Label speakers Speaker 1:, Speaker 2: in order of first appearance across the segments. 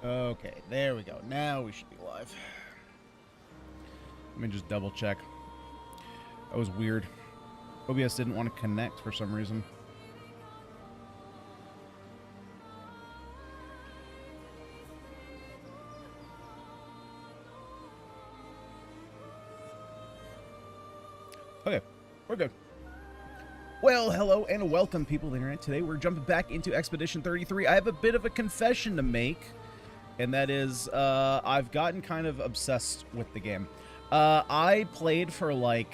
Speaker 1: Okay, there we go. Now we should be live. Let me just double check. That was weird. OBS didn't want to connect for some reason. Okay, we're good. Well, hello and welcome, people of the internet. Today we're jumping back into Expedition 33. I have a bit of a confession to make, and that is, I've gotten kind of obsessed with the game. I played for like,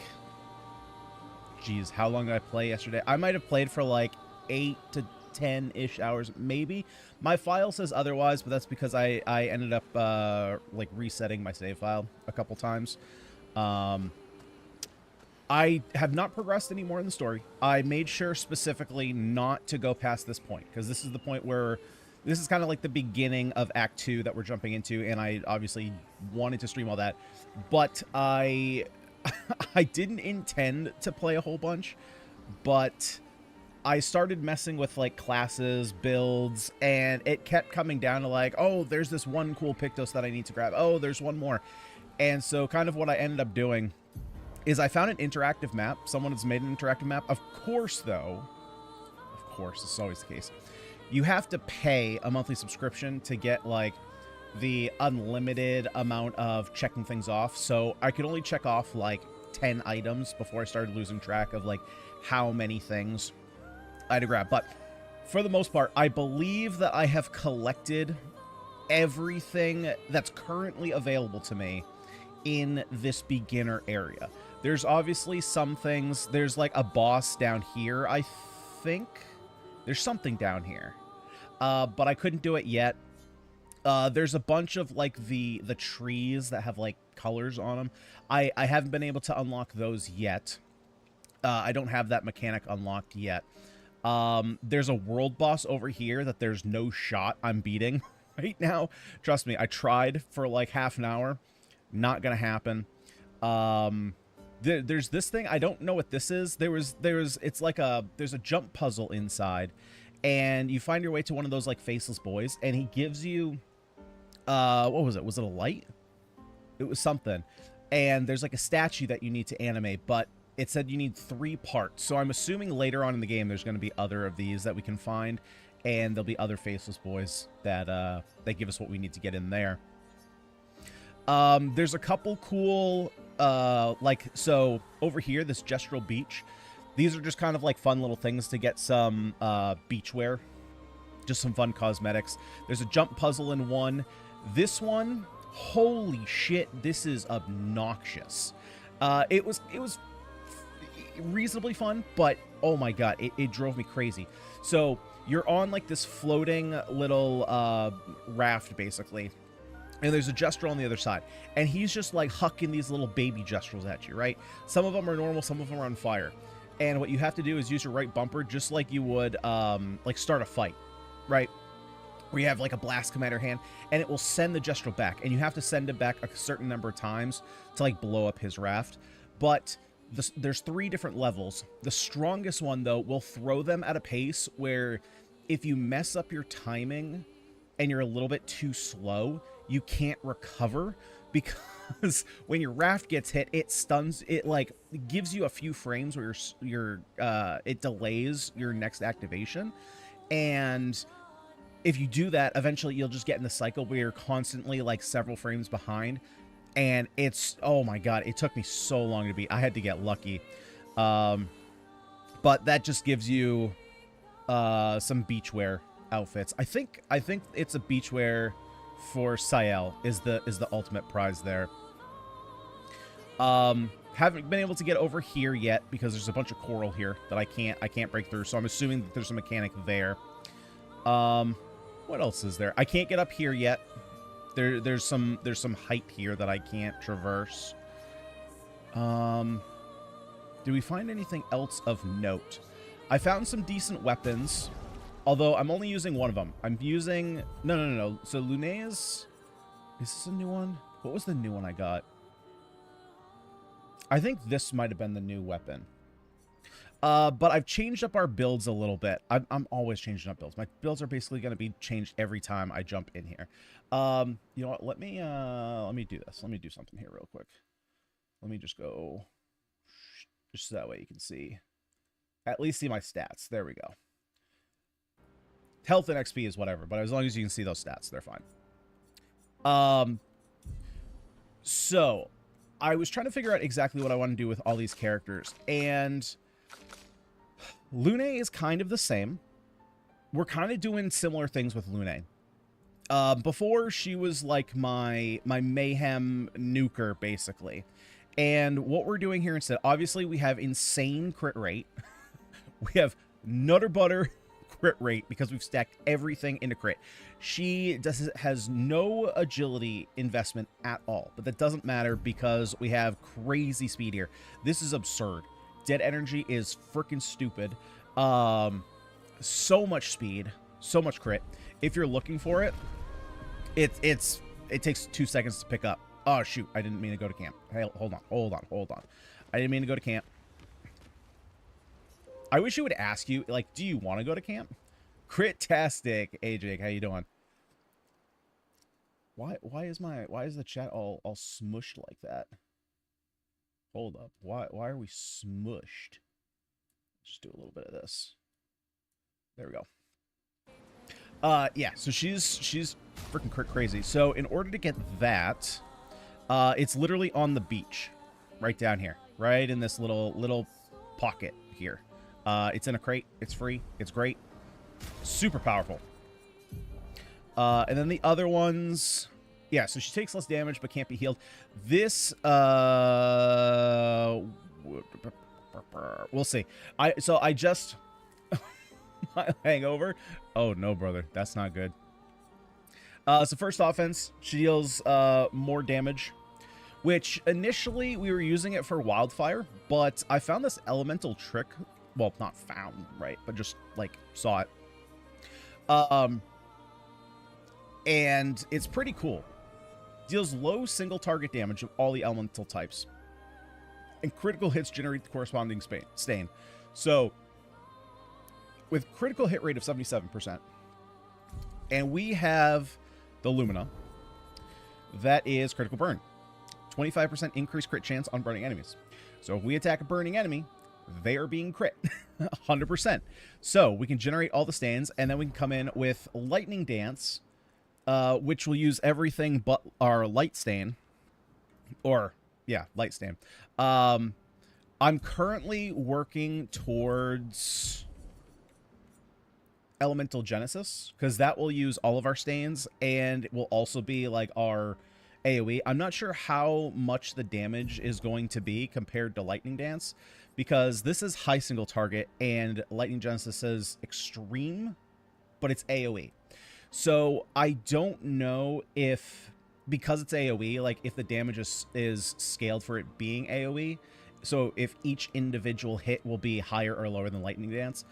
Speaker 1: geez, how long did I play yesterday? I might have played for like 8 to 10-ish hours, maybe. My file says otherwise, but that's because I ended up, like, resetting my save file a couple times. I have not progressed any more in the story. I made sure specifically not to go past this point, because this is the point where this is kind of like the beginning of Act 2 that we're jumping into, and I obviously wanted to stream all that. But I didn't intend to play a whole bunch, but I started messing with like classes, builds, and it kept coming down to like, oh, there's this one cool Pictos that I need to grab. Oh, there's one more. And so kind of what I ended up doing is I found an interactive map. Someone has made an interactive map. Of course, though, of course, this is always the case, you have to pay a monthly subscription to get, like, the unlimited amount of checking things off. So I could only check off, like, 10 items before I started losing track of, like, how many things I had to grab. But for the most part, I believe that I have collected everything that's currently available to me in this beginner area. There's obviously some things. There's like a boss down here, I think. There's something down here. But I couldn't do it yet. There's a bunch of like the trees that have like colors on them. I haven't been able to unlock those yet. I don't have that mechanic unlocked yet. There's a world boss over here that there's no shot I'm beating right now. Trust me, I tried for like half an hour. Not gonna happen. There's this thing. I don't know what this is. It's like there's a jump puzzle inside, and you find your way to one of those like faceless boys, and he gives you, what was it? Was it a light? It was something. And there's like a statue that you need to animate, but it said you need 3 parts. So I'm assuming later on in the game there's going to be other of these that we can find, and there'll be other faceless boys that give us what we need to get in there. There's a couple cool, so over here, this gestural beach, these are just kind of like fun little things to get some, beachwear, just some fun cosmetics. There's a jump puzzle in one. This one, holy shit, this is obnoxious. It was reasonably fun, but oh my god, it drove me crazy. So you're on like this floating little, raft, basically. And there's a jester on the other side. And he's just, like, hucking these little baby jesters at you, right? Some of them are normal, some of them are on fire. And what you have to do is use your right bumper just like you would, like, start a fight, right? Where you have, like, a blast come out of your hand, and it will send the jester back. And you have to send it back a certain number of times to, like, blow up his raft. But there's 3 different levels. The strongest one, though, will throw them at a pace where if you mess up your timing and you're a little bit too slow, you can't recover, because when your raft gets hit, it stuns, it like gives you a few frames where it delays your next activation. And if you do that, eventually you'll just get in the cycle where you're constantly like several frames behind. And it's, oh my god, it took me so long to beat. I had to get lucky. But that just gives you some beachwear outfits. I think it's a beachwear for Sael is the ultimate prize there. Haven't been able to get over here yet because there's a bunch of coral here that I can't break through, so I'm assuming that there's a mechanic there. What else is there? I can't get up here yet. There's some height here that I can't traverse. Do we find anything else of note? I found some decent weapons. Although, I'm only using one of them. I'm using... No. So, Lunae's... Is this a new one? What was the new one I got? I think this might have been the new weapon. But I've changed up our builds a little bit. I'm always changing up builds. My builds are basically going to be changed every time I jump in here. You know what? Let me do this. Let me do something here real quick. Let me just go, just so that way you can see, at least see my stats. There we go. Health and XP is whatever, but as long as you can see those stats, they're fine. So I was trying to figure out exactly what I want to do with all these characters, and Lune is kind of the same. We're kind of doing similar things with Lune. Before, she was like my mayhem nuker, basically. And what we're doing here instead, obviously we have insane crit rate. We have nutter butter crit rate because we've stacked everything into crit. She has no agility investment at all, but that doesn't matter because we have crazy speed here. This is absurd. Dead energy is freaking stupid. So much speed, so much crit. If you're looking for it, it takes 2 seconds to pick up. Oh shoot, I didn't mean to go to camp. Hey, hold on. I didn't mean to go to camp. I wish it would ask you, like, do you want to go to camp? Crit-tastic. Hey Jake, how you doing? Why is the chat all smushed like that? Hold up. Why are we smushed? Just do a little bit of this. There we go. Yeah, so she's freaking crazy. So in order to get that, it's literally on the beach, right down here, right in this little pocket here. It's in a crate. It's free. It's great. Super powerful. And then the other ones, yeah, so she takes less damage but can't be healed. This, we'll see. I just my hangover. Oh no, brother, that's not good. So first offense, she deals more damage, which initially we were using it for wildfire, but I found this elemental trick. Well, not found, right, but just like saw it. And it's pretty cool. Deals low single target damage of all the elemental types, and critical hits generate the corresponding stain. So with critical hit rate of 77%, and we have the Lumina, that is critical burn. 25% increased crit chance on burning enemies. So if we attack a burning enemy, they are being crit 100%. So we can generate all the stains, and then we can come in with Lightning Dance, which will use everything but our light stain. Or, yeah, light stain. I'm currently working towards Elemental Genesis, because that will use all of our stains, and it will also be like our AoE. I'm not sure how much the damage is going to be compared to Lightning Dance, because this is high single target, and Lightning Genesis is extreme, but it's AoE. So I don't know if, because it's AoE, like if the damage is scaled for it being AoE, so if each individual hit will be higher or lower than Lightning Dance.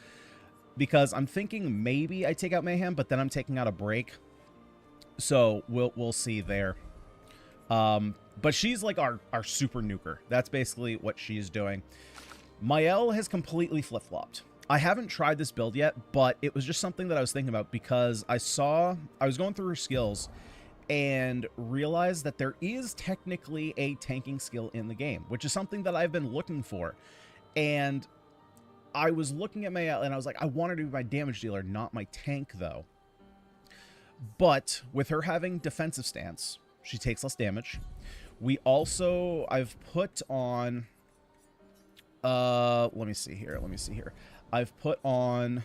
Speaker 1: Because I'm thinking maybe I take out Mayhem, but then I'm taking out a break. So we'll see there. But she's like our super nuker. That's basically what she's doing. Mael has completely flip-flopped. I haven't tried this build yet, but it was just something that I was thinking about because I was going through her skills and realized that there is technically a tanking skill in the game, which is something that I've been looking for. And I was looking at Mael and I was like, I want her to be my damage dealer, not my tank, though. But with her having defensive stance, she takes less damage. I've put on, let me see here. I've put on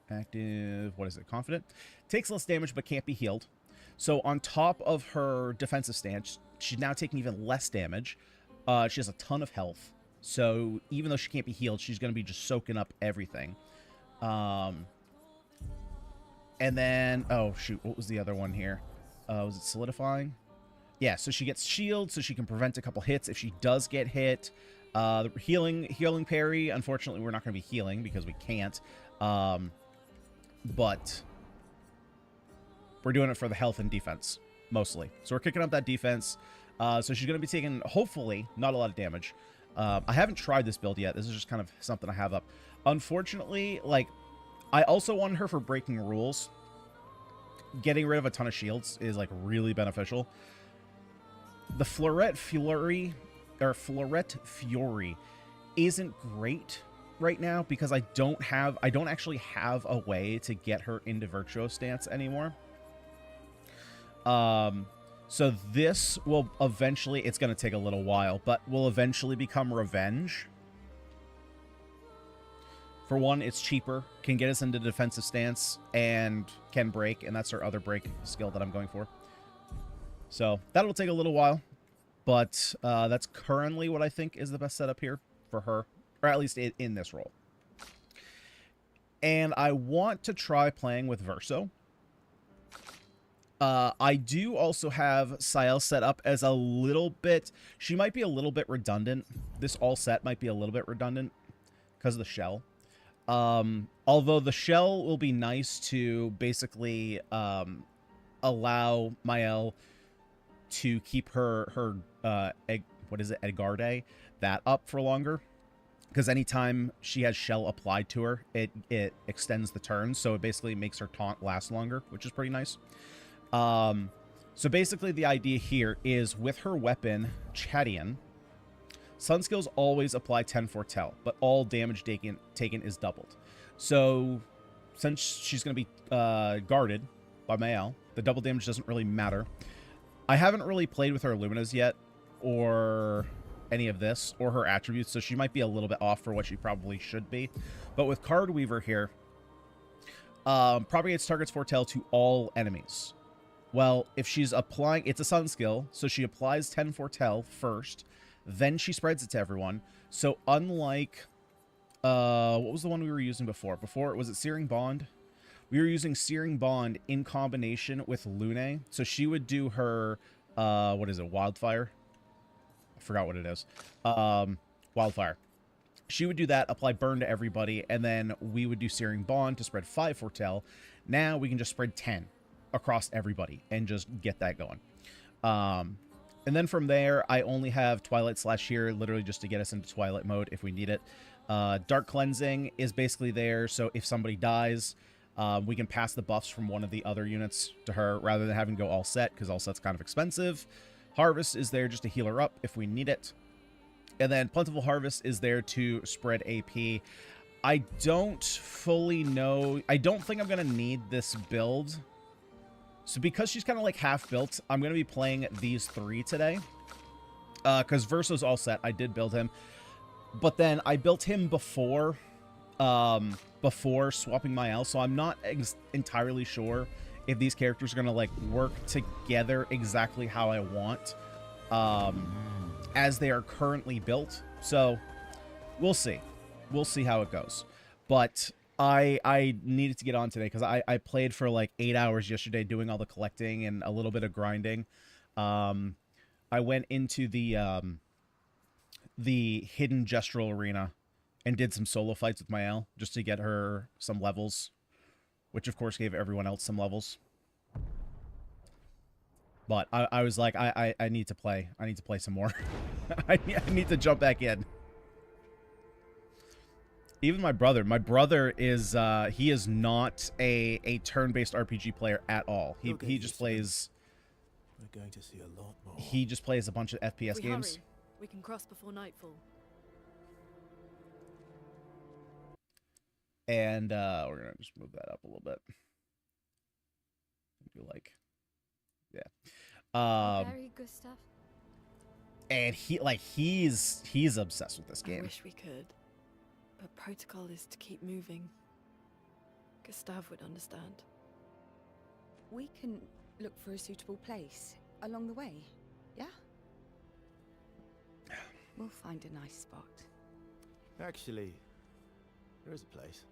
Speaker 1: active, what is it, confident. Takes less damage but can't be healed. So on top of her defensive stance, she's now taking even less damage. She has a ton of health. So even though she can't be healed, she's going to be just soaking up everything. And then, oh shoot, what was the other one here? Was it solidifying? Yeah, so she gets shield, so she can prevent a couple hits if she does get hit. The healing parry, unfortunately, we're not going to be healing because we can't. But we're doing it for the health and defense, mostly. So we're kicking up that defense. So she's going to be taking, hopefully, not a lot of damage. I haven't tried this build yet. This is just kind of something I have up. Unfortunately, like, I also wanted her for breaking rules. Getting rid of a ton of shields is, like, really beneficial. The Florette Fury isn't great right now because I don't actually have a way to get her into Virtuo stance anymore. So this will eventually, it's going to take a little while, but will eventually become Revenge. For one, it's cheaper, can get us into defensive stance, and can break, and that's her other break skill that I'm going for. So that'll take a little while, but that's currently what I think is the best setup here for her, or at least in this role. And I want to try playing with Verso. I do also have Sael set up as a little bit, she might be a little bit redundant. This all set might be a little bit redundant because of the shell. Although the shell will be nice to basically allow Mael to keep her Edgarde, that up for longer. Because anytime she has shell applied to her, it extends the turn, so it basically makes her taunt last longer, which is pretty nice. So basically the idea here is with her weapon, Chadian, Sun skills always apply 10 foretell, but all damage taken is doubled. So since she's going to be guarded by Mael, the double damage doesn't really matter. I haven't really played with her Illuminas yet, or any of this, or her attributes, so she might be a little bit off for what she probably should be. But with Card Weaver here, propagates target's foretell to all enemies. Well, if she's applying, it's a Sun skill, so she applies 10 foretell first, then she spreads it to everyone. So unlike, what was the one we were using before? Before, was it Searing Bond? We were using Searing Bond in combination with Lune. So she would do her, what is it, Wildfire? I forgot what it is. Wildfire. She would do that, apply Burn to everybody, and then we would do Searing Bond to spread 5 foretell. Now we can just spread 10 across everybody and just get that going. And then from there, I only have Twilight Slash here, literally just to get us into Twilight mode if we need it. Dark Cleansing is basically there, so if somebody dies, we can pass the buffs from one of the other units to her rather than having to go all set, because all set's kind of expensive. Harvest is there just to heal her up if we need it. And then Plentiful Harvest is there to spread AP. I don't fully know. I don't think I'm going to need this build. So because she's kind of like half built, I'm going to be playing these 3 today. Because Verso's all set. I did build him. But then I built him before swapping Mael. So I'm not entirely sure if these characters are going to like work together exactly how I want. As they are currently built. So we'll see. We'll see how it goes. But I needed to get on today because I played for like 8 hours yesterday doing all the collecting and a little bit of grinding. I went into the hidden gestural arena and did some solo fights with Mael just to get her some levels, which of course gave everyone else some levels. But I was like, I need to play. I need to play some more. I need to jump back in. Even my brother is, he is not a turn-based RPG player at all. He just plays...
Speaker 2: We're going to see a lot more.
Speaker 1: He just plays a bunch of FPS games.
Speaker 3: Hurry, we can cross before nightfall.
Speaker 1: And we're going to just move that up a little bit. Do like... Yeah.
Speaker 3: Very good stuff.
Speaker 1: And he's obsessed with this game.
Speaker 3: I wish we could, but protocol is to keep moving. Gustav would understand.
Speaker 4: We can look for a suitable place along the way, yeah? We'll find a nice spot.
Speaker 2: Actually, there is a place.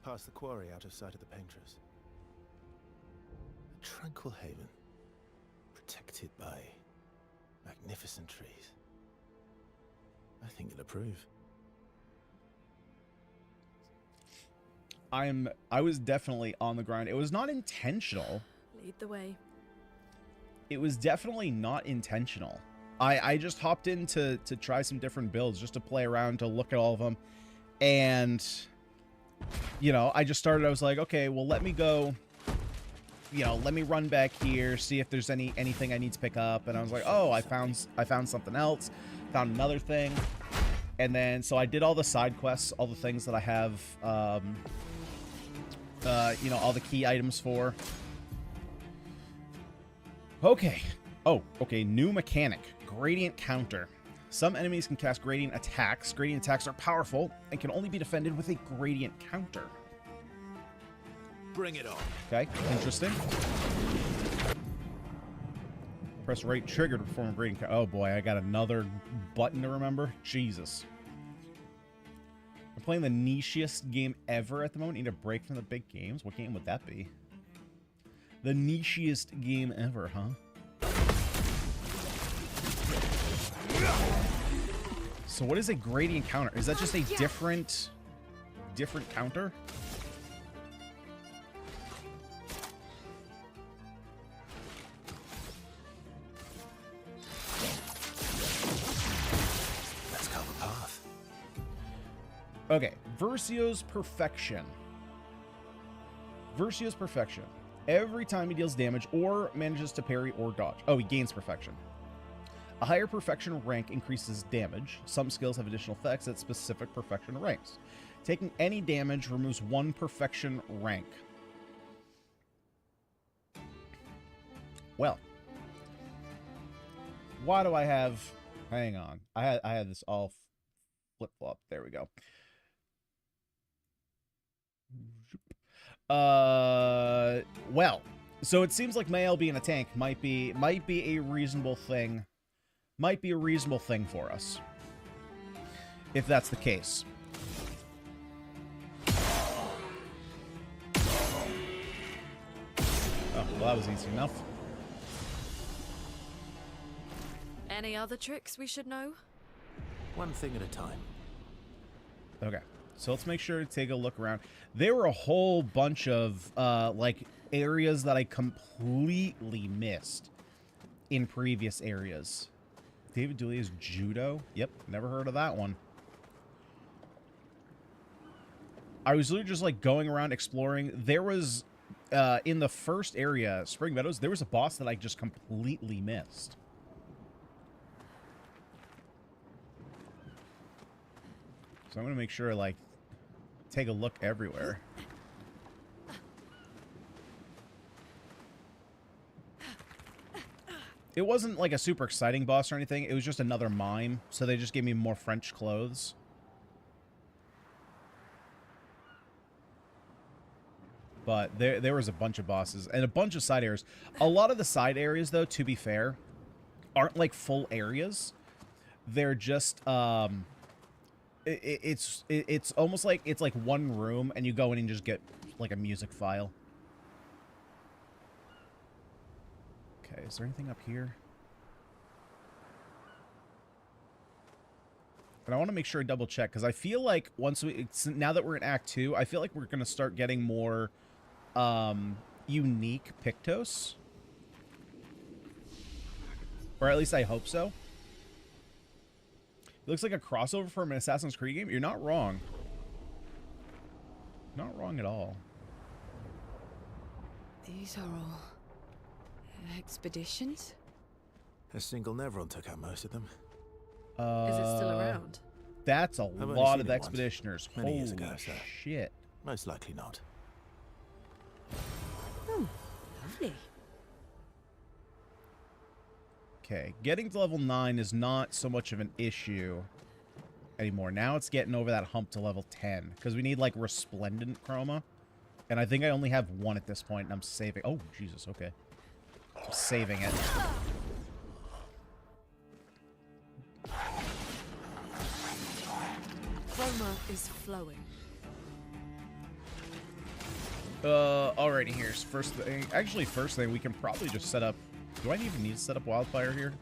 Speaker 2: Past the quarry, out of sight of the Paintress. A tranquil haven, protected by magnificent trees. I think you'll approve.
Speaker 1: I was definitely on the grind. It was not intentional.
Speaker 3: Lead the way.
Speaker 1: It was definitely not intentional. I just hopped in to try some different builds, just to play around, to look at all of them. And, you know, I just started, I was like, okay, well, let me go, you know, let me run back here, see if there's anything I need to pick up. And I was like, oh, I found something else, found another thing. And then, so I did all the side quests, all the things that I have, you know, all the key items for. Okay. Oh, okay, new mechanic. Gradient counter. Some enemies can cast gradient attacks. Gradient attacks are powerful and can only be defended with a gradient counter.
Speaker 2: Bring it on.
Speaker 1: Okay, interesting. Press right trigger to perform a gradient counter. Oh boy, I got another button to remember. Jesus. I'm playing the nichiest game ever at the moment. Need a break from the big games. What game would that be? The nichiest game ever, huh? So what is a gradient counter? Is that just a different counter?
Speaker 2: Let's carve a path.
Speaker 1: Okay, Versio's Perfection. Versio's Perfection. Every time he deals damage or manages to parry or dodge. Oh, he gains Perfection. A higher Perfection rank increases damage. Some skills have additional effects at specific Perfection ranks. Taking any damage removes 1 Perfection rank. Well, why do I have... Hang on. I had this all flip-flop. There we go. Well, so it seems like Mael being a tank might be a reasonable thing. Might be a reasonable thing for us, if that's the case. Oh, well, that was easy enough.
Speaker 3: Any other tricks we should know?
Speaker 2: One thing at a time.
Speaker 1: Okay, so let's make sure to take a look around. There were a whole bunch of like areas that I completely missed in previous areas. David Dulia's Judo? Yep, never heard of that one. I was literally just like going around exploring. There was, in the first area, Spring Meadows, there was a boss that I just completely missed. So I'm going to make sure, like, take a look everywhere. It wasn't like a super exciting boss or anything. It was just another mime. So they just gave me more French clothes. But there was a bunch of bosses and a bunch of side areas. A lot of the side areas, though, to be fair, aren't like full areas. They're just it's almost like it's like one room and you go in and just get like a music file. Okay, is there anything up here? And I want to make sure I double check because I feel like now that we're in Act 2, I feel like we're gonna start getting more unique Pictos. Or at least I hope so. It looks like a crossover from an Assassin's Creed game. You're not wrong. Not wrong at all.
Speaker 4: These are all expeditions?
Speaker 2: A single Nevron took out most of them.
Speaker 3: Is it still around?
Speaker 1: That's a
Speaker 2: only
Speaker 1: lot
Speaker 2: seen
Speaker 1: of
Speaker 2: it once.
Speaker 1: expeditioners.
Speaker 2: Many years
Speaker 1: Holy
Speaker 2: ago, so.
Speaker 1: shit.
Speaker 2: Most likely not.
Speaker 4: Oh, lovely.
Speaker 1: Okay, getting to level 9 is not so much of an issue anymore. Now it's getting over that hump to level 10, because we need, like, Resplendent Chroma. And I think I only have one at this point, and I'm saving... Oh, Jesus, okay. I'm saving it.
Speaker 3: Chroma is flowing.
Speaker 1: Alrighty, here's first thing. Actually, first thing, we can probably just set up... Do I even need to set up Wildfire here?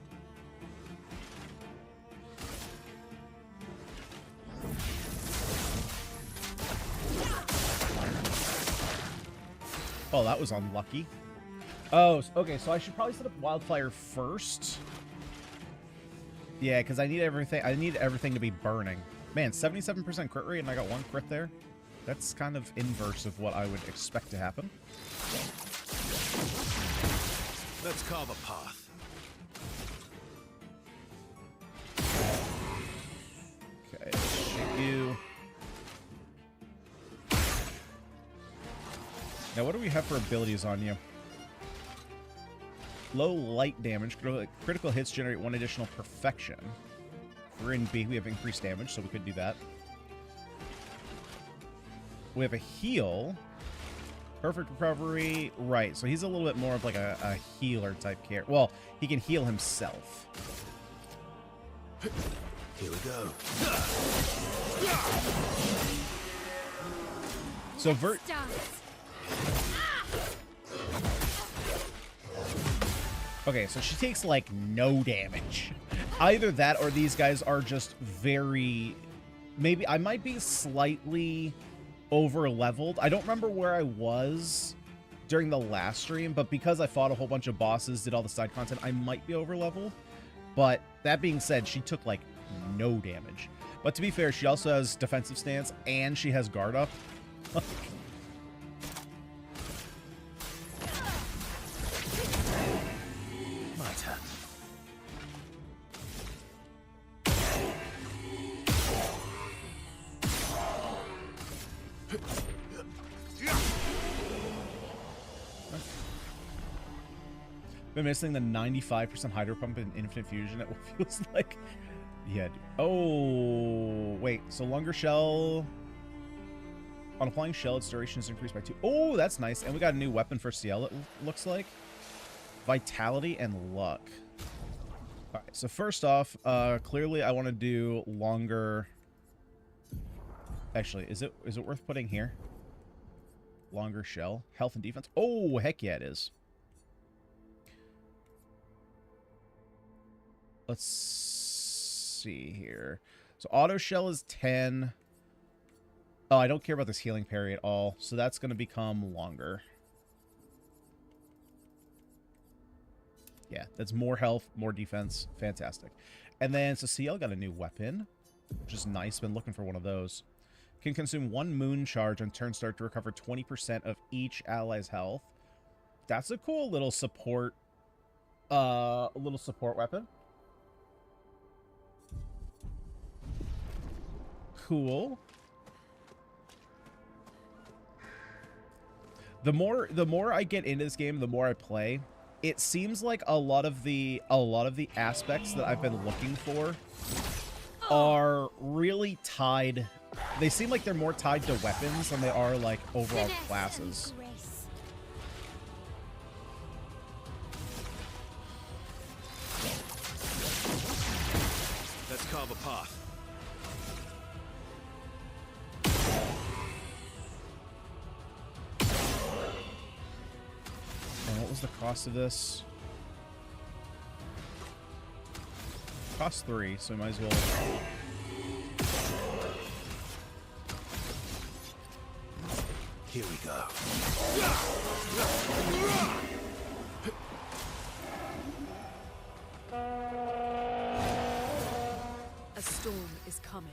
Speaker 1: Oh, that was unlucky. Oh, okay, so I should probably set up Wildfire first. Yeah, because I need everything. I need everything to be burning. Man, 77% crit rate, and I got 1 crit there. That's kind of inverse of what I would expect to happen.
Speaker 2: Let's carve a path.
Speaker 1: Okay, shoot you. Now, what do we have for abilities on you? Low light damage. Critical hits generate 1 additional perfection. If we're in B, we have increased damage, so we could do that. We have a heal. Perfect recovery. Right, so he's a little bit more of like a healer type character. Well, he can heal himself.
Speaker 2: Here we go.
Speaker 1: So okay, so she takes like no damage. Either that or these guys are just very... Maybe I might be slightly over leveled. I don't remember where I was during the last stream, but because I fought a whole bunch of bosses, did all the side content, I might be over leveled. But that being said, she took like no damage. But to be fair, she also has defensive stance and she has guard up.
Speaker 2: My turn.
Speaker 1: Been missing the 95% hydro pump in Infinite Fusion. It feels like... Yeah. Oh, wait. So longer shell... On applying shell, its duration is increased by 2. Oh, that's nice. And we got a new weapon for CL, it looks like. Vitality and luck. All right, so first off, clearly I want to do longer... Actually, is it worth putting here? Longer shell. Health and defense. Oh, heck yeah, it is. Let's see here. So auto shell is 10. Oh, I don't care about this healing parry at all. So that's going to become longer. Yeah, that's more health, more defense. Fantastic. And then, so CL got a new weapon, which is nice. Been looking for one of those. Can consume 1 moon charge on turn start to recover 20% of each ally's health. That's a cool little support, weapon. Cool. The more I get into this game, the more I play, it seems like a lot of the aspects that I've been looking for are really tied. They seem like they're more tied to weapons than they are like overall classes.
Speaker 2: Let's carve a path.
Speaker 1: And what was the cost of this? Cost 3, so we might as well.
Speaker 2: Here we go.
Speaker 3: A storm is coming.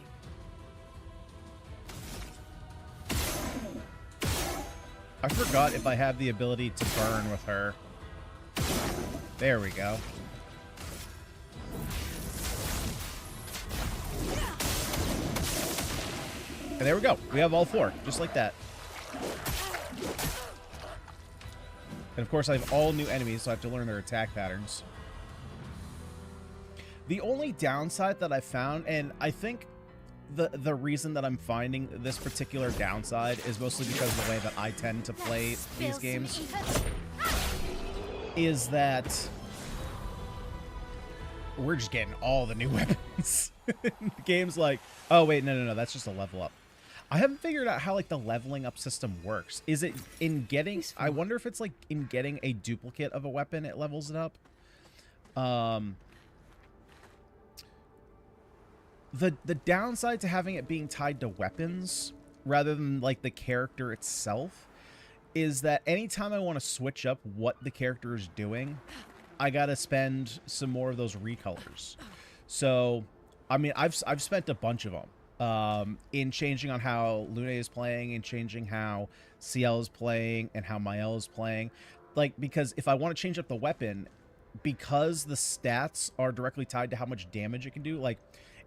Speaker 1: I forgot if I have the ability to burn with her. There we go. And there we go. We have all 4, just like that. And of course, I have all new enemies, so I have to learn their attack patterns. The only downside that I found, and I think the reason that I'm finding this particular downside is mostly because of the way that I tend to play these games, is that we're just getting all the new weapons. The game's like, oh wait, no, that's just a level up. I haven't figured out how like the leveling up system works. Is it in getting, I wonder if it's like in getting a duplicate of a weapon it levels it up. The downside to having it being tied to weapons rather than like the character itself is that anytime I want to switch up what the character is doing, I gotta spend some more of those recolors. So, I mean, I've spent a bunch of them in changing on how Lune is playing, and changing how CL is playing, and how Mael is playing. Like, because if I want to change up the weapon, because the stats are directly tied to how much damage it can do, like,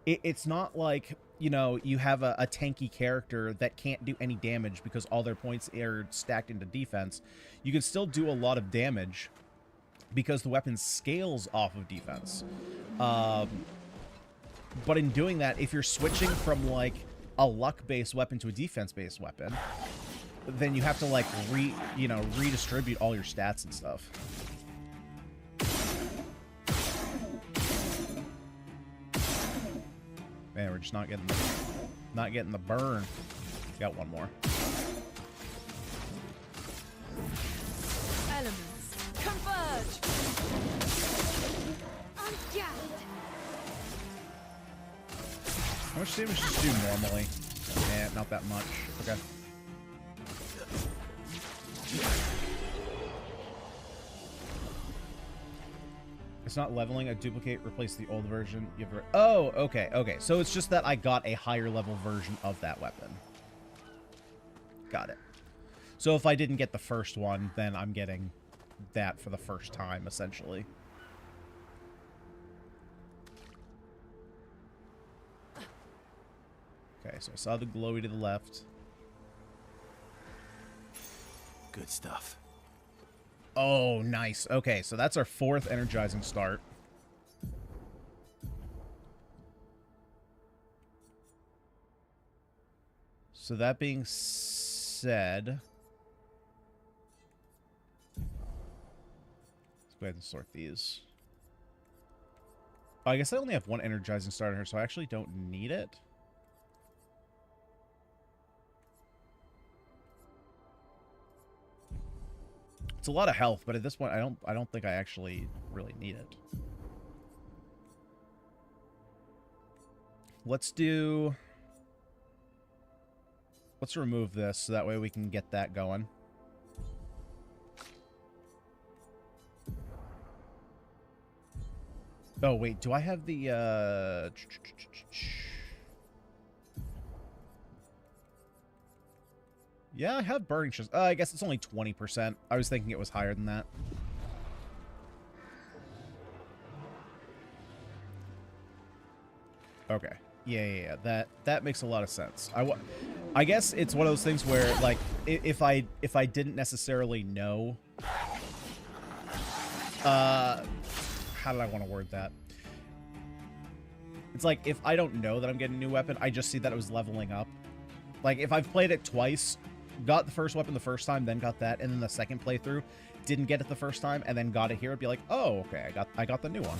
Speaker 1: it's not like, you know, you have a tanky character that can't do any damage because all their points are stacked into defense. You can still do a lot of damage because the weapon scales off of defense. But in doing that, if you're switching from, like, a luck-based weapon to a defense-based weapon, then you have to, like, redistribute all your stats and stuff. Man, we're just not getting the burn. Got one more.
Speaker 3: Elements converge. Ungathered.
Speaker 1: How much damage does it do normally? Eh, not that much. Okay. It's not leveling. A duplicate replace the old version. Oh, okay, okay. So it's just that I got a higher level version of that weapon. Got it. So if I didn't get the first one, then I'm getting that for the first time, essentially. Okay, so I saw the glowy to the left.
Speaker 2: Good stuff.
Speaker 1: Oh, nice. Okay, so that's our 4th energizing start. So that being said, let's go ahead and sort these. Oh, I guess I only have 1 energizing start in here, so I actually don't need it. It's a lot of health, but at this point, I don't think I actually really need it. Let's remove this so that way we can get that going. Oh wait, do I have the Yeah, I have burning shells. I guess it's only 20%. I was thinking it was higher than that. Okay. Yeah. That makes a lot of sense. I guess it's one of those things where, like, if I didn't necessarily know, how did I want to word that? It's like, if I don't know that I'm getting a new weapon, I just see that it was leveling up. Like, if I've played it twice, got the first weapon the first time, then got that, and then the second playthrough, didn't get it the first time, and then got it here, it'd be like, oh, okay, I got the new one.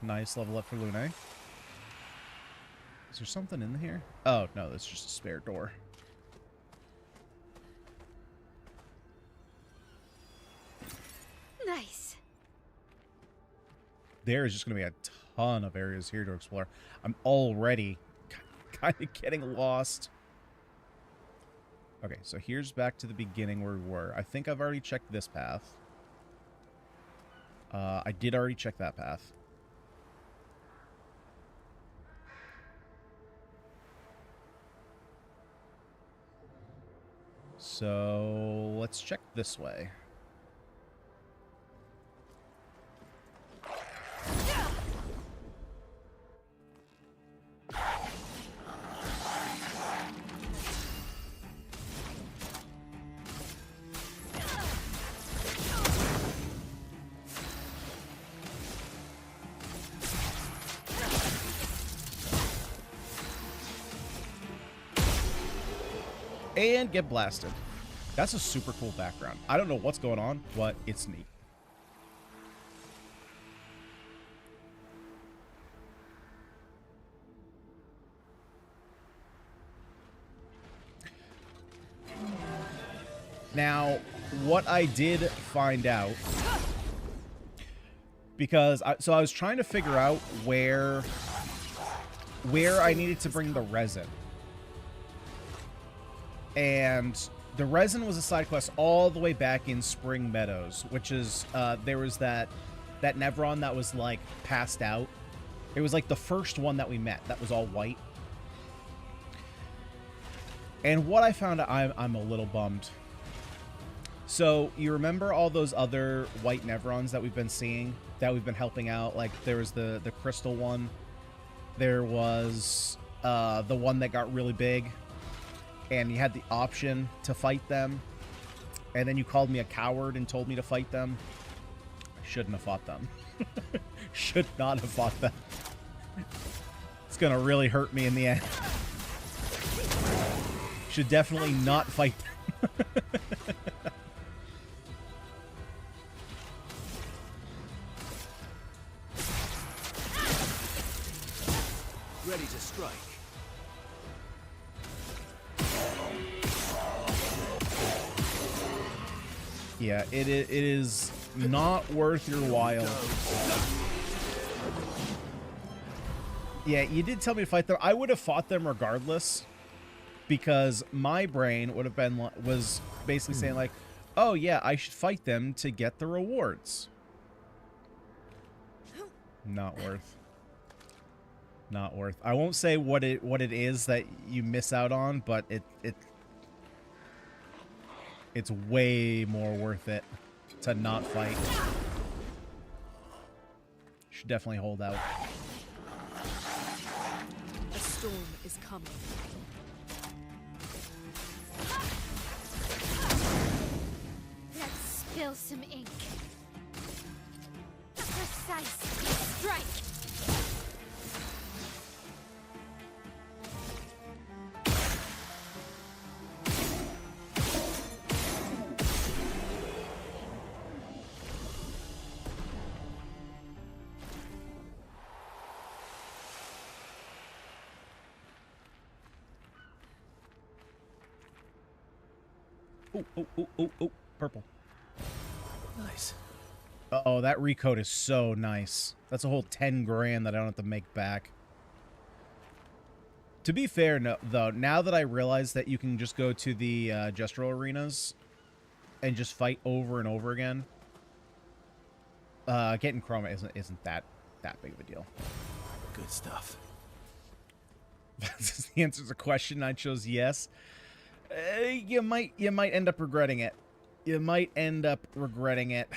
Speaker 1: Nice level up for Lune. Is there something in here? Oh, no, that's just a spare door.
Speaker 4: Nice.
Speaker 1: There is just going to be a ton of areas here to explore. I'm already kind of getting lost. Okay, so here's back to the beginning where we were. I think I've already checked this path. I did already check that path. So let's check this way. And get blasted. That's a super cool background. I don't know what's going on, but it's neat. Now, what I did find out, because I was trying to figure out where I needed to bring the resin. And the resin was a side quest all the way back in Spring Meadows, which is, there was that Nevron that was, like, passed out. It was, like, the first one that we met that was all white. And what I found out, I'm a little bummed. So, you remember all those other white Nevrons that we've been seeing, that we've been helping out? Like, there was the crystal one. There was the one that got really big. And you had the option to fight them. And then you called me a coward and told me to fight them. I shouldn't have fought them. Should not have fought them. It's gonna really hurt me in the end. Should definitely not fight them.
Speaker 2: Ready to strike.
Speaker 1: Yeah, it is not worth your while. Yeah, you did tell me to fight them. I would have fought them regardless, because my brain would have been was basically saying like, "Oh yeah, I should fight them to get the rewards." Not worth. Not worth. I won't say what it is that you miss out on, but it's way more worth it to not fight. Should definitely hold out.
Speaker 3: A storm is coming.
Speaker 5: Let's spill some ink. A precise strike.
Speaker 1: Oh, purple.
Speaker 2: Nice.
Speaker 1: Uh-oh, that recode is so nice. That's a whole 10 grand that I don't have to make back. To be fair, no, though, now that I realize that you can just go to the Jestro arenas and just fight over and over again, getting Chroma isn't that big of a deal.
Speaker 2: Good stuff.
Speaker 1: That's the answer to the question. I chose yes. You might end up regretting it. You might end up regretting it.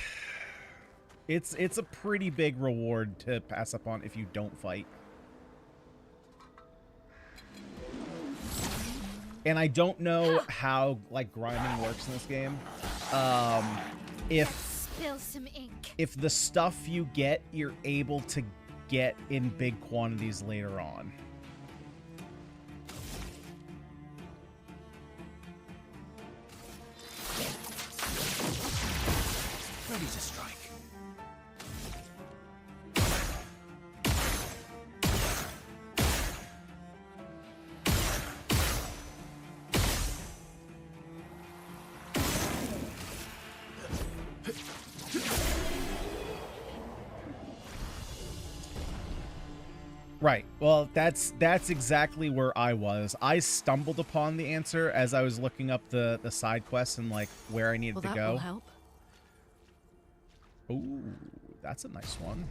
Speaker 1: It's a pretty big reward to pass up on if you don't fight. And I don't know how like grinding works in this game.
Speaker 5: Spill some ink.
Speaker 1: If the stuff you get, you're able to get in big quantities later on.
Speaker 2: Ready to strike.
Speaker 1: Right. Well, that's exactly where I was. I stumbled upon the answer as I was looking up the side quests and like where I needed
Speaker 3: Well,
Speaker 1: to
Speaker 3: that
Speaker 1: go.
Speaker 3: will help.
Speaker 1: Ooh, that's a nice one.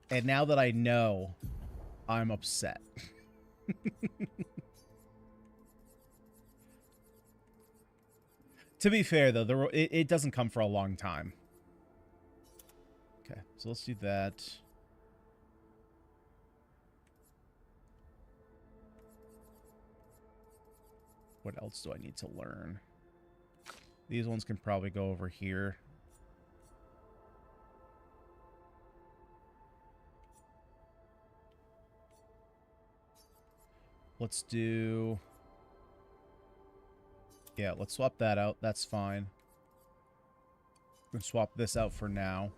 Speaker 1: And now that I know, I'm upset. To be fair, though, it doesn't come for a long time. Okay, so let's do that. What else do I need to learn? These ones can probably go over here. Let's do... Yeah, let's swap that out. That's fine. We'll swap this out for now.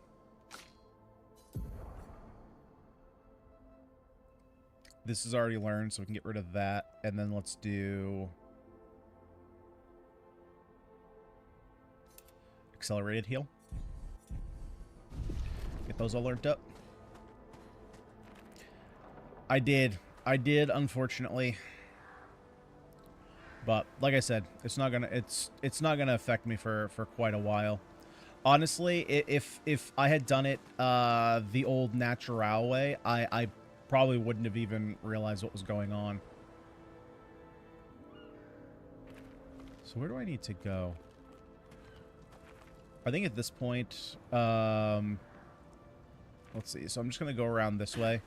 Speaker 1: This is already learned, so we can get rid of that. And then let's do accelerated heal. Get those all learned up. I did, unfortunately. But like I said, it's not gonna affect me for quite a while. Honestly, if I had done it the old natural way, I probably wouldn't have even realized what was going on. So where do I need to go? I think at this point, let's see. So I'm just gonna go around this way,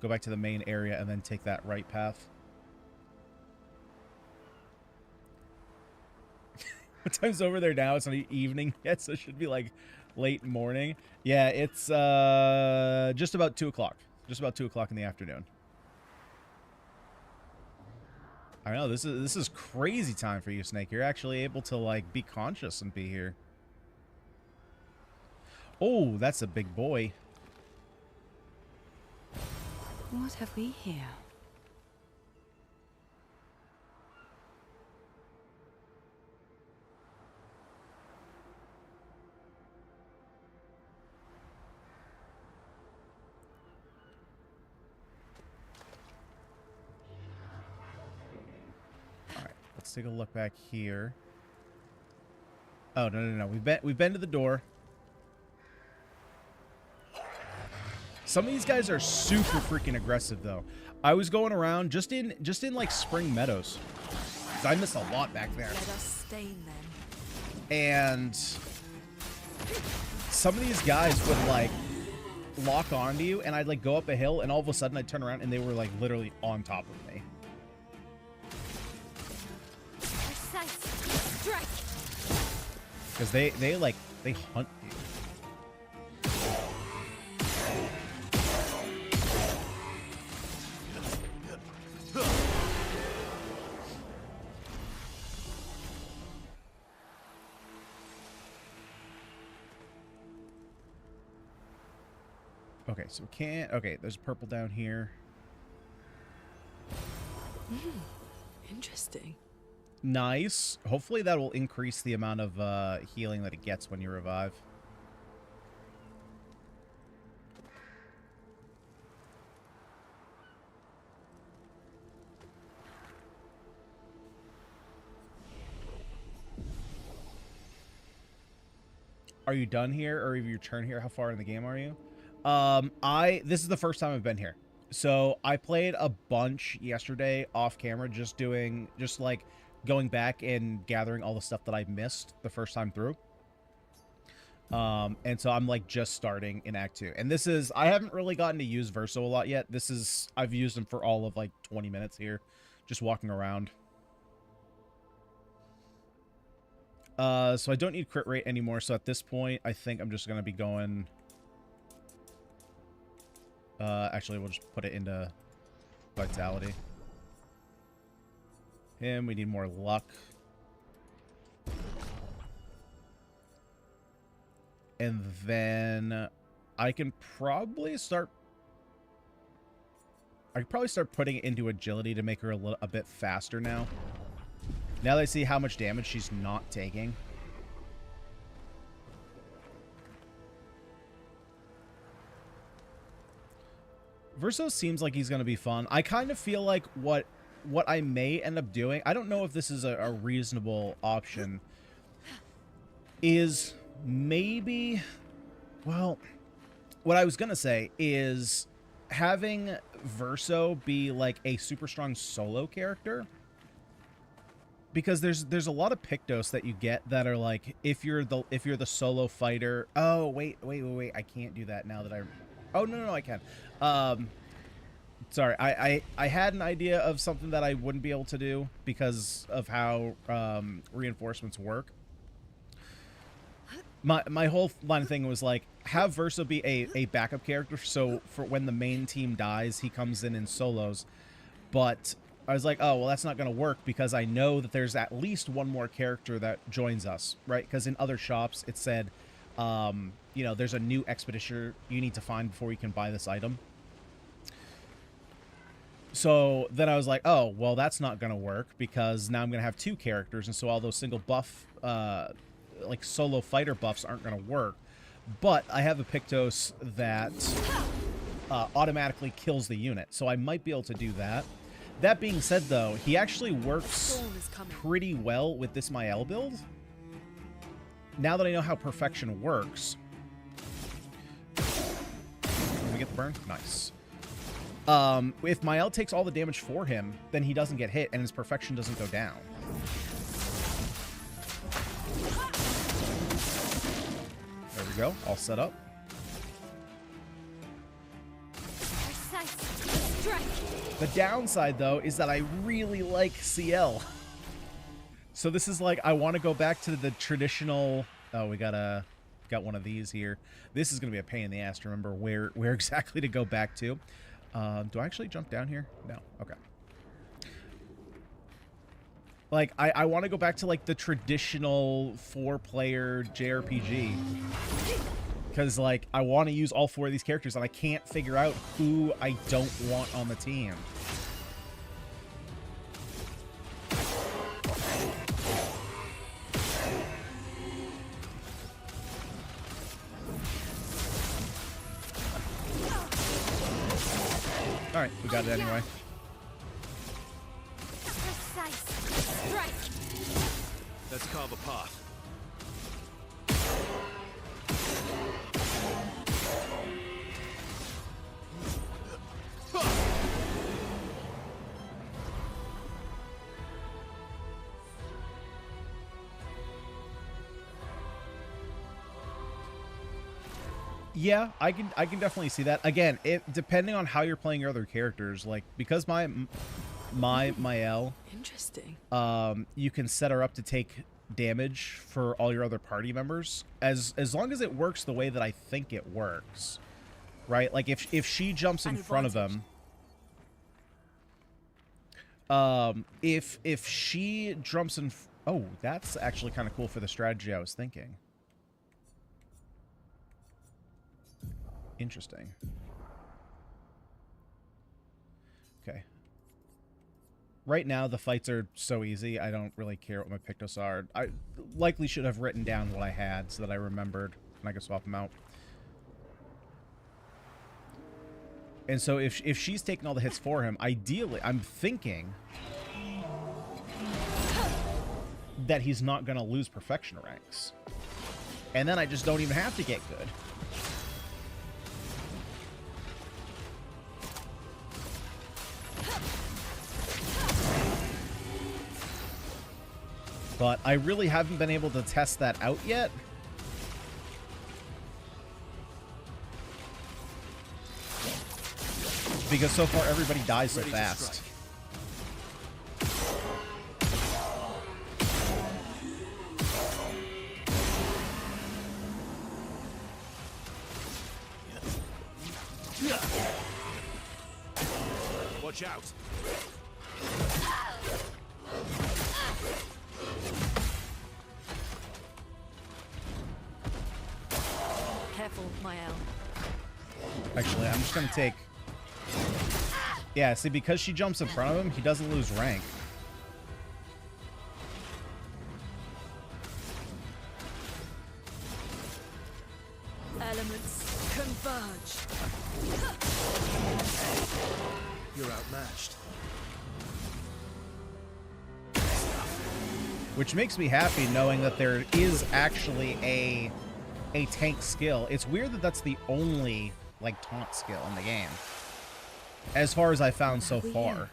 Speaker 1: go back to the main area, and then take that right path. What time's over there now? It's not evening yet, so it should be like late morning. Yeah, it's just about 2 o'clock. Just about 2 o'clock in the afternoon. I know this is crazy time for you, Snake. You're actually able to like be conscious and be here. Oh, that's a big boy.
Speaker 4: What have we here?
Speaker 1: Let's take a look back here. Oh, no. We've been to the door. Some of these guys are super freaking aggressive though. I was going around just in like Spring Meadows. 'Cause I missed a lot back there.
Speaker 3: Let us stain them.
Speaker 1: And some of these guys would like lock onto you, and I'd like go up a hill, and all of a sudden I'd turn around and they were like literally on top of me.
Speaker 5: Strike.
Speaker 1: Because they hunt you. Okay, so we can't. Okay, there's purple down here.
Speaker 3: Interesting.
Speaker 1: Nice. Hopefully that will increase the amount of healing that it gets when you revive. Are you done here, or have you turned here? How far in the game are you? This is the first time I've been here. So I played a bunch yesterday off camera, just like going back and gathering all the stuff that I missed the first time through. And so I'm like just starting in Act 2. And this is, I haven't really gotten to use Verso a lot yet. I've used him for all of like 20 minutes here, just walking around. So I don't need crit rate anymore. So at this point, I think I'm just going to be going... actually, we'll just put it into Vitality. We need more luck. And then I can probably start... I could probably start putting it into Agility to make her a bit faster now. Now that I see how much damage she's not taking. Verso seems like he's going to be fun. I kind of feel like what I may end up doing, I don't know if this is a reasonable option, is maybe, well, what I was going to say is having Verso be like a super strong solo character. Because there's a lot of Pictos that you get that are like, if you're the solo fighter. Oh, wait. I can't do that now that I... Oh, no, I can. Sorry, I had an idea of something that I wouldn't be able to do because of how reinforcements work. My whole line of thing was like, have Verso be a backup character, so for when the main team dies, he comes in solos. But I was like, oh, well, that's not going to work because I know that there's at least one more character that joins us, right? Because in other shops, it said, you know, there's a new expeditioner you need to find before you can buy this item. So then I was like, oh, well, that's not going to work because now I'm going to have 2 characters. And so all those single buff, like solo fighter buffs aren't going to work. But I have a Pictos that automatically kills the unit. So I might be able to do that. That being said, though, he actually works pretty well with this Mael build. Now that I know how Perfection works. Can we get the burn? Nice. If Mael takes all the damage for him, then he doesn't get hit and his Perfection doesn't go down. There we go. All set up.
Speaker 5: Precise strike.
Speaker 1: The downside, though, is that I really like CL. So this is like, I want to go back to the traditional... Oh, we got one of these here. This is going to be a pain in the ass to remember where exactly to go back to. Do I actually jump down here? No. Okay. Like, I want to go back to, like, the traditional 4-player JRPG. Because, like, I want to use all 4 of these characters, and I can't figure out who I don't want on the team. Alright, we got it anyway.
Speaker 5: Precise strike.
Speaker 2: Let's carve a path.
Speaker 1: Yeah, I can definitely see that. Again, depending on how you're playing your other characters, like because my Mael,
Speaker 3: Interesting.
Speaker 1: you can set her up to take damage for all your other party members as long as it works the way that I think it works. Right? Like if she jumps in front of him, if she jumps in oh, that's actually kind of cool for the strategy I was thinking. Interesting. Okay. Right now, the fights are so easy, I don't really care what my Pictos are. I likely should have written down what I had so that I remembered, and I could swap them out. And so if she's taking all the hits for him, ideally, I'm thinking that he's not going to lose Perfection ranks. And then I just don't even have to get good. But I really haven't been able to test that out yet. Because so far everybody dies so fast.
Speaker 2: Watch out.
Speaker 3: Careful, Mael.
Speaker 1: Actually, I'm just going to take... Yeah, see, because she jumps in front of him, he doesn't lose rank.
Speaker 3: Elements converge.
Speaker 2: You're outmatched.
Speaker 1: Which makes me happy knowing that there is actually a tank skill. It's weird that that's the only, like, taunt skill in the game. As far as I found so far.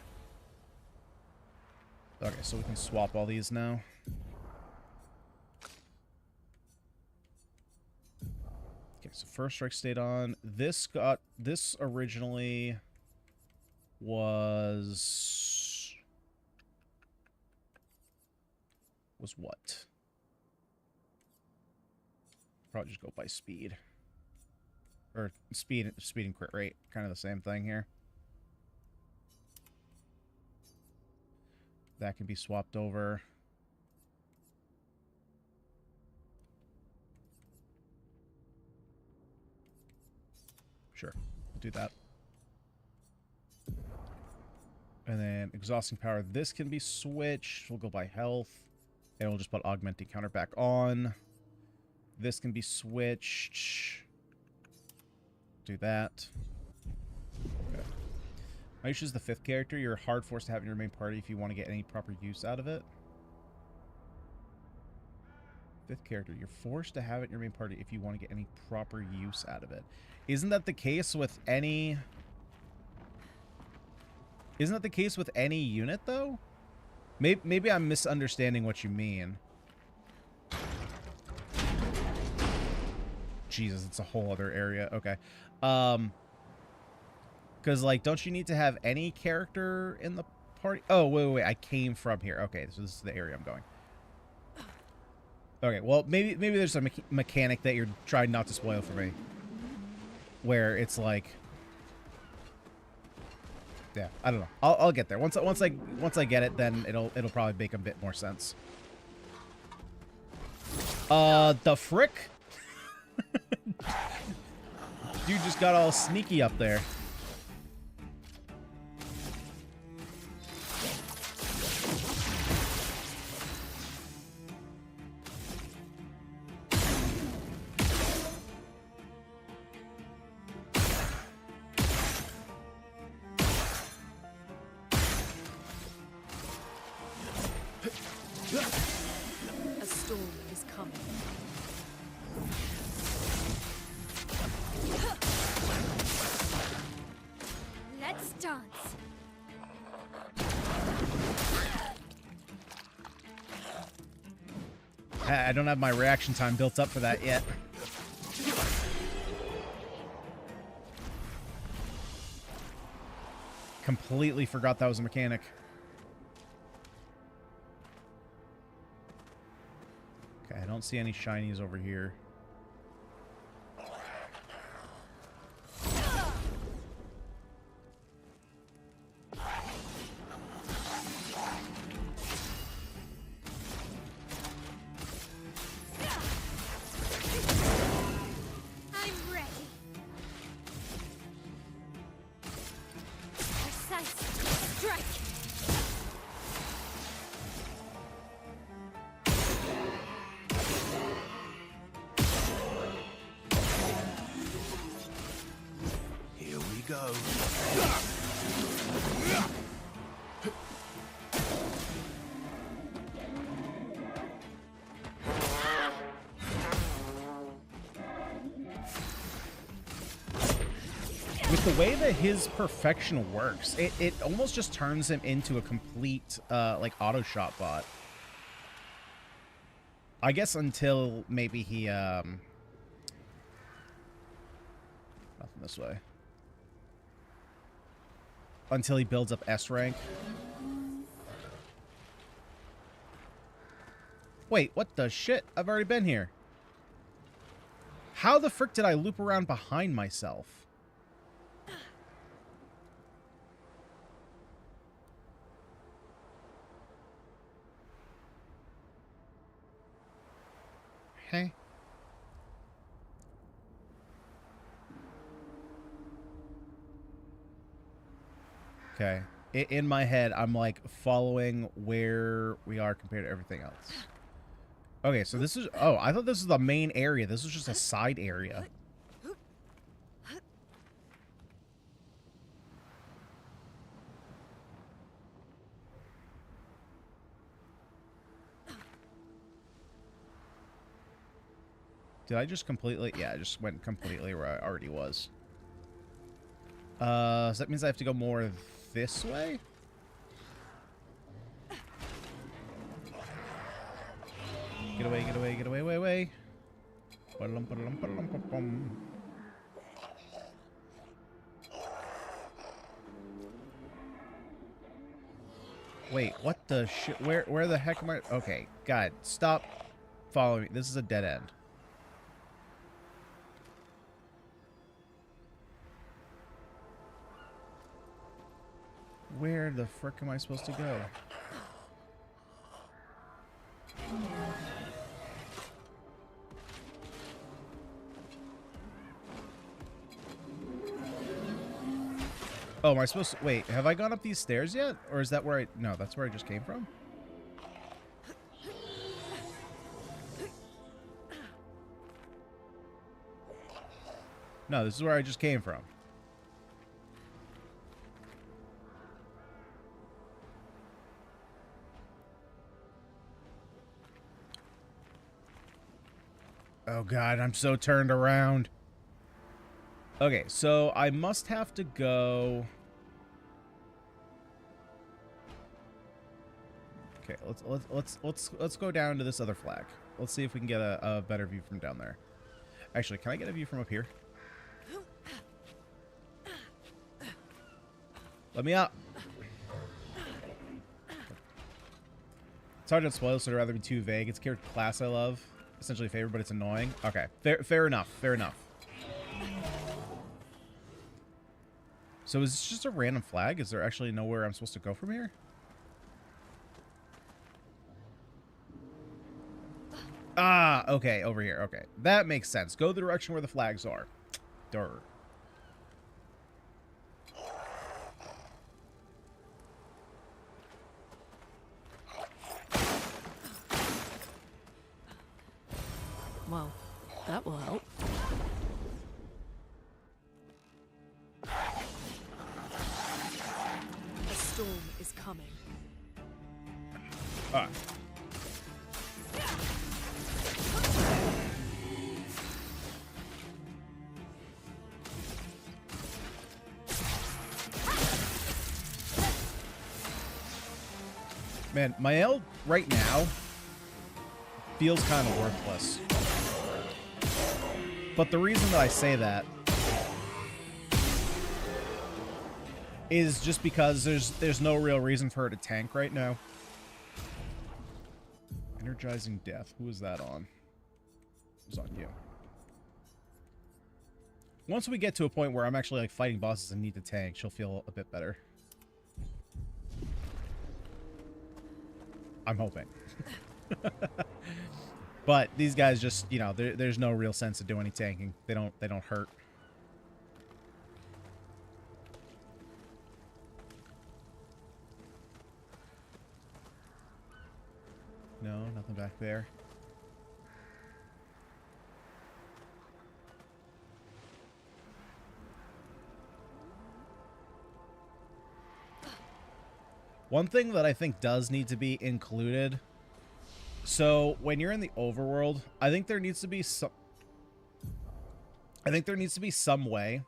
Speaker 1: Okay, so we can swap all these now. Okay, so first strike stayed on. This originally was what? Probably just go by speed. Or speed and crit rate. Kind of the same thing here. That can be swapped over. Sure, we'll do that. And then exhausting power. This can be switched. We'll go by health. And we'll just put augmenting counter back on. This can be switched. Do that. Okay. Aisha is the 5th character. You're hard forced to have in your main party if you want to get any proper use out of it. 5th character. You're forced to have it in your main party if you want to get any proper use out of it. Isn't that the case with any... Isn't that the case with any unit, though? Maybe I'm misunderstanding what you mean. Jesus, it's a whole other area. Okay. Because, like, don't you need to have any character in the party? Oh, wait. I came from here. Okay, so this is the area I'm going. Okay, well, maybe there's a mechanic that you're trying not to spoil for me. Where it's like... Yeah, I don't know. I'll get there. Once I get it, then it'll probably make a bit more sense. The frick? Dude just got all sneaky up there.
Speaker 3: A storm is coming.
Speaker 5: Let's dance.
Speaker 1: I don't have my reaction time built up for that yet. Completely forgot that was a mechanic. Okay, I don't see any shinies over here.
Speaker 5: I'm ready. Precise. Strike.
Speaker 2: Here we go.
Speaker 1: With the way that his perfection works, it almost just turns him into a complete, like, auto shot bot. I guess until maybe he, nothing this way. Until he builds up S rank. Wait, what the shit? I've already been here. How the frick did I loop around behind myself? Hey. Okay. In my head, I'm like following where we are compared to everything else. Okay, so this is... Oh, I thought this was the main area. This was just a side area. Did I just completely... Yeah, I just went completely where I already was. So that means I have to go more this way? Get away, get away, get away, way, way. Wait, what the shit? Where the heck am I? Okay, God, stop following me. This is a dead end. Where the frick am I supposed to go? Oh, am I supposed to... Wait, have I gone up these stairs yet? Or is that where I... No, that's where I just came from? No, this is where I just came from. Oh god, I'm so turned around. Okay, so I must have to go... Okay, let's go down to this other flag. Let's see if we can get a better view from down there. Actually, can I get a view from up here? Let me up. It's hard to spoil, so I'd rather be too vague. It's a character class I love. Essentially favorite, but it's annoying. Okay, fair enough. Fair enough. So is this just a random flag? Is there actually nowhere I'm supposed to go from here? Ah, okay, over here. Okay, that makes sense. Go the direction where the flags are. Durr.
Speaker 3: Well, that will help. A storm is coming.
Speaker 1: Ah. Man, my L right now feels kind of worthless. But the reason that I say that is just because there's no real reason for her to tank right now. Energizing Death. Who is that on? It's on you. Once we get to a point where I'm actually like fighting bosses and need to tank, she'll feel a bit better. I'm hoping. But these guys just, you know, there's no real sense to do any tanking. They don't hurt. No, nothing back there. One thing that I think does need to be included. So when you're in the overworld, I think there needs to be some way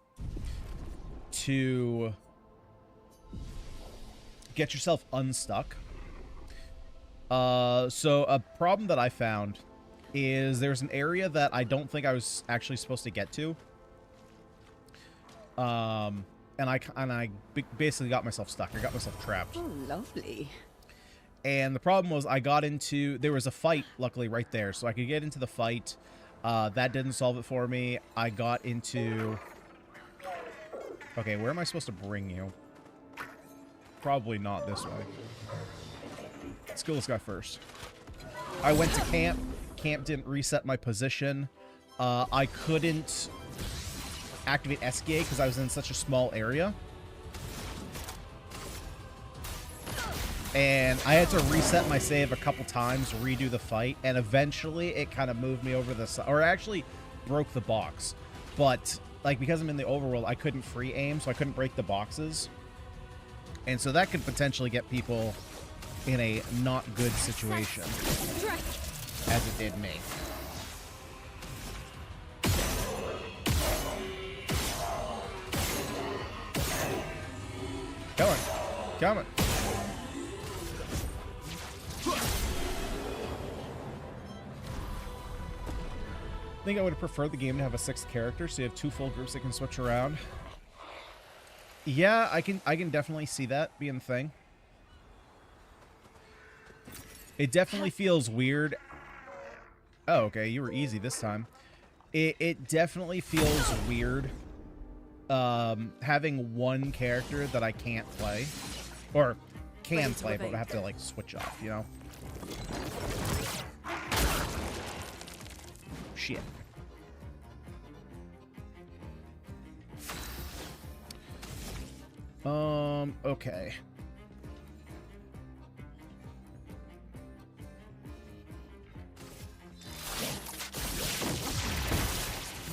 Speaker 1: to get yourself unstuck. So a problem that I found is there's an area that I don't think I was actually supposed to get to. And I basically got myself stuck. I got myself trapped.
Speaker 4: Oh, lovely.
Speaker 1: And the problem was there was a fight, luckily, right there. So I could get into the fight. That didn't solve it for me. I got into... Okay, where am I supposed to bring you? Probably not this way. Let's kill this guy first. I went to camp. Camp didn't reset my position. I couldn't activate SGA because I was in such a small area. And I had to reset my save a couple times, redo the fight, and eventually it kind of moved me over the side, or actually broke the box. But, like, because I'm in the overworld, I couldn't free aim, so I couldn't break the boxes. And so that could potentially get people in a not good situation, as it did me. Come on. Come on. I think I would have preferred the game to have a 6th character, so you have 2 full groups that can switch around. Yeah, I can definitely see that being a thing. It definitely feels weird. Oh, okay, you were easy this time. It definitely feels weird having one character that I can't play. Or can play, but I have to, like, switch off, you know? Shit. Okay.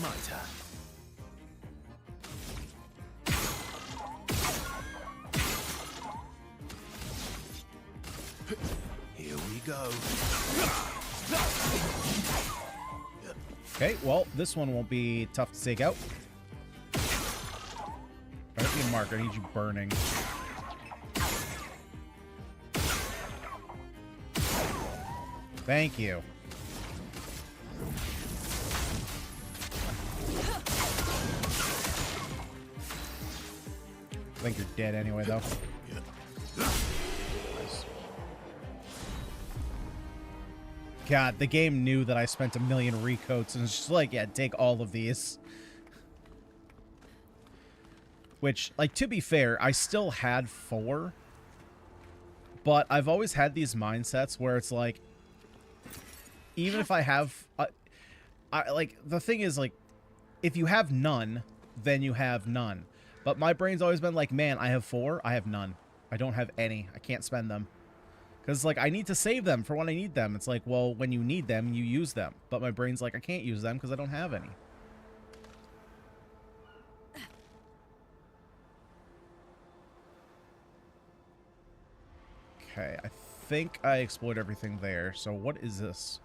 Speaker 2: My turn. Here we go.
Speaker 1: Okay, well, this one won't be tough to take out. I don't need a marker, I need you burning. Thank you. I think you're dead anyway, though. Nice. God, the game knew that I spent 1 million recoats and it's just like, yeah, take all of these. Which, like, to be fair, I still had 4. But I've always had these mindsets where it's like, even if I have, like, the thing is, like, if you have none, then you have none. But my brain's always been like, man, I have 4, I have none. I don't have any. I can't spend them. Because, like, I need to save them for when I need them. It's like, well, when you need them, you use them. But my brain's like, I can't use them because I don't have any. Okay, I think I explored everything there. So what is this?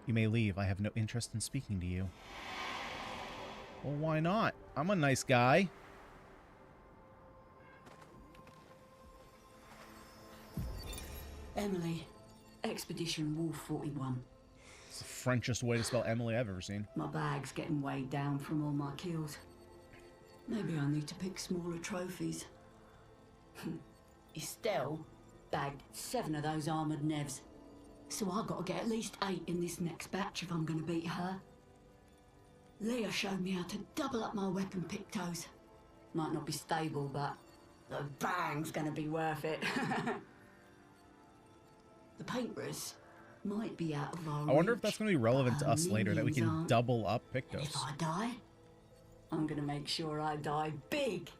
Speaker 1: You may leave. I have no interest in speaking to you. Well, why not? I'm a nice guy.
Speaker 6: Emily, Expedition Wolf 41.
Speaker 1: It's the Frenchest way to spell Emily I've ever seen.
Speaker 6: My bag's getting weighed down from all my kills. Maybe I need to pick smaller trophies. Estelle bagged 7 of those armoured nevs. So I've got to get at least 8 in this next batch if I'm going to beat her. Leah showed me how to double up my weapon pictos. Might not be stable, but the bang's going to be worth it. The Paintress might be out of our
Speaker 1: I wonder if
Speaker 6: reach,
Speaker 1: that's going to be relevant to
Speaker 6: but
Speaker 1: us
Speaker 6: her
Speaker 1: later, that we can
Speaker 6: minions aren't.
Speaker 1: double up
Speaker 6: And
Speaker 1: Pictos.
Speaker 6: if I die, I'm going to make sure I die big.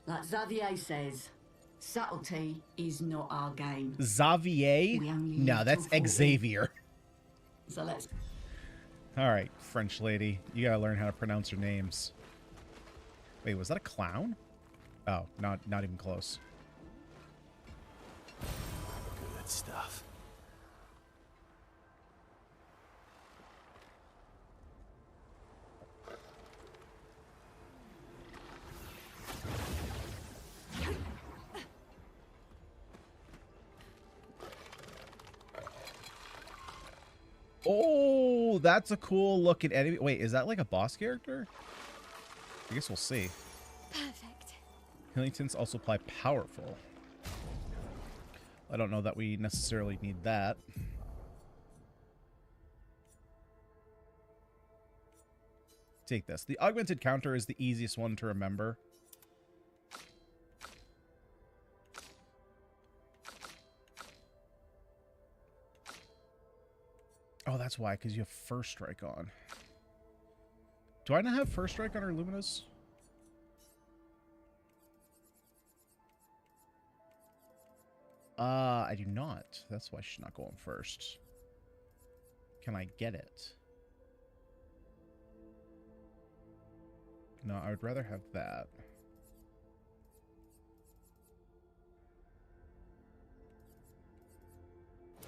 Speaker 6: Like Xavier says, subtlety is not our game.
Speaker 1: Xavier?
Speaker 6: We only
Speaker 1: No,
Speaker 6: live
Speaker 1: that's
Speaker 6: till 40.
Speaker 1: Xavier.
Speaker 6: So let's...
Speaker 1: Alright, French lady. You gotta learn how to pronounce her names. Wait, was that a clown? Oh, not even close.
Speaker 2: Good stuff.
Speaker 1: Oh, that's a cool looking enemy. Wait, is that like a boss character? I guess we'll see.
Speaker 5: Perfect.
Speaker 1: Healing tints also apply powerful. I don't know that we necessarily need that. Take this. The augmented counter is the easiest one to remember. Oh, that's why, because you have First Strike on. Do I not have First Strike on our Luminas? I do not. That's why she's not going first. Can I get it? No, I would rather have that.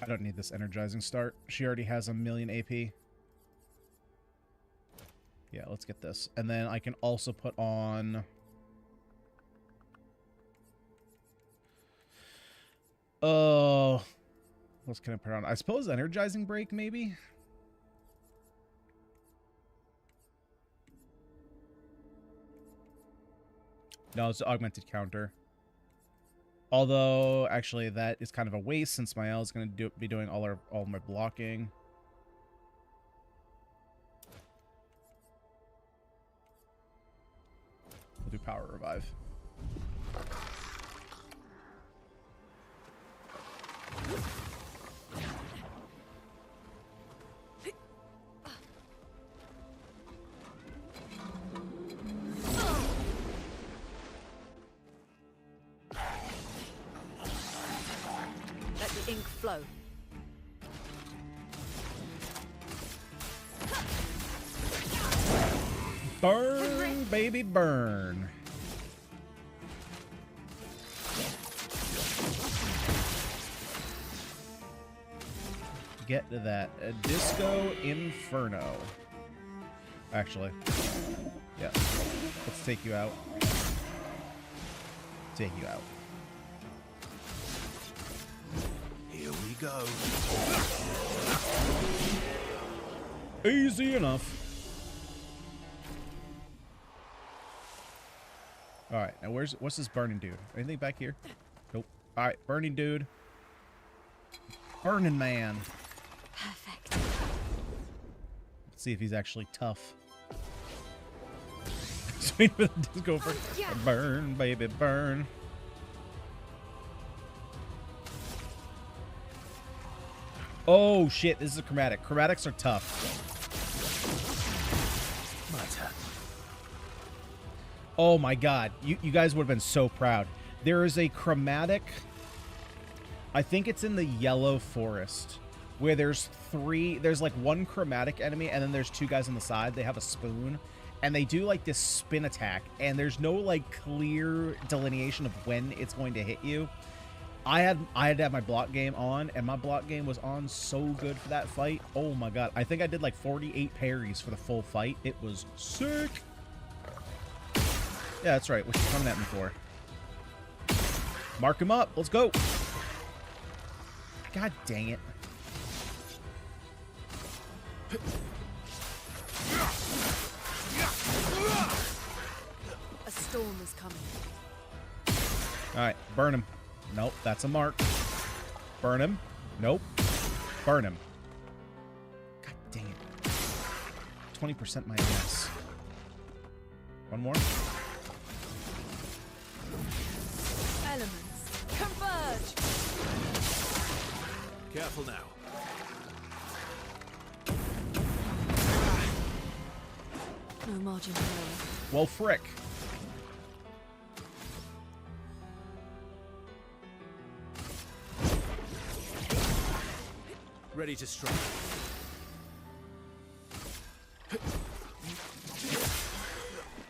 Speaker 1: I don't need this energizing start. She already has 1 million AP. Yeah, let's get this. And then I can also put on... Oh, what else can I put on? I suppose energizing break, maybe? No, it's augmented counter. Although, actually, that is kind of a waste since my L is going to be doing all my blocking. We'll do power revive. Burn, baby, burn. Get to that. A Disco Inferno. Actually. Yeah. Let's take you out. Take you out.
Speaker 2: Here we go.
Speaker 1: Easy enough. Alright, now what's this burning dude? Anything back here? Nope. Alright, burning dude. Burning man.
Speaker 3: Perfect.
Speaker 1: Let's see if he's actually tough. Just wait for the disco for burn, baby, burn. Oh shit, this is a chromatic. Chromatics are tough.
Speaker 2: My turn.
Speaker 1: Oh my god, you guys would have been so proud. There is a chromatic, I think it's in the Yellow Forest, where there's like one chromatic enemy, and then there's two guys on the side. They have a spoon, and they do like this spin attack, and there's no like clear delineation of when it's going to hit you. I had to have my block game on, and my block game was on so good for that fight. Oh my god, I think I did like 48 parries for the full fight. It was sick. Yeah, that's right. What you coming at me for? Mark him up. Let's go. God dang it.
Speaker 3: A storm is coming.
Speaker 1: Alright, burn him. Nope, that's a mark. Burn him. Nope. Burn him. God dang it. 20% my ass. One more.
Speaker 3: Elements, converge!
Speaker 2: Careful now.
Speaker 3: No margin for error.
Speaker 1: Well, frick.
Speaker 2: Ready to strike.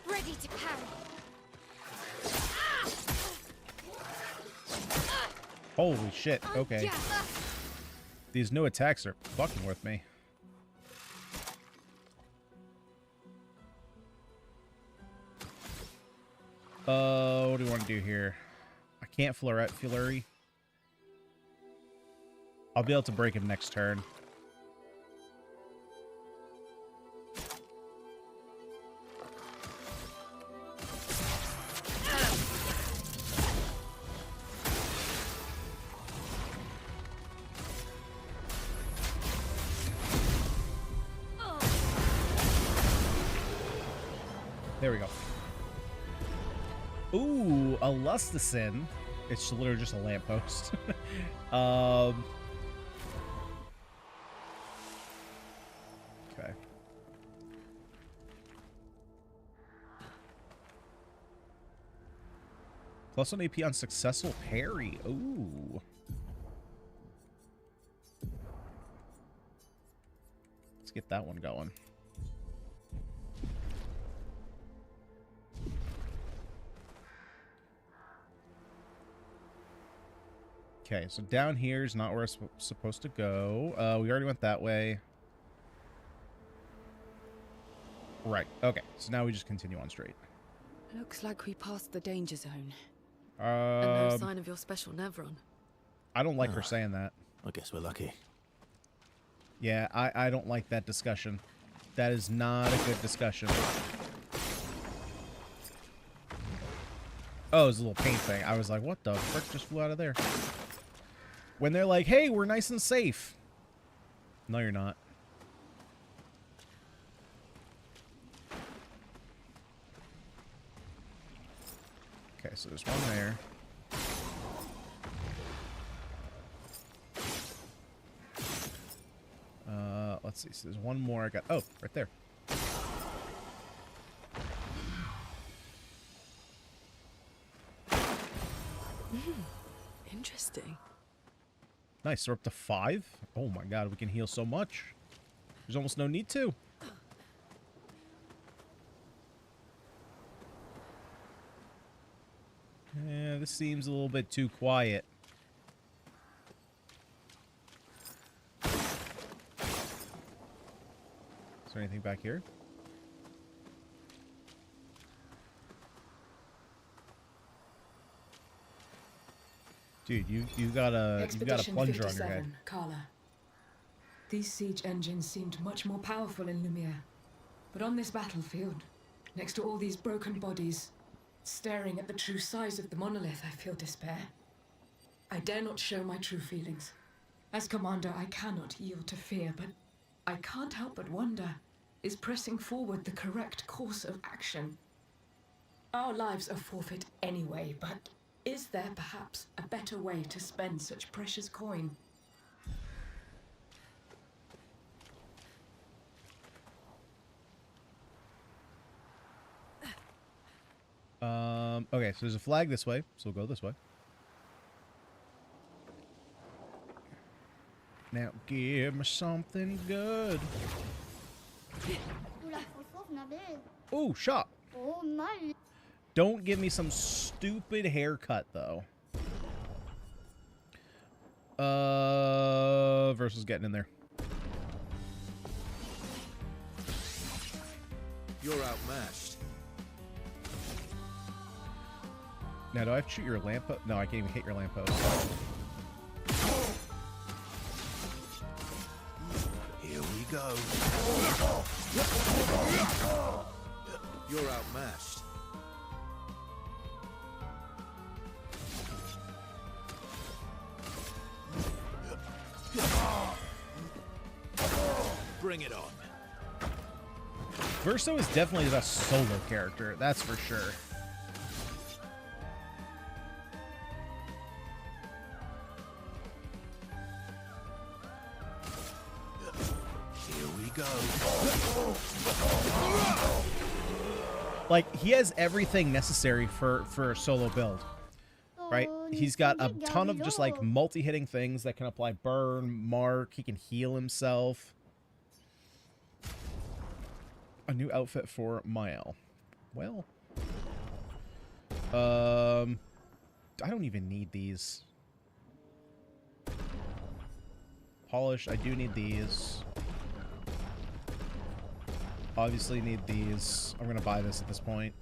Speaker 5: Ready to parry.
Speaker 1: Holy shit. Okay. These new attacks are fucking with me. What do we want to do here? I can't flurry. I'll be able to break him next turn. There we go. Ooh, a Lusticin. It's literally just a lamppost. Okay. +1 AP on successful parry. Ooh. Let's get that one going. Okay, so down here is not where it's supposed to go. We already went that way. Right, okay. So now we just continue on straight.
Speaker 3: Looks like we passed the danger zone. And no
Speaker 1: Um,
Speaker 3: sign of your special Nevron.
Speaker 1: I don't like her saying that.
Speaker 2: I guess we're lucky.
Speaker 1: Yeah, I don't like that discussion. That is not a good discussion. Oh, it was a little paint thing. I was like, what the frick just flew out of there? When they're like, hey, we're nice and safe. No, you're not. Okay, so there's one there. Let's see. So there's one more I got. Oh, right there.
Speaker 3: Interesting.
Speaker 1: Nice. We're up to 5. Oh my god, we can heal so much. There's almost no need to. Yeah, this seems a little bit too quiet. Is there anything back here? Dude, you got a plunger on your head.
Speaker 7: Carla. These siege engines seemed much more powerful in Lumiere. But on this battlefield, next to all these broken bodies, staring at the true size of the monolith, I feel despair. I dare not show my true feelings. As commander, I cannot yield to fear, but I can't help but wonder, is pressing forward the correct course of action? Our lives are forfeit anyway, but is there perhaps a better way to spend such precious coin?
Speaker 1: Okay, so there's a flag this way, so we'll go this way. Now give me something good. Oh, shot. Don't give me some stupid haircut, though. Versus getting in there.
Speaker 2: You're outmatched.
Speaker 1: Now, do I have to shoot your lamppost? No, I can't even hit your lamppost.
Speaker 2: Here we go. You're outmatched. Bring it on.
Speaker 1: Verso is definitely the best solo character, that's for sure. Like, he has everything necessary for a solo build, right? He's got a ton of just, like, multi-hitting things that can apply burn, mark, he can heal himself. A new outfit for Mael. Well, I don't even need these. Polish, I do need these. Obviously need these. I'm going to buy this at this point.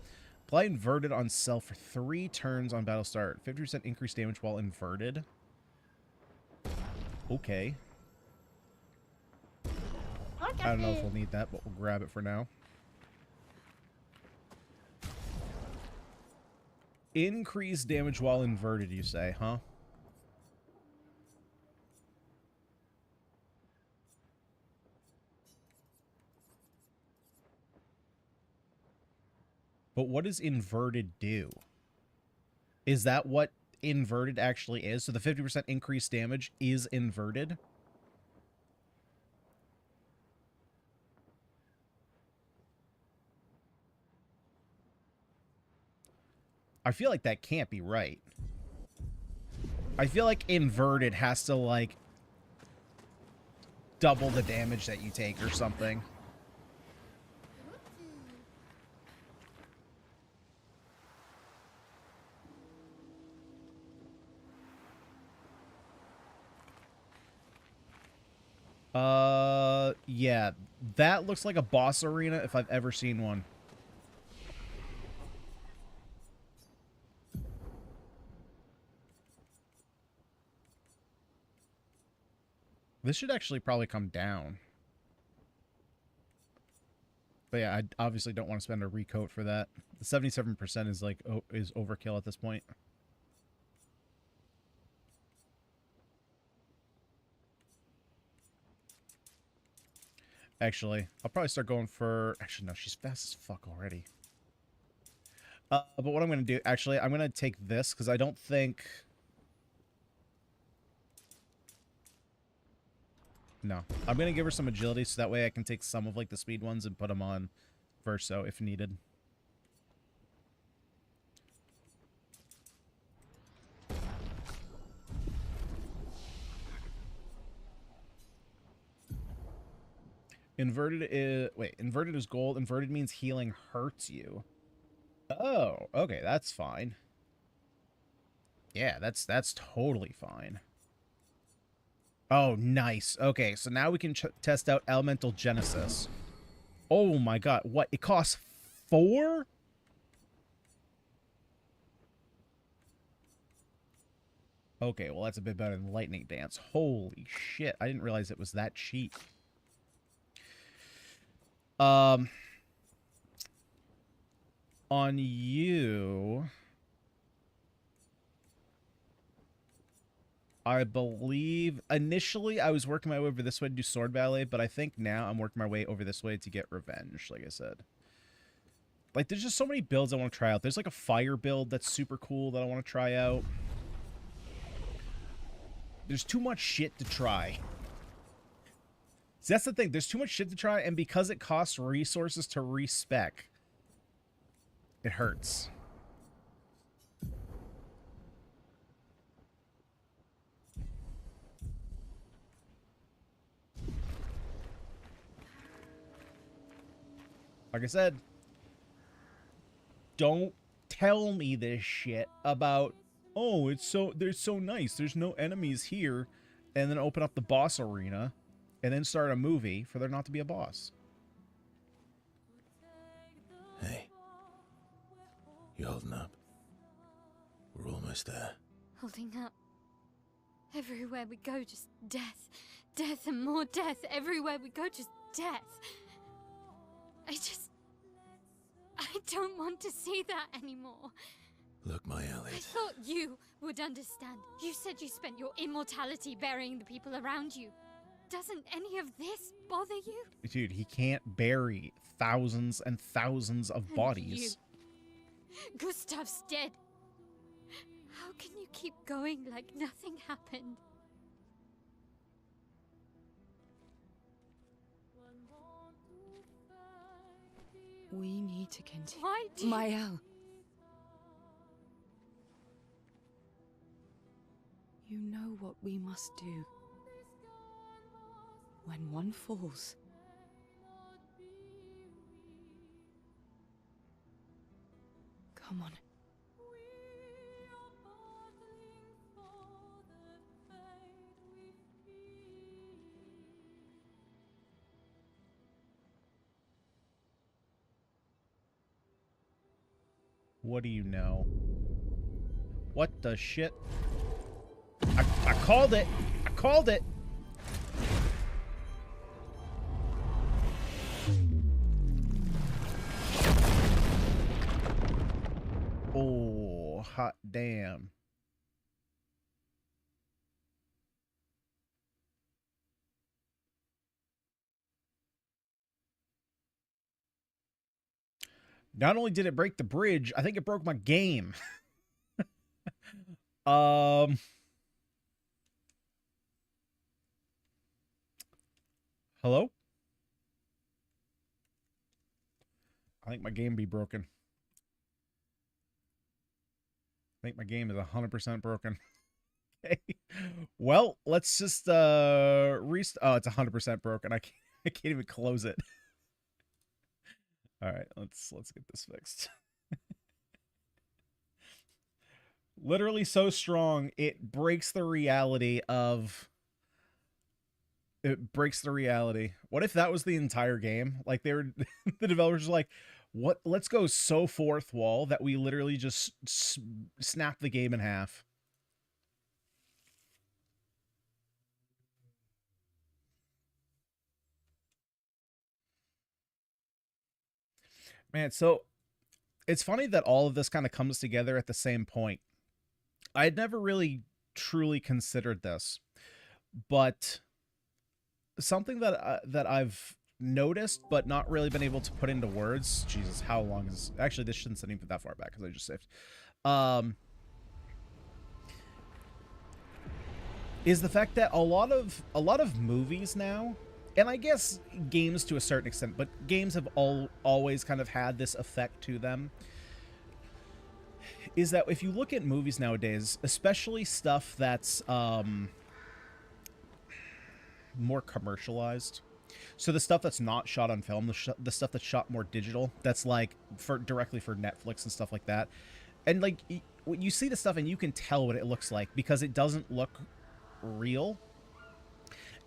Speaker 1: Apply inverted on self for 3 turns on battle start. 50% increased damage while inverted. Okay. I don't know if we'll need that, but we'll grab it for now. Increased damage while inverted, you say, huh? But what does inverted do? Is that what inverted actually is? So the 50% increased damage is inverted? I feel like that can't be right. I feel like inverted has to, like, double the damage that you take or something. Yeah, that looks like a boss arena if I've ever seen one. This should actually probably come down. But yeah, I obviously don't want to spend a recoat for that. The 77% is like, is overkill at this point. Actually, I'll probably start going for... Actually, no, she's fast as fuck already. But what I'm going to do... Actually, I'm going to take this, because I don't think... No. I'm going to give her some agility, so that way I can take some of, like, the speed ones and put them on Verso, if needed. Inverted is... Wait, inverted is gold. Inverted means healing hurts you. Oh, okay, that's fine. Yeah, that's totally fine. Oh, nice. Okay, so now we can test out Elemental Genesis. Oh my god, what? It costs 4? Okay, well that's a bit better than Lightning Dance. Holy shit, I didn't realize it was that cheap. On you, I believe initially I was working my way over this way to do Sword Ballet, but I think now I'm working my way over this way to get Revenge, like I said. Like, there's just so many builds I want to try out. There's like a fire build that's super cool that I want to try out. There's too much shit to try. See, that's the thing. There's too much shit to try, and because it costs resources to respec, it hurts. Like I said, don't tell me this shit about, oh, they're so nice. There's no enemies here. And then open up the boss arena and then start a movie for there not to be a boss.
Speaker 2: Hey. You holding up? We're almost there.
Speaker 5: Holding up. Everywhere we go, just death. Death and more death. Everywhere we go, just death. I don't want to see that anymore.
Speaker 2: Look, my Elliot.
Speaker 5: I thought you would understand. You said you spent your immortality burying the people around you. Doesn't any of this bother you?
Speaker 1: Dude, he can't bury thousands and thousands of bodies.
Speaker 5: Gustav's dead. How can you keep going like nothing happened?
Speaker 3: We need to continue.
Speaker 5: Why do you...
Speaker 3: Mael. You know what we must do. When one falls, come on.
Speaker 1: What do you know? What the shit? I called it! I called it! Oh, hot damn. Not only did it break the bridge, I think it broke my game. Hello? I think my game be broken. I think my game is 100% broken. Okay. Well, let's just restart. Oh, it's 100% broken. I can't even close it. All right, let's get this fixed. Literally so strong, it breaks the reality of... It breaks the reality. What if that was the entire game? Like, they were... the developers were like, what? Let's go so fourth wall that we literally just snap the game in half. Man, so it's funny that all of this kind of comes together at the same point. I had never really truly considered this, but something that I've noticed but not really been able to put into words. Jesus, how long is... Actually, this shouldn't even that far back because I just saved. Is the fact that a lot of movies now, and I guess games to a certain extent, but games have always kind of had this effect to them, is that if you look at movies nowadays, especially stuff that's more commercialized, so the stuff that's not shot on film, the stuff that's shot more digital, that's like directly for Netflix and stuff like that, And like when you see the stuff and you can tell what it looks like because it doesn't look real.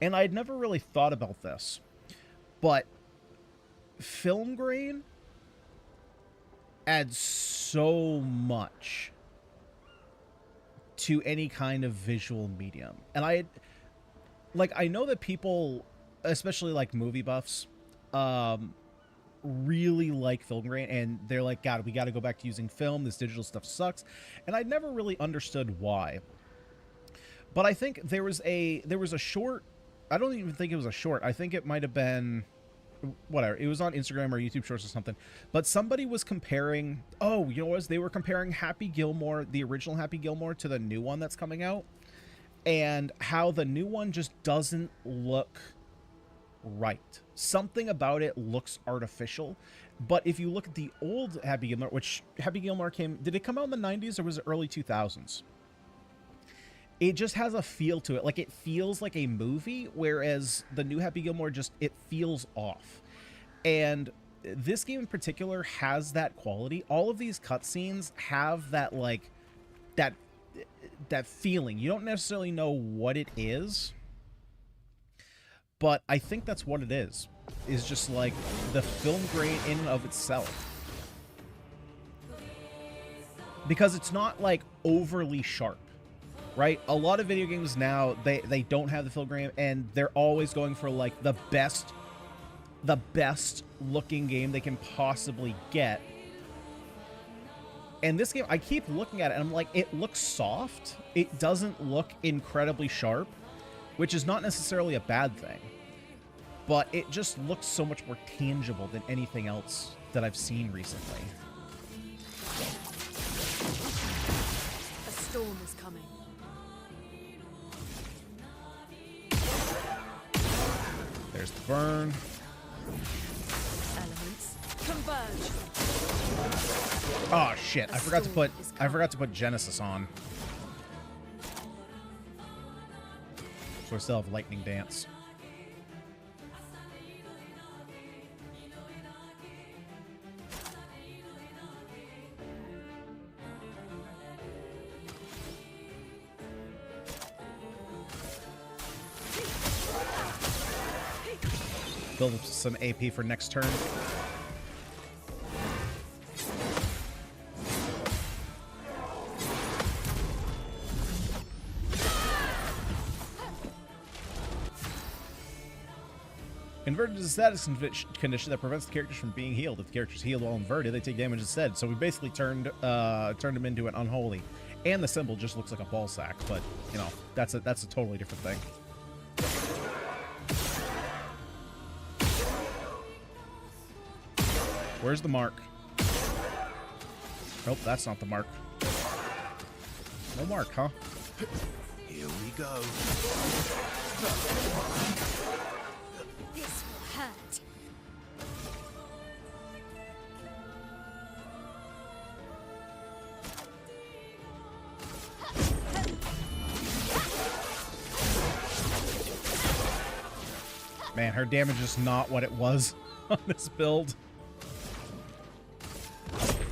Speaker 1: And I'd never really thought about this, but film grain adds so much to any kind of visual medium. And I know that people, especially like movie buffs, really like film grain, and they're like, God, we got to go back to using film. This digital stuff sucks. And I never really understood why. But I think there was a short, I don't even think it was a short. I think it might have been, whatever. It was on Instagram or YouTube Shorts or something. But somebody was comparing, oh, you know what? They were comparing Happy Gilmore, the original Happy Gilmore, to the new one that's coming out. And how the new one just doesn't look right. Something about it looks artificial. But if you look at the old Happy Gilmore, which Happy Gilmore did it come out in the 90s or was it early 2000s? It just has a feel to it. Like, it feels like a movie, whereas the new Happy Gilmore it feels off. And this game in particular has that quality. All of these cutscenes have that, like, that feeling. You don't necessarily know what it is, but I think that's what it is just like the film grain in and of itself. Because it's not like overly sharp, right? A lot of video games now, they don't have the film grain, and they're always going for like the best looking game they can possibly get. And this game, I keep looking at it and I'm like, it looks soft. It doesn't look incredibly sharp, which is not necessarily a bad thing. But it just looks so much more tangible than anything else that I've seen recently.
Speaker 3: A storm is coming.
Speaker 1: There's the burn.
Speaker 3: Elements converge.
Speaker 1: Oh shit! I forgot to put Genesis on. So I still have Lightning Dance. Build up some AP for next turn. Inverted is a status condition that prevents the characters from being healed. If the character's healed while inverted, they take damage instead. So we basically turned him into an unholy. And the symbol just looks like a ball sack, but you know, that's a totally different thing. Where's the mark? Nope, that's not the mark. No mark, huh?
Speaker 2: Here we go.
Speaker 5: This will hurt.
Speaker 1: Man, her damage is not what it was on this build.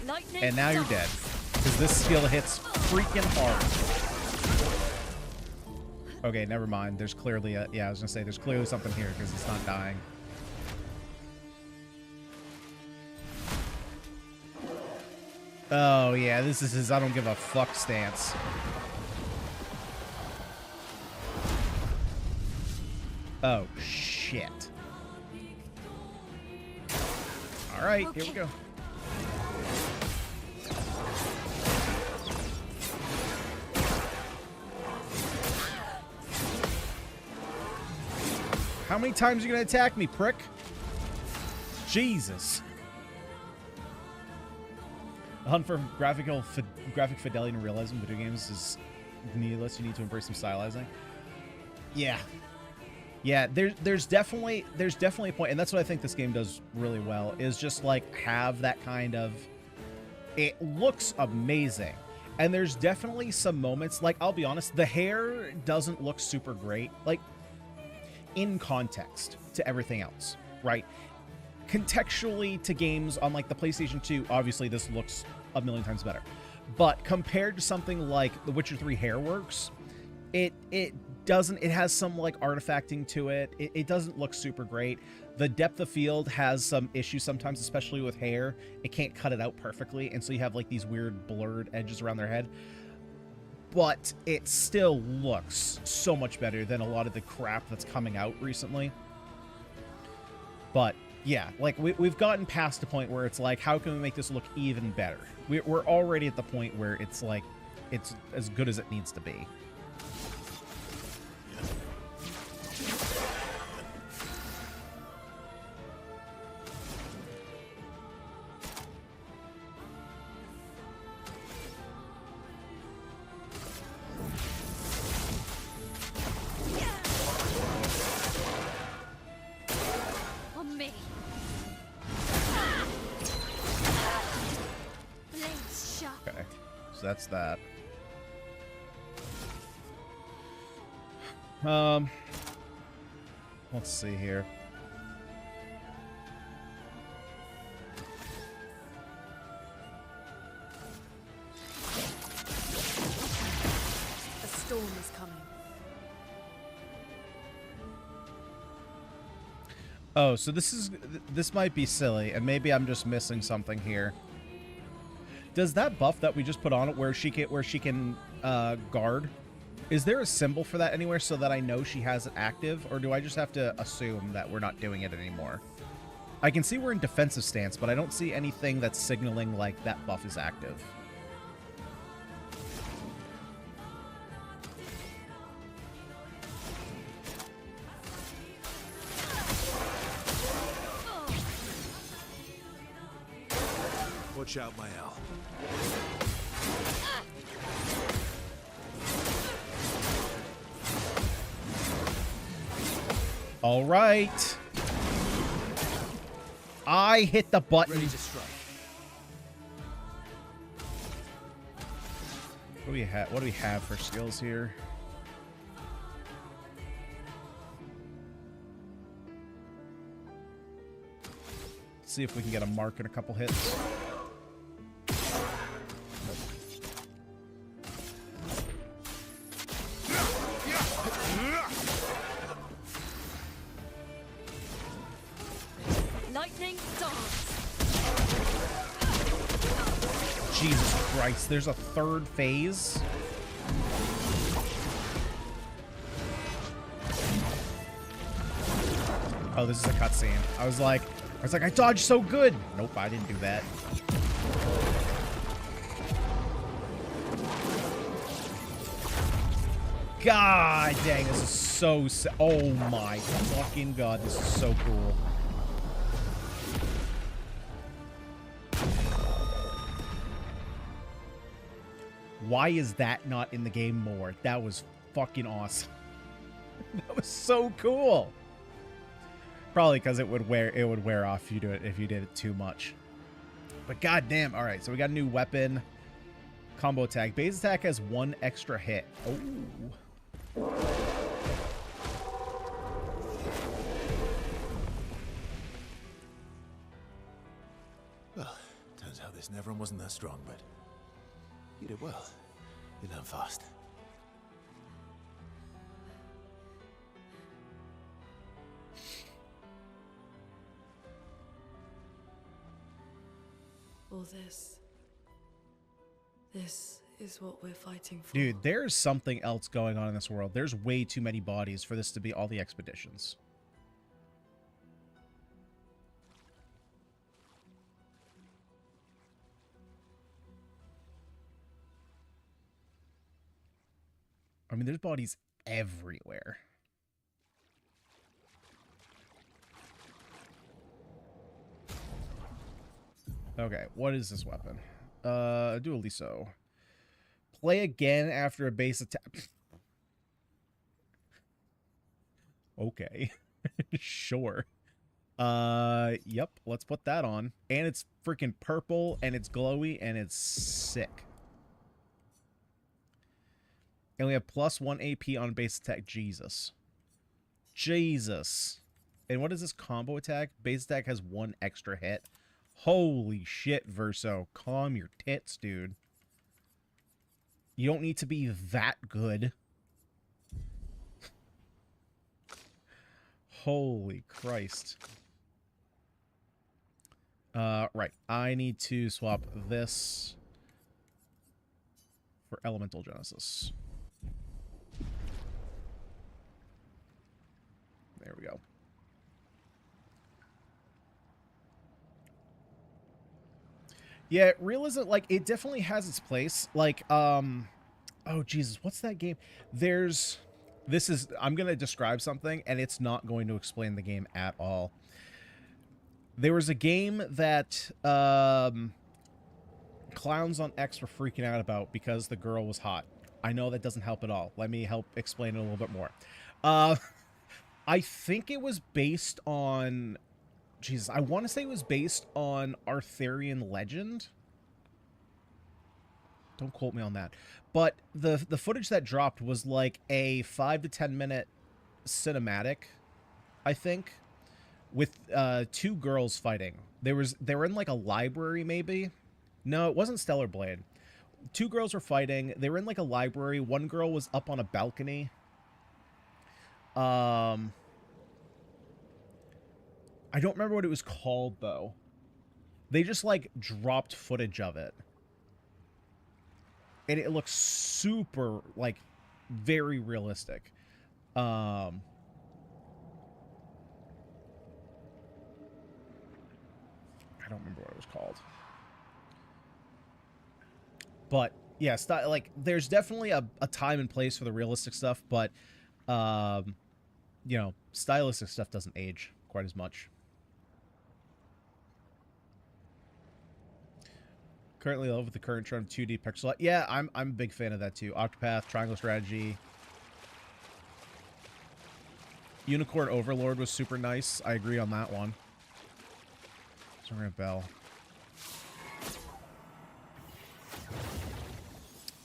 Speaker 5: Lightning
Speaker 1: And now you're dead. Because this skill hits freaking hard. Okay, never mind. There's clearly a... Yeah, I was going to say, there's clearly something here because it's not dying. Oh, yeah, this is his I don't give a fuck stance. Oh, shit. Alright, here we go. How many times are you going to attack me, prick? Jesus. The hunt for graphic fidelity and realism in video games is needless. You need to embrace some stylizing. Yeah. Yeah, there's definitely a point, and that's what I think this game does really well, is just like have that kind of... It looks amazing. And there's definitely some moments, like, I'll be honest, the hair doesn't look super great. Like, in context to everything else, right? Contextually to games on like the PlayStation 2, obviously this looks a million times better. But compared to something like The Witcher 3 Hairworks, it doesn't, it has some like artifacting to it. It doesn't look super great. The depth of field has some issues sometimes, especially with hair. It can't cut it out perfectly, and so you have like these weird blurred edges around their head. But it still looks so much better than a lot of the crap that's coming out recently. But yeah, like we've gotten past the point where it's like, how can we make this look even better? We're already at the point where it's like, it's as good as it needs to be.
Speaker 5: On me. Blades sharp.
Speaker 1: Okay, so that's that. Let's see here.
Speaker 3: A storm is coming.
Speaker 1: Oh, so this might be silly, and maybe I'm just missing something here. Does that buff that we just put on it, where she can guard, is there a symbol for that anywhere so that I know she has it active, or do I just have to assume that we're not doing it anymore? I can see we're in defensive stance, but I don't see anything that's signaling like that buff is active.
Speaker 2: Watch out, my owl.
Speaker 1: All right. I hit the button.
Speaker 2: Ready to strike.
Speaker 1: What do we have for skills here? Let's see if we can get a mark in a couple hits.
Speaker 3: Lightning dance.
Speaker 1: Jesus Christ, there's a third phase? Oh, this is a cutscene. I was like, I dodged so good. Nope, I didn't do that. God dang, this is so oh my fucking god, this is so cool. Why is that not in the game more? That was fucking awesome. That was so cool. Probably because it would wear off if you did it too much. But goddamn, all right. So we got a new weapon, combo attack. Base attack has 1 extra hit. Oh.
Speaker 2: Well, turns out this Nevron wasn't that strong, but you did well. You learn fast.
Speaker 3: All this. This is what we're fighting for.
Speaker 1: Dude, there's something else going on in this world. There's way too many bodies for this to be all the expeditions. I mean, there's bodies everywhere. Okay, what is this weapon? Dualiso. Play again after a base attack. Okay. Sure. Yep, let's put that on. And it's freaking purple, and it's glowy, and it's sick. And we have +1 AP on base attack. Jesus. Jesus. And what is this combo attack? Base attack has 1 extra hit. Holy shit, Verso. Calm your tits, dude. You don't need to be that good. Holy Christ. Right. I need to swap this for Elemental Genesis. There we go. Yeah, realism, like, it definitely has its place. Like, oh, Jesus, what's that game? I'm going to describe something, and it's not going to explain the game at all. There was a game that, clowns on X were freaking out about because the girl was hot. I know that doesn't help at all. Let me help explain it a little bit more. I think it was based on... Jesus, I want to say it was based on Arthurian legend. Don't quote me on that. But the footage that dropped was like a 5 to 10 minute cinematic, I think, with 2 girls fighting. They were in like a library, maybe. No, it wasn't Stellar Blade. 2 girls were fighting. They were in like a library. One girl was up on a balcony. I don't remember what it was called, though. They just, like, dropped footage of it. And it looks super, like, very realistic. I don't remember what it was called. But, yeah, like, there's definitely a time and place for the realistic stuff, but, you know, stylistic stuff doesn't age quite as much. Currently in love with the current trend of 2D pixel art. Yeah, I'm a big fan of that too. Octopath, Triangle Strategy. Unicorn Overlord was super nice. I agree on that one. Sorry, Belle.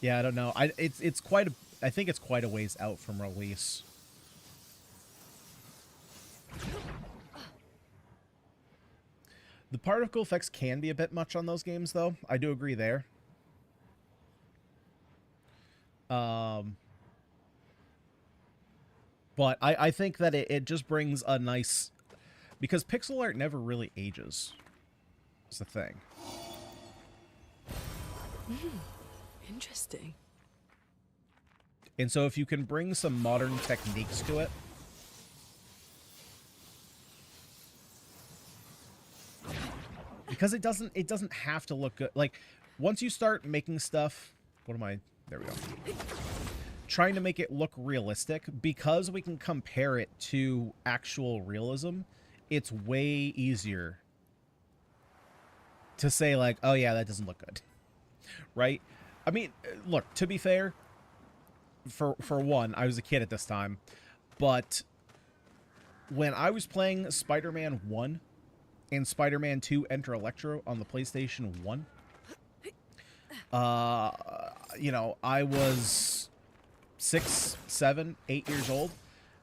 Speaker 1: Yeah, I don't know. I think it's quite a ways out from release. The particle effects can be a bit much on those games, though. I do agree there. But I think that it just brings a nice... Because pixel art never really ages. It's the thing.
Speaker 3: Interesting.
Speaker 1: And so if you can bring some modern techniques to it... Because it doesn't have to look good. Like, once you start making stuff... There we go. Trying to make it look realistic, because we can compare it to actual realism, it's way easier to say, like, oh yeah, that doesn't look good. Right? I mean, look, to be fair, for one, I was a kid at this time, but when I was playing Spider-Man 1 and Spider-Man 2 Enter Electro on the PlayStation 1, you know, I was 6, 7, 8 years old,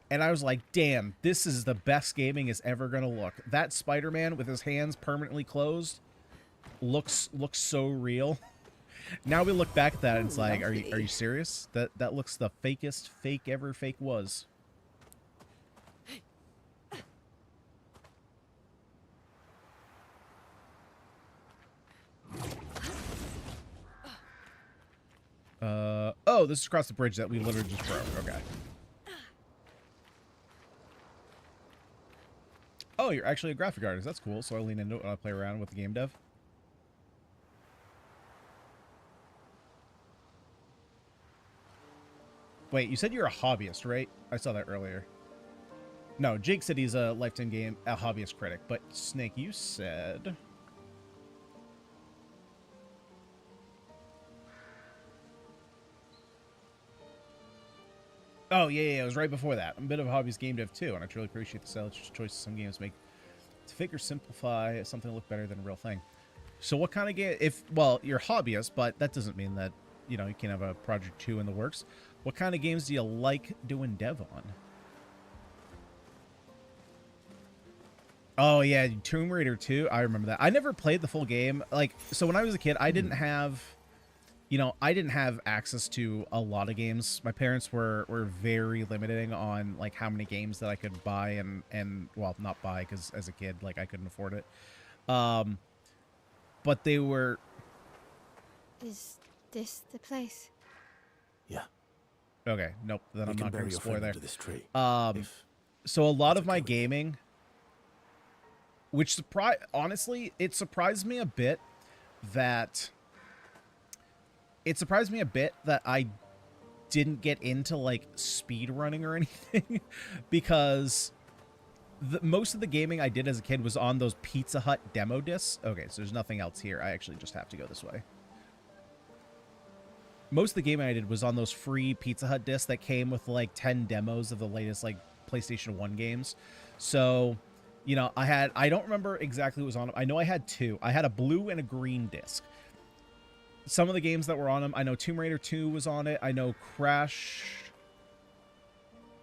Speaker 1: and I was like, damn, this is the best gaming is ever gonna look. That Spider-Man with his hands permanently closed looks so real. Now we look back at that and it's like, are you serious? That looks the fakest fake ever fake was. Oh, this is across the bridge that we literally just broke. Okay. Oh, you're actually a graphic artist. That's cool. So I lean into it when I play around with the game dev. Wait, you said you're a hobbyist, right? I saw that earlier. No, Jake said he's a lifetime game, a hobbyist critic. But Snake, you said... Oh, yeah, it was right before that. I'm a bit of a hobbyist game dev, too, and I truly appreciate the stylish choices some games make to figure simplify something to look better than a real thing. So what kind of game... Well, you're a hobbyist, but that doesn't mean that, you know, you can't have a project 2 in the works. What kind of games do you like doing dev on? Oh, yeah, Tomb Raider 2. I remember that. I never played the full game. Like, so when I was a kid, I didn't have you know, I didn't have access to a lot of games. My parents were very limiting on like how many games that I could buy and well, not buy because as a kid, like I couldn't afford it. But they were.
Speaker 5: Is this the place?
Speaker 2: Yeah.
Speaker 1: Okay, nope. Then
Speaker 2: We
Speaker 1: I'm
Speaker 2: can
Speaker 1: not going
Speaker 2: bury
Speaker 1: to
Speaker 2: your
Speaker 1: explore
Speaker 2: friend
Speaker 1: there.
Speaker 2: under this tree. If
Speaker 1: So a lot
Speaker 2: That's
Speaker 1: of my
Speaker 2: okay with you.
Speaker 1: gaming, which honestly, it surprised me a bit that I didn't get into like speed running or anything because most of the gaming I did as a kid was on those Pizza Hut demo discs. Okay, so there's nothing else here. I actually just have to go this way. Most of the gaming I did was on those free Pizza Hut discs that came with like 10 demos of the latest like PlayStation 1 games. So, you know, I don't remember exactly what was on them. I know I had two. I had a blue and a green disc. Some of the games that were on them, I know Tomb Raider 2 was on it. I know Crash.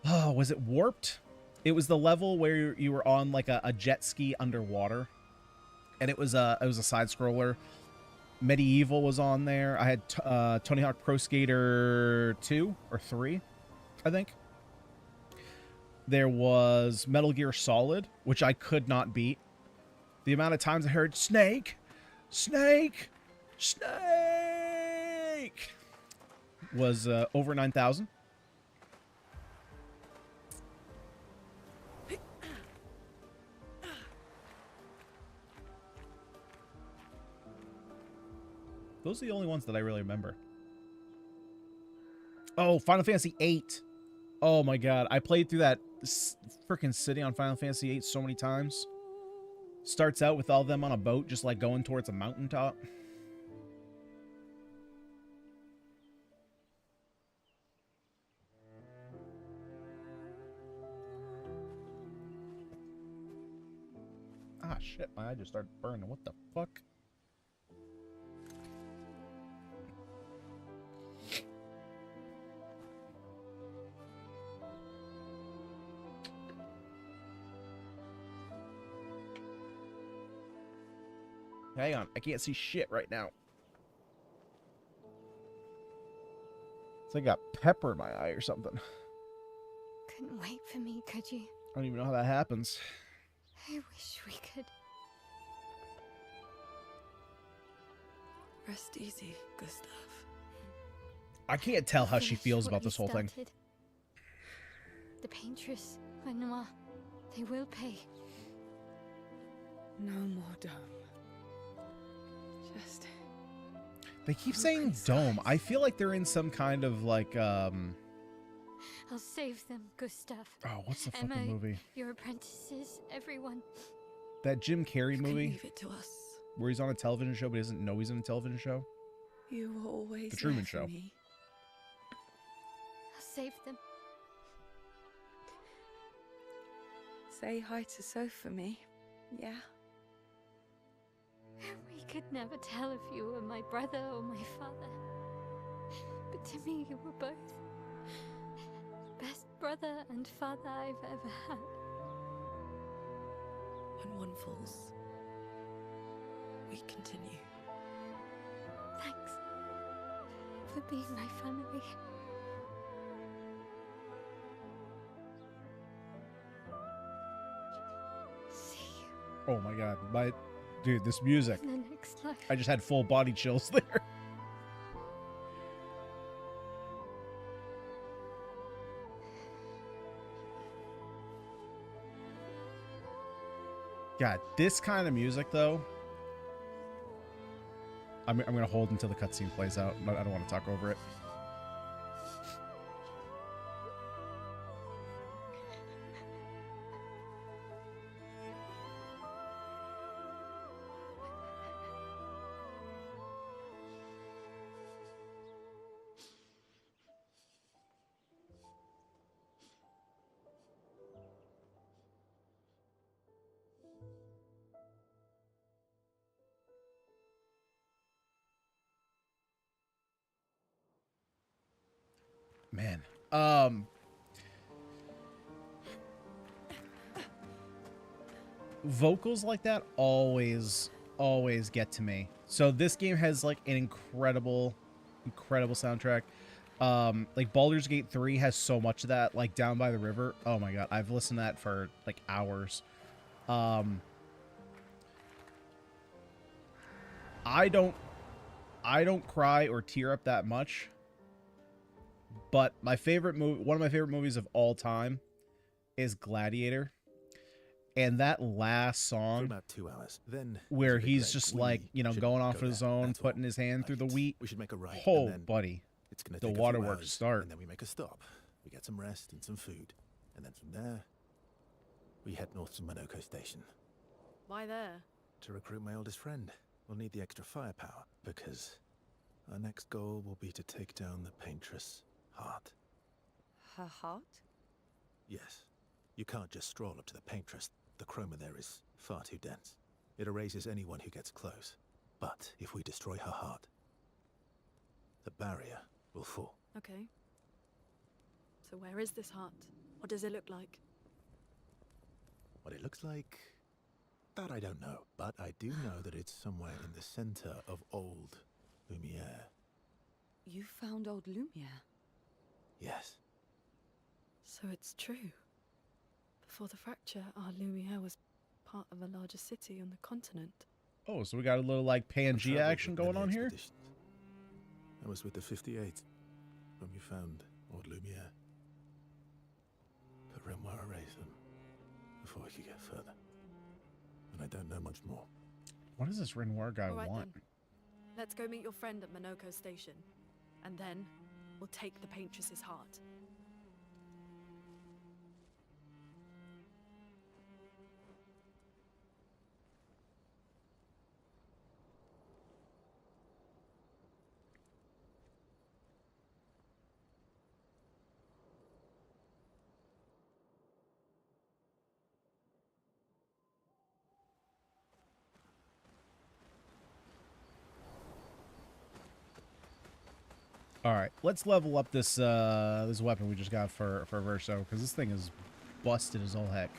Speaker 1: Oh, was it Warped? It was the level where you were on like a jet ski underwater, and it was a side scroller. Medieval was on there. I had Tony Hawk Pro Skater 2 or 3, I think. There was Metal Gear Solid, which I could not beat. The amount of times I heard Snake, Snake, Snake was over 9,000. Those are the only ones that I really remember. Oh, Final Fantasy VIII. Oh my god, I played through that freaking city on Final Fantasy VIII so many times. Starts out with all of them on a boat, just like going towards a mountaintop. Ah, shit, my eye just started burning. What the fuck? Hang on, I can't see shit right now. It's like I got pepper in my eye or something.
Speaker 5: Couldn't wait for me, could you?
Speaker 1: I don't even know how that happens.
Speaker 5: I wish we could.
Speaker 3: Rest easy, Gustav.
Speaker 1: I can't tell how she
Speaker 5: Finish
Speaker 1: feels
Speaker 5: what
Speaker 1: about
Speaker 5: you
Speaker 1: this whole thing.
Speaker 5: started. The Paintress, Renoir, they will pay.
Speaker 4: No more dome. Just
Speaker 1: They keep
Speaker 3: Oh,
Speaker 1: saying
Speaker 3: please,
Speaker 1: dome.
Speaker 3: guys.
Speaker 1: I feel like they're in some kind of like
Speaker 5: I'll save them, Gustav.
Speaker 1: oh, what's the
Speaker 5: Emma,
Speaker 1: fucking movie?
Speaker 5: your apprentices, everyone.
Speaker 1: That Jim Carrey
Speaker 3: You can
Speaker 1: movie
Speaker 3: leave it to us.
Speaker 1: where he's on a television show but he doesn't know he's in a television show.
Speaker 3: You were always
Speaker 1: The Truman
Speaker 3: there for
Speaker 1: Show.
Speaker 3: me.
Speaker 5: I'll save them.
Speaker 4: say hi to Soph for me. Yeah.
Speaker 5: We could never tell if you were my brother or my father. But to me, you were both. Best brother and father I've ever had.
Speaker 3: When one falls, we continue.
Speaker 5: Thanks for being my family. See you
Speaker 1: Oh my god, dude, this music.
Speaker 5: in the next life.
Speaker 1: I just had full body chills there. God, this kind of music though. I'm gonna hold until the cutscene plays out. I don't want to talk over it. Man, vocals like that always get to me. So this game has like an incredible Incredible soundtrack. Like Baldur's Gate 3 has so much of that, like Down by the River. Oh my god, I've listened to that for like hours. I don't cry or tear up that much. But my favorite movie, one of my favorite movies of all time, is Gladiator. And that last
Speaker 2: For
Speaker 1: song,
Speaker 2: about 2 hours. Then
Speaker 1: where
Speaker 2: there's a big
Speaker 1: he's
Speaker 2: break.
Speaker 1: just
Speaker 2: We
Speaker 1: like, you know,
Speaker 2: should
Speaker 1: going
Speaker 2: go
Speaker 1: off his
Speaker 2: there,
Speaker 1: own,
Speaker 2: that's
Speaker 1: putting
Speaker 2: all.
Speaker 1: his hand through the
Speaker 2: Right.
Speaker 1: wheat.
Speaker 2: We should make a right.
Speaker 1: Oh,
Speaker 2: and then
Speaker 1: buddy.
Speaker 2: it's gonna
Speaker 1: The
Speaker 2: take a few
Speaker 1: waterworks
Speaker 2: hours,
Speaker 1: start.
Speaker 2: and then we make a stop. We get some rest and some food. And then from there, we head north to Monoko Station
Speaker 3: Why there?
Speaker 2: to recruit my oldest friend. We'll need the extra firepower, because our next goal will be to take down the Paintress heart.
Speaker 4: Her heart?
Speaker 2: Yes. You can't just stroll up to the Paintress. The chroma there is far too dense. It erases anyone who gets close. But if we destroy her heart, the barrier will fall.
Speaker 3: Okay. So where is this heart? What does it look like?
Speaker 2: What it looks like, that I don't know. But I do know that it's somewhere in the center of old Lumiere.
Speaker 4: You found old Lumiere?
Speaker 2: Yes.
Speaker 3: So it's true. Before the fracture, our Lumiere was part of a larger city on the continent.
Speaker 1: Oh, so we got a little like
Speaker 2: I've
Speaker 1: Pangea
Speaker 2: traveled
Speaker 1: action
Speaker 2: with
Speaker 1: going
Speaker 2: many
Speaker 1: on here?
Speaker 2: expeditions. I was with the 58 when we found old Lumiere. But Renoir erased them before we could get further. And I don't know much more.
Speaker 1: What does this Renoir guy
Speaker 3: All right
Speaker 1: want?
Speaker 3: then. Let's go meet your friend at Monoko Station. And then we'll take the Paintress's heart.
Speaker 1: All right, let's level up this this weapon we just got for Verso, because this thing is busted as all heck.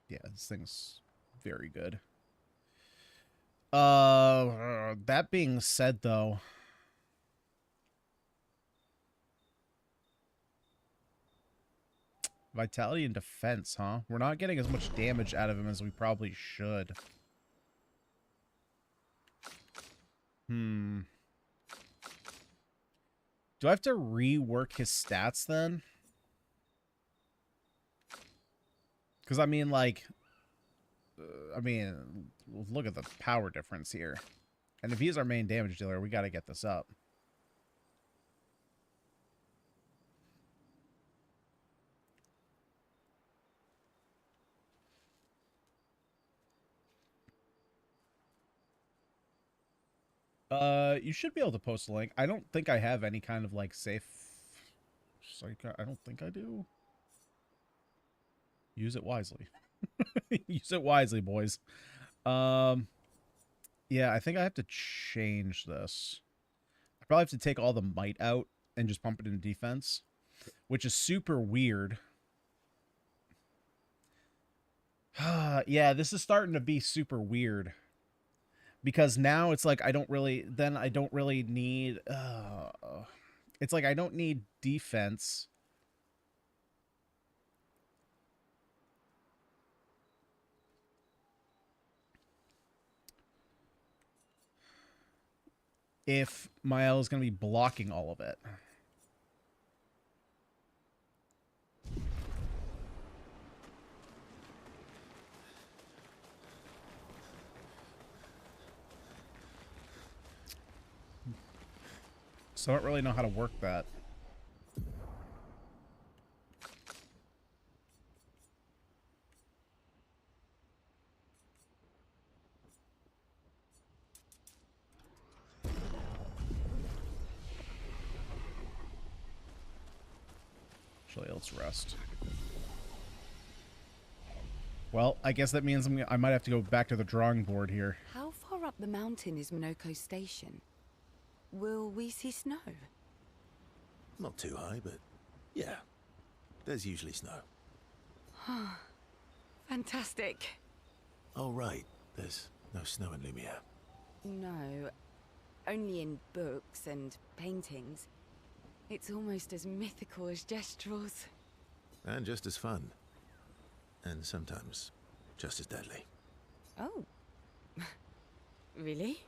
Speaker 1: Yeah, this thing's very good. That being said, though, vitality and defense, huh? We're not getting as much damage out of him as we probably should. Do I have to rework his stats then? Because, I mean, like... look at the power difference here. And if he's our main damage dealer, we got to get this up. You should be able to post a link. I don't think I have any kind of, like, safe... I don't think I do. Use it wisely. Use it wisely, boys. Yeah, I think I have to change this. I probably have to take all the might out and just pump it into defense, which is super weird. Yeah, this is starting to be super weird. Because now it's like I don't really need... it's like I don't need defense. If Mael is going to be blocking all of it. So I don't really know how to work that. Actually, let's rest. Well, I guess that means I might have to go back to the drawing board here.
Speaker 4: How far up the mountain is Monoko Station? Will we see snow?
Speaker 2: Not too high, but yeah. There's usually snow.
Speaker 4: Fantastic.
Speaker 2: Oh, right. There's no snow in Lumiere.
Speaker 4: No, only in books and paintings. It's almost as mythical as Gestrels.
Speaker 2: And just as fun. And sometimes just as deadly.
Speaker 4: Oh. Really?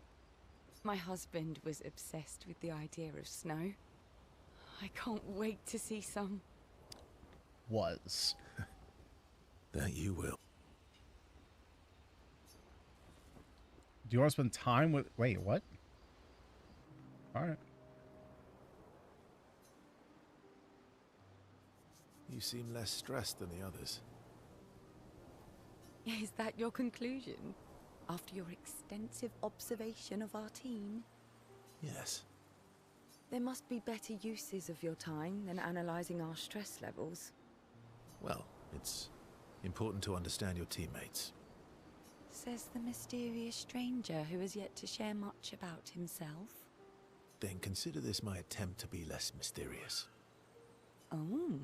Speaker 4: My husband was obsessed with the idea of snow. I can't wait to see some.
Speaker 1: Was.
Speaker 2: That you will.
Speaker 1: Do you want to spend time with... Wait, what? All right.
Speaker 2: You seem less stressed than the others.
Speaker 4: Is that your conclusion? After your extensive observation of our team?
Speaker 2: Yes.
Speaker 4: There must be better uses of your time than analysing our stress levels.
Speaker 2: Well, it's important to understand your teammates.
Speaker 4: Says the mysterious stranger who has yet to share much about himself.
Speaker 2: Then consider this my attempt to be less mysterious.
Speaker 4: Oh,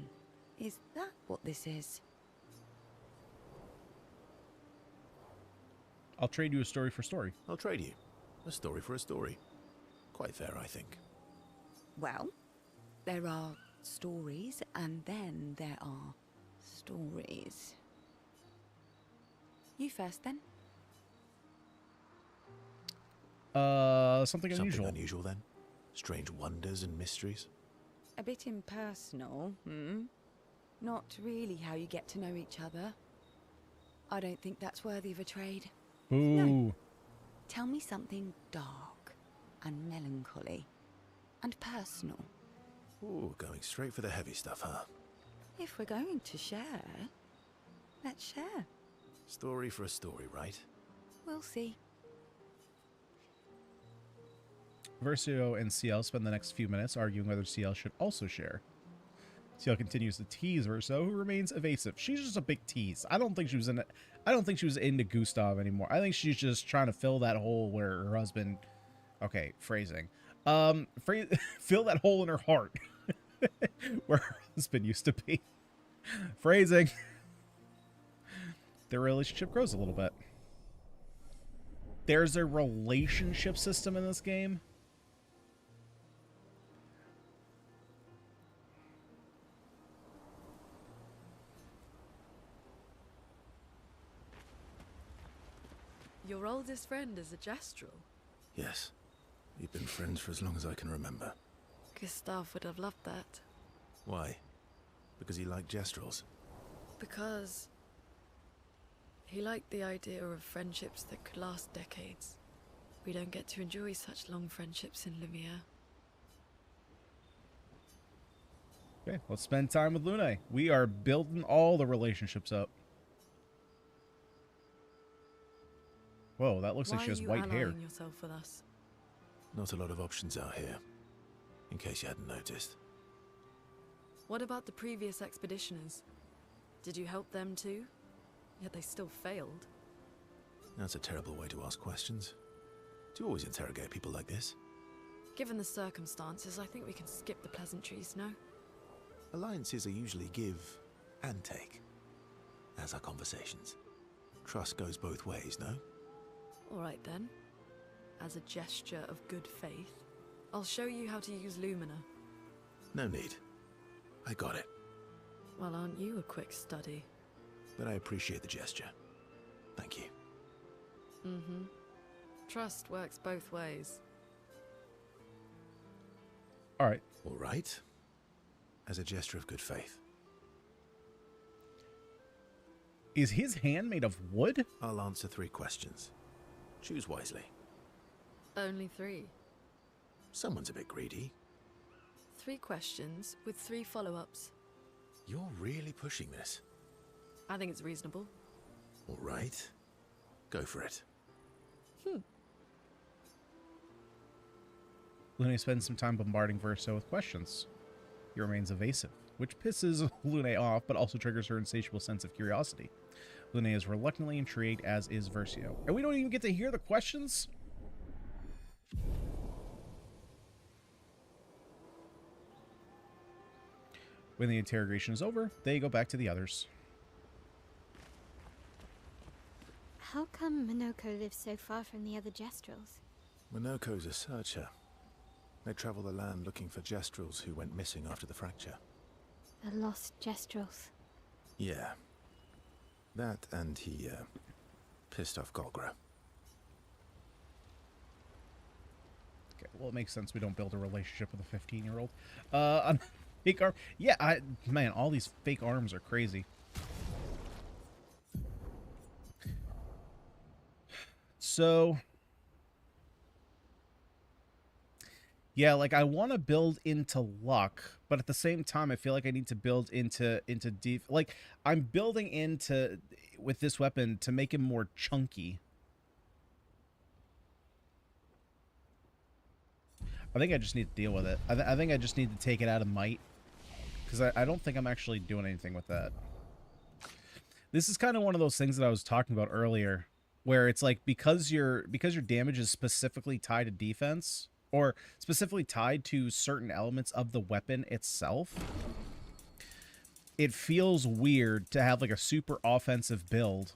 Speaker 4: is that what this is?
Speaker 1: I'll trade you a story for story.
Speaker 2: I'll trade you. A story for a story. Quite fair, I think.
Speaker 4: Well, there are stories, and then there are stories. You first, then.
Speaker 1: Something unusual.
Speaker 2: Something unusual, then? Strange wonders and mysteries?
Speaker 4: A bit impersonal, hmm? Not really how you get to know each other. I don't think that's worthy of a trade.
Speaker 1: Ooh.
Speaker 4: No. Tell me something dark and melancholy and personal.
Speaker 2: Ooh, going straight for the heavy stuff, huh?
Speaker 4: If we're going to share, let's share.
Speaker 2: Story for a story, right?
Speaker 4: We'll see.
Speaker 1: Versio and CL spend the next few minutes arguing whether CL should also share. CL continues to tease Verso, who remains evasive. She's just a big tease. I don't think she was into Gustav anymore. I think she's just trying to fill that hole where her husband... Okay, phrasing. Fill that hole in her heart where her husband used to be. Phrasing. Their relationship grows a little bit. There's a relationship system in this game.
Speaker 3: Your oldest friend is a Gestrel.
Speaker 2: Yes. We've been friends for as long as I can remember.
Speaker 3: Gustav would have loved that.
Speaker 2: Why? Because he liked Gestrels?
Speaker 3: Because he liked the idea of friendships that could last decades. We don't get to enjoy such long friendships in Lumiere.
Speaker 1: Okay, let's spend time with Lune. We are building all the relationships up. Whoa, that looks like she has white hair.
Speaker 3: Why are you allying yourself with us?
Speaker 2: Not a lot of options out here, in case you hadn't noticed.
Speaker 3: What about the previous expeditioners? Did you help them too? Yet they still failed.
Speaker 2: That's a terrible way to ask questions. Do you always interrogate people like this?
Speaker 3: Given the circumstances, I think we can skip the pleasantries, no?
Speaker 2: Alliances are usually give and take, as are conversations. Trust goes both ways, no?
Speaker 3: Alright then. As a gesture of good faith, I'll show you how to use Lumina.
Speaker 2: No need. I got it.
Speaker 3: Well, aren't you a quick study?
Speaker 2: But I appreciate the gesture. Thank you.
Speaker 3: Mm-hmm. Trust works both ways.
Speaker 1: All right.
Speaker 2: All right. As a gesture of good faith.
Speaker 1: Is his hand made of wood?
Speaker 2: I'll answer 3 questions. Choose wisely.
Speaker 3: Only 3.
Speaker 2: Someone's a bit greedy.
Speaker 3: 3 questions with 3 follow-ups.
Speaker 2: You're really pushing this.
Speaker 3: I think it's reasonable.
Speaker 2: All right. Go for it.
Speaker 1: Lune spends some time bombarding Verso with questions. He remains evasive, which pisses Lune off, but also triggers her insatiable sense of curiosity. Lune is reluctantly intrigued, as is Versio. And we don't even get to hear the questions? When the interrogation is over, they go back to the others.
Speaker 5: How come Minoko lives so far from the other Jestrels?
Speaker 2: Minoko's a searcher. They travel the land looking for Jestrels who went missing after the fracture.
Speaker 5: The lost Jestrels.
Speaker 2: Yeah. That and he, pissed off Golgra.
Speaker 1: Okay, well, it makes sense we don't build a relationship with a 15-year-old. Fake arm. Yeah, man, all these fake arms are crazy. So, yeah, like I want to build into luck, but at the same time, I feel like I need to build into deep. Like I'm building into with this weapon to make him more chunky. I think I just need to deal with it. I think I just need to take it out of might, because I don't think I'm actually doing anything with that. This is kind of one of those things that I was talking about earlier, where it's like because your damage is specifically tied to defense, or specifically tied to certain elements of the weapon itself, it feels weird to have like a super offensive build,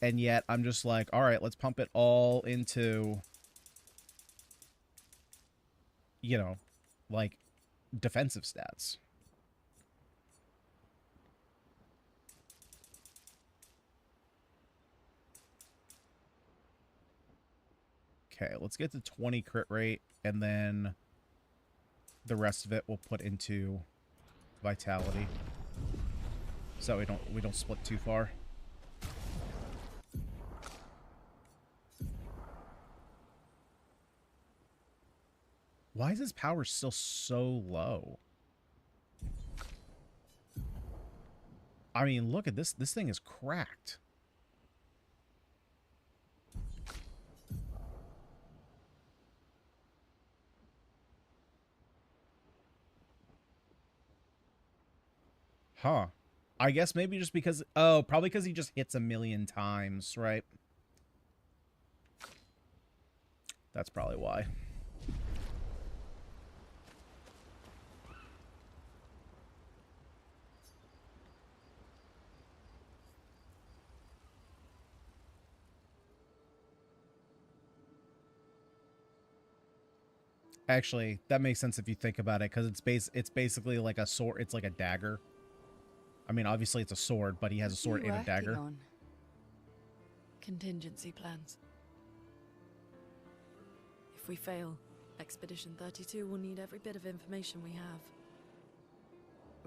Speaker 1: and yet I'm just like, all right, let's pump it all into, you know, like defensive stats. Okay, let's get to 20 crit rate, and then the rest of it we'll put into vitality, so we don't split too far. Why is his power still so low? I mean, look at this. This thing is cracked. Huh. I guess maybe just because... Oh, probably because he just hits a million times, right? That's probably why. Actually, that makes sense if you think about it, because it's basically like a sword. It's like a dagger. I mean, obviously it's a sword, but he has a sword and a dagger.
Speaker 4: On?
Speaker 3: Contingency plans. If we fail, Expedition 32 will need every bit of information we have.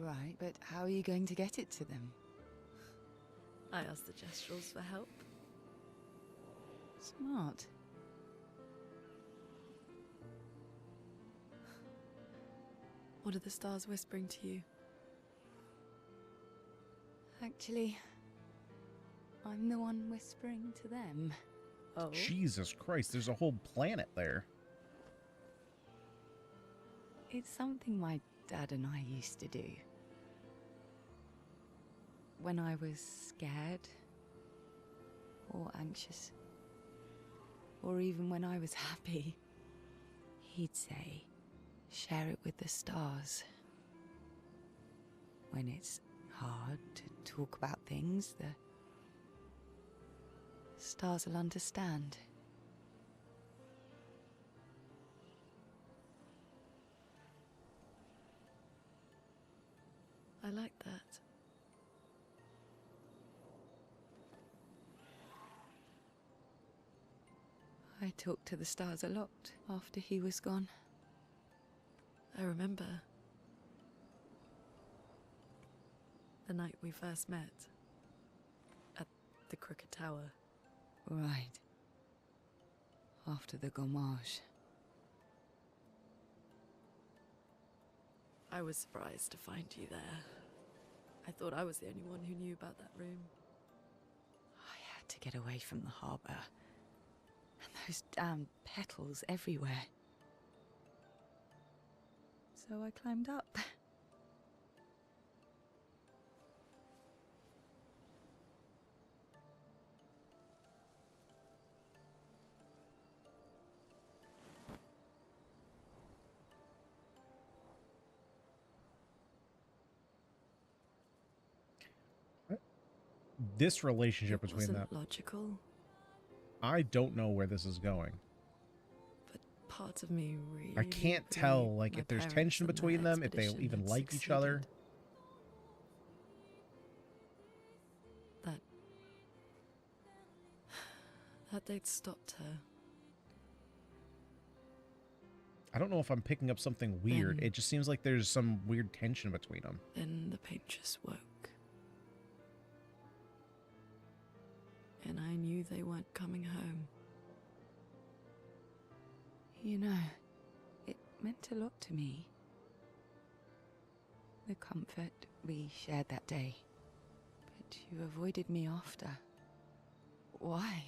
Speaker 4: Right, but how are you going to get it to them?
Speaker 3: I asked the Jestrels for help.
Speaker 4: Smart.
Speaker 3: What are the stars whispering to you?
Speaker 4: Actually, I'm the one whispering to them.
Speaker 3: Oh?
Speaker 1: Jesus Christ, there's a whole planet there.
Speaker 4: It's something my dad and I used to do. When I was scared, or anxious, or even when I was happy, he'd say, share it with the stars. When it's hard to talk about things, the stars will understand.
Speaker 3: I like that.
Speaker 4: I talked to the stars a lot after he was gone.
Speaker 3: I remember the night we first met at the Crooked Tower.
Speaker 4: Right. After the gommage.
Speaker 3: I was surprised to find you there. I thought I was the only one who knew about that room.
Speaker 4: I had to get away from the harbour. And those damn petals everywhere. So I climbed up.
Speaker 1: This relationship
Speaker 3: It
Speaker 1: between
Speaker 3: wasn't
Speaker 1: them.
Speaker 3: logical,
Speaker 1: I don't know where this is going.
Speaker 3: But parts of me really
Speaker 1: I can't
Speaker 3: pray
Speaker 1: tell, like,
Speaker 3: my
Speaker 1: if there's
Speaker 3: parents
Speaker 1: tension
Speaker 3: and that
Speaker 1: between them, if they
Speaker 3: expedition
Speaker 1: even
Speaker 3: had
Speaker 1: like each other.
Speaker 3: succeeded. That they'd stopped her.
Speaker 1: I don't know if I'm picking up something weird.
Speaker 3: Then-
Speaker 1: It just seems like there's some weird tension between them.
Speaker 3: Then the Paintress woke. And I knew they weren't coming home.
Speaker 4: You know, it meant a lot to me. The comfort we shared that day. But you avoided me after. Why?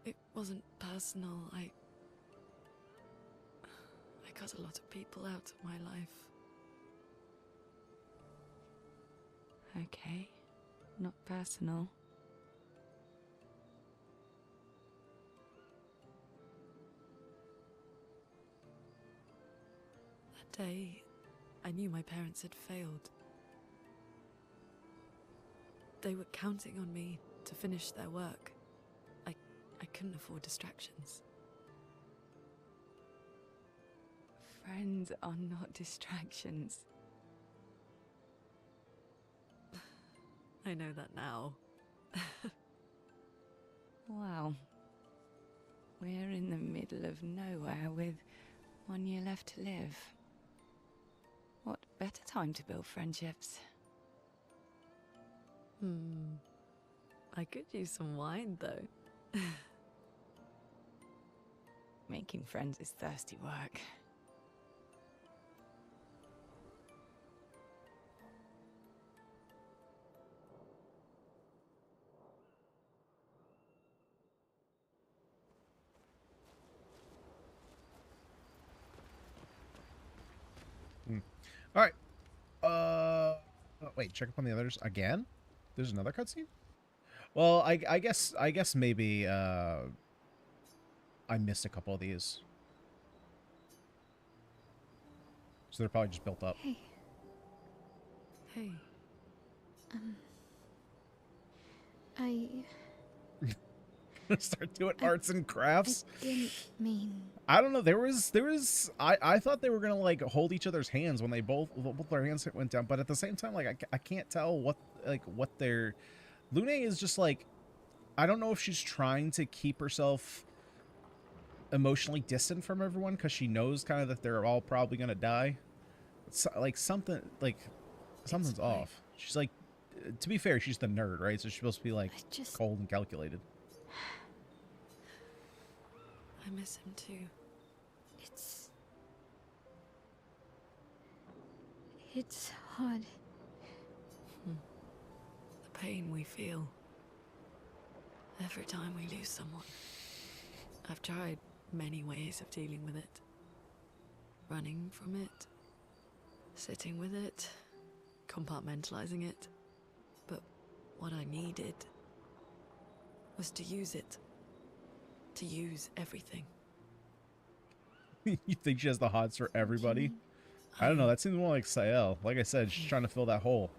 Speaker 3: It wasn't personal. I cut a lot of people out of my life.
Speaker 4: Okay, not personal.
Speaker 3: That day, I knew my parents had failed. They were counting on me to finish their work. I couldn't afford distractions.
Speaker 4: Friends are not distractions.
Speaker 3: I know that now.
Speaker 4: Wow. We're in the middle of nowhere with 1 year left to live. What better time to build friendships?
Speaker 3: I could use some wine, though.
Speaker 4: Making friends is thirsty work.
Speaker 1: All right. Wait, check up on the others again? There's another cutscene? Well, I guess maybe I missed a couple of these. So they're probably just built up.
Speaker 5: Hey,
Speaker 3: Hey,
Speaker 5: I
Speaker 1: Start doing arts and crafts.
Speaker 5: didn't mean.
Speaker 1: I don't know. There was. I thought they were gonna like hold each other's hands when they both their hands went down, but at the same time, like I can't tell what their. Lune is just like, I don't know if she's trying to keep herself emotionally distant from everyone because she knows kind of that they're all probably gonna die. It's like something's
Speaker 3: fine.
Speaker 1: off. She's like, to be fair, she's the nerd, right? So she's supposed to be like
Speaker 5: I just.
Speaker 1: cold and calculated.
Speaker 3: I miss him too.
Speaker 5: It's. It's hard.
Speaker 3: The pain we feel every time we lose someone. I've tried many ways of dealing with it. Running from it, sitting with it, compartmentalizing it. But what I needed was to use it. To use everything.
Speaker 1: You think she has the hots for everybody? I don't know. That seems more like Sael. Like I said, she's trying to fill that hole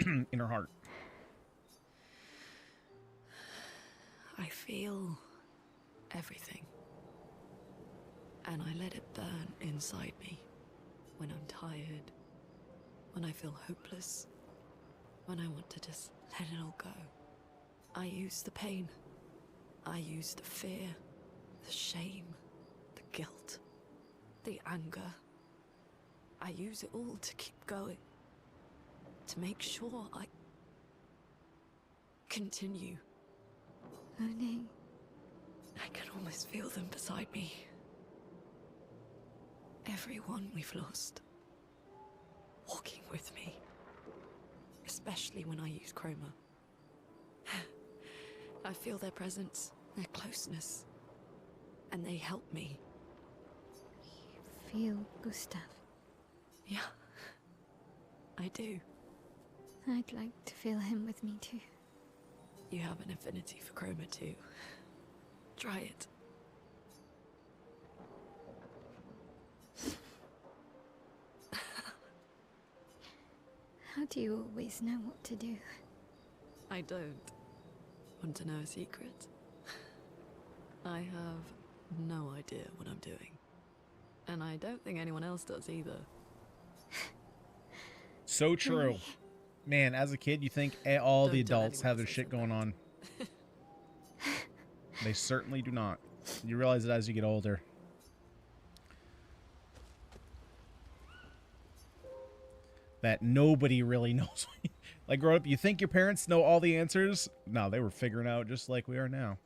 Speaker 1: in her heart.
Speaker 3: I feel everything. And I let it burn inside me. When I'm tired. When I feel hopeless. When I want to just let it all go. I use the pain. I use the fear. The shame. The guilt. The anger. I use it all to keep going. To make sure I continue.
Speaker 5: Lune.
Speaker 3: I can almost feel them beside me. Everyone we've lost. Walking with me. Especially when I use chroma. I feel their presence, their closeness. And they help me.
Speaker 5: You feel Gustav.
Speaker 3: Yeah. I do.
Speaker 5: I'd like to feel him with me too.
Speaker 3: You have an affinity for chroma too. Try it.
Speaker 5: How do you always know what to do?
Speaker 3: I don't want to know a secret. I have no idea what I'm doing. And I don't think anyone else does either.
Speaker 1: So true.
Speaker 5: Really?
Speaker 1: Man, as a kid, you think all the
Speaker 3: Don't tell
Speaker 1: adults
Speaker 3: anyone
Speaker 1: have their
Speaker 3: else I
Speaker 1: shit
Speaker 3: said
Speaker 1: going
Speaker 3: that.
Speaker 1: on. They certainly do not. You realize it as you get older. That nobody really knows. Like growing up, you think your parents know all the answers? No, they were figuring out just like we are now.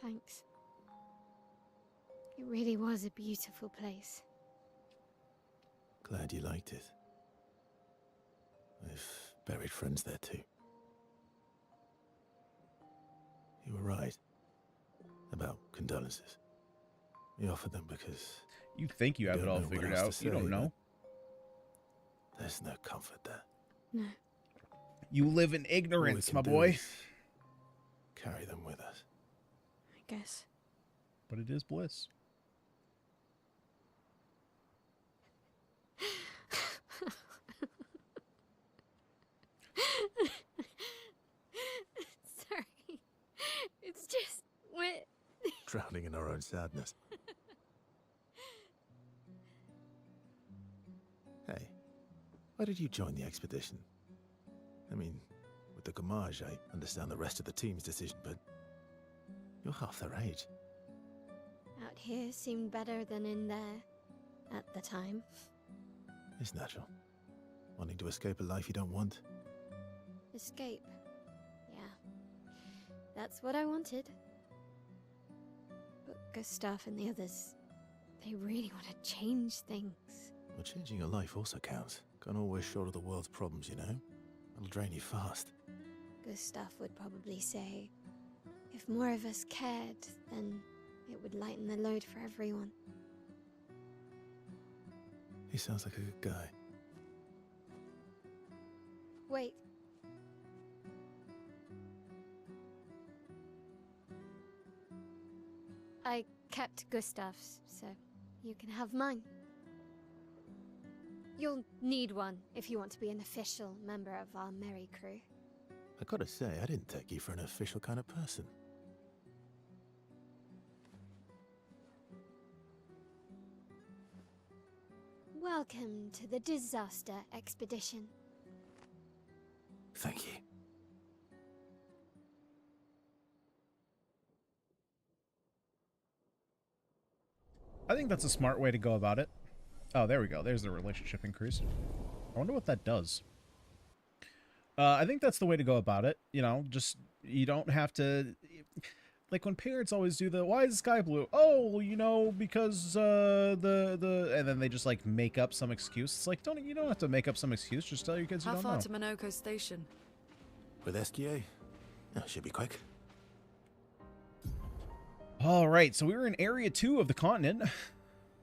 Speaker 5: Thanks. It really was a beautiful place.
Speaker 2: Glad you liked it. I've buried friends there too. You were right about condolences. We offered them because
Speaker 1: You think you have it
Speaker 2: don't
Speaker 1: all
Speaker 2: know what
Speaker 1: figured
Speaker 2: else to
Speaker 1: out. You don't
Speaker 2: say,
Speaker 1: know.
Speaker 2: there's no comfort there.
Speaker 5: No.
Speaker 1: You live in
Speaker 2: All we
Speaker 1: ignorance,
Speaker 2: can
Speaker 1: my
Speaker 2: do
Speaker 1: boy.
Speaker 2: is carry them with us.
Speaker 5: I guess.
Speaker 1: But it is bliss.
Speaker 5: Sorry. It's just wet.
Speaker 2: Drowning in our own sadness. Hey, why did you join the expedition? I mean, with the Gamage, I understand the rest of the team's decision, but you're half their age.
Speaker 5: Out here seemed better than in there at the time.
Speaker 2: It's natural. Wanting to escape a life you don't want.
Speaker 5: Escape. Yeah. That's what I wanted. But Gustav and the others, they really want to change things.
Speaker 2: Well, changing your life also counts. Can't always shoulder the world's problems, you know? It'll drain you fast.
Speaker 5: Gustav would probably say, if more of us cared, then it would lighten the load for everyone.
Speaker 2: He sounds like a good guy.
Speaker 5: Wait. I kept Gustav's, so you can have mine. You'll need one if you want to be an official member of our merry crew.
Speaker 2: I gotta say, I didn't take you for an official kind of person.
Speaker 5: Welcome to the disaster expedition.
Speaker 2: Thank you.
Speaker 1: I think that's a smart way to go about it. Oh, there we go. There's the relationship increase. I wonder what that does. I think that's the way to go about it. You know, just, you don't have to... Like when parents always do the, why is the sky blue? Oh, well, you know, because and then they just like make up some excuse. It's like, you don't have to make up some excuse. Just tell your kids you
Speaker 3: How
Speaker 1: don't
Speaker 3: far
Speaker 1: know.
Speaker 3: to Minoko Station?
Speaker 2: With SGA? Oh, should be quick.
Speaker 1: All right, so we were in Area 2 of the continent.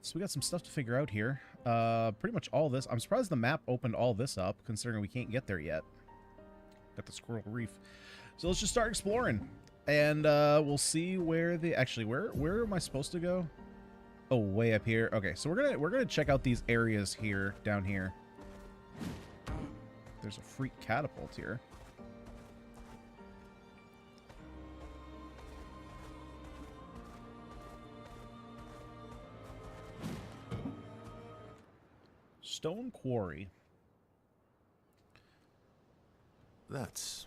Speaker 1: So we got some stuff to figure out here. Pretty much all this. I'm surprised the map opened all this up, considering we can't get there yet. Got the Squirrel Reef. So let's just start exploring. And we'll see where the... Actually, where am I supposed to go? Oh, way up here. Okay, so we're gonna check out these areas here, down here. There's a freak catapult here. Stone Quarry.
Speaker 2: That's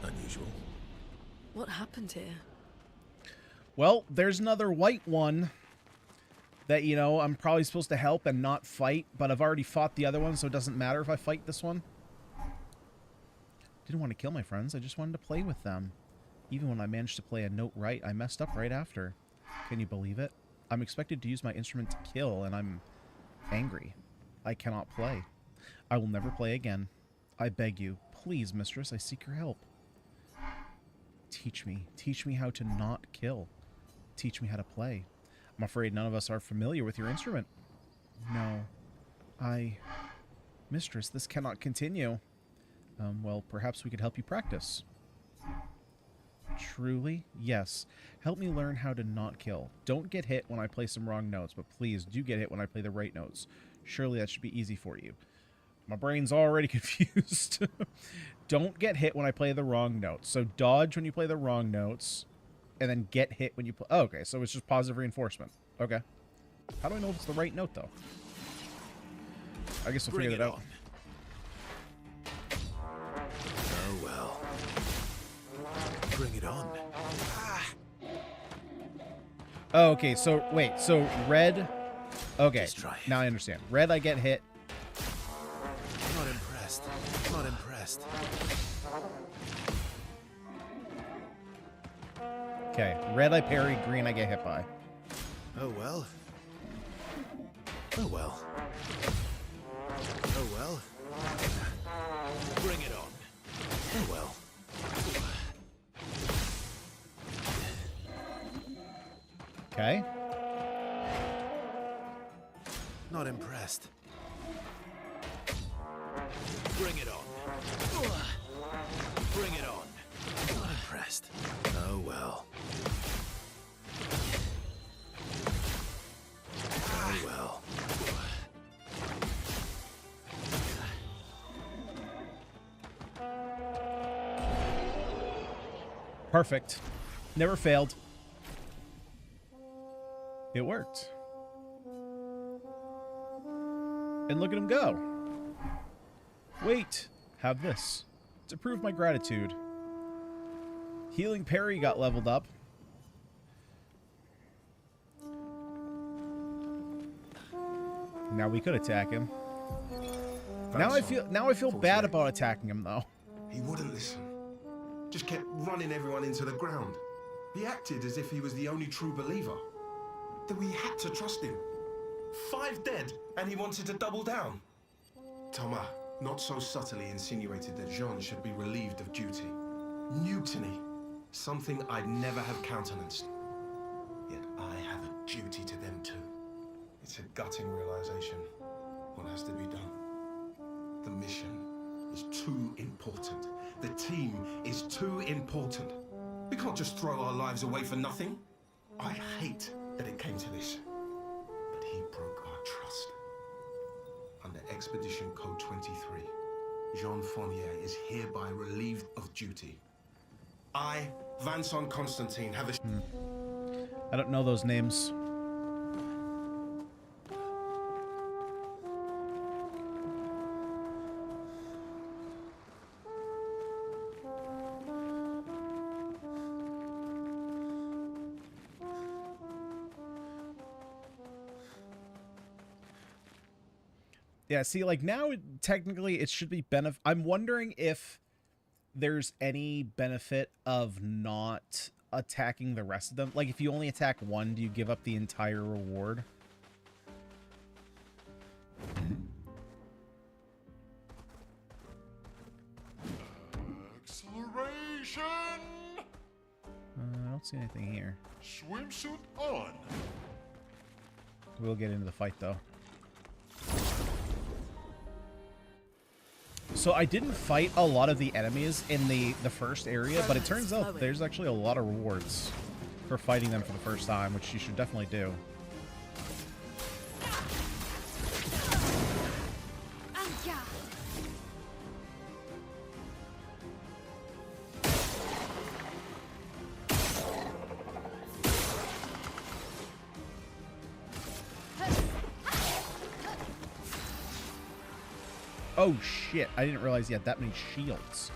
Speaker 2: unusual.
Speaker 3: What happened here?
Speaker 1: Well, there's another white one that, you know, I'm probably supposed to help and not fight, but I've already fought the other one, so it doesn't matter if I fight this one. Didn't want to kill my friends, I just wanted to play with them. Even when I managed to play a note right, I messed up right after. Can you believe it? I'm expected to use my instrument to kill, and I'm angry. I cannot play. I will never play again. I beg you, please, mistress, I seek your help. Teach me how to not kill. Teach me how to play. I'm afraid none of us are familiar with your instrument. No. Mistress, this cannot continue. Well, perhaps we could help you practice. Truly? Yes. Help me learn how to not kill. Don't get hit when I play some wrong notes, but please do get hit when I play the right notes. Surely that should be easy for you. My brain's already confused. Don't get hit when I play the wrong notes. So dodge when you play the wrong notes, and then get hit when you play... Oh, okay, so it's just positive reinforcement. Okay. How do I know if it's the right note, though? I guess we'll figure that out.
Speaker 2: Oh, well. Bring it on.
Speaker 1: Oh, okay, so, wait, so red... Okay,
Speaker 2: Just try it.
Speaker 1: now I understand. Red, I get hit.
Speaker 2: Not impressed. Not impressed.
Speaker 1: Okay, red, I parry. Green, I get hit by.
Speaker 2: Oh, well. Oh, well. Oh, well. Bring it on. Oh, well.
Speaker 1: Okay.
Speaker 2: Not impressed. Bring it on. Bring it on. Not impressed. Oh, well. Oh, well.
Speaker 1: Perfect. Never failed. It worked. And look at him go. Wait, have this. To prove my gratitude. Healing parry got leveled up. Now we could attack him. Now I feel bad about attacking him though.
Speaker 8: He wouldn't listen. Just kept running everyone into the ground. He acted as if he was the only true believer. That we had to trust him. 5 dead, and he wanted to double down. Thomas, not so subtly insinuated that Jean should be relieved of duty. Mutiny. Something I'd never have countenanced. Yet I have a duty to them too. It's a gutting realization. What has to be done? The mission is too important. The team is too important. We can't just throw our lives away for nothing. I hate that it came to this. But he broke our trust. Under Expedition Code 23, Jean Fournier is hereby relieved of duty. I, Vincent Constantine, have a...
Speaker 1: I don't know those names. Yeah, see, like, now, technically, it should be benefit. I'm wondering if there's any benefit of not attacking the rest of them. Like, if you only attack one, do you give up the entire reward?
Speaker 9: Acceleration!
Speaker 1: I don't see anything here.
Speaker 9: Swimsuit on!
Speaker 1: We'll get into the fight, though. So I didn't fight a lot of the enemies in the first area, but it turns out there's actually a lot of rewards for fighting them for the first time, which you should definitely do. Oh shit, I didn't realize he had that many shields.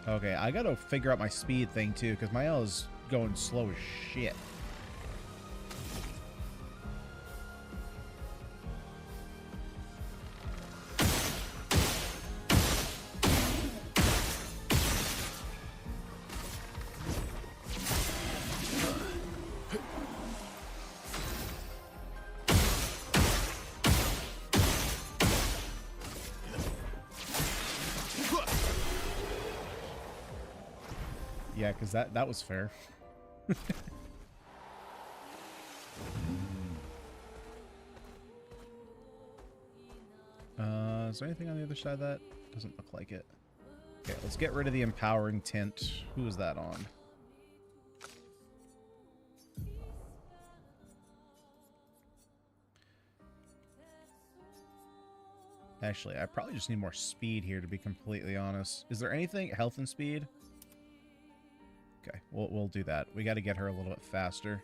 Speaker 1: Okay, I gotta figure out my speed thing too, because my L is going slow as shit. Yeah, because that was fair. Is there anything on the other side of that? Doesn't look like it. Okay, let's get rid of the empowering tint. Who is that on? Actually, I probably just need more speed here, to be completely honest. Is there anything? Health and speed? Okay, we'll do that. We got to get her a little bit faster.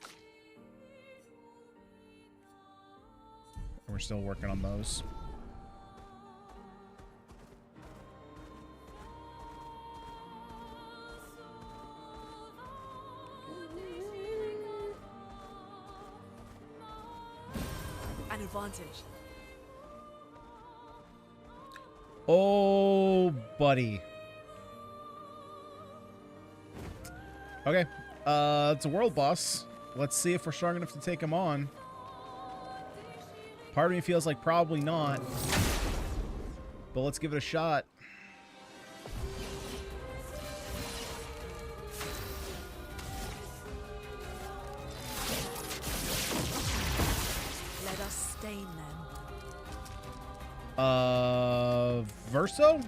Speaker 1: And we're still working on those.
Speaker 3: An advantage.
Speaker 1: Oh, buddy. Okay. It's a world boss. Let's see if we're strong enough to take him on. Part of me feels like probably not. But let's give it a shot.
Speaker 3: Let us stain them.
Speaker 1: Verso?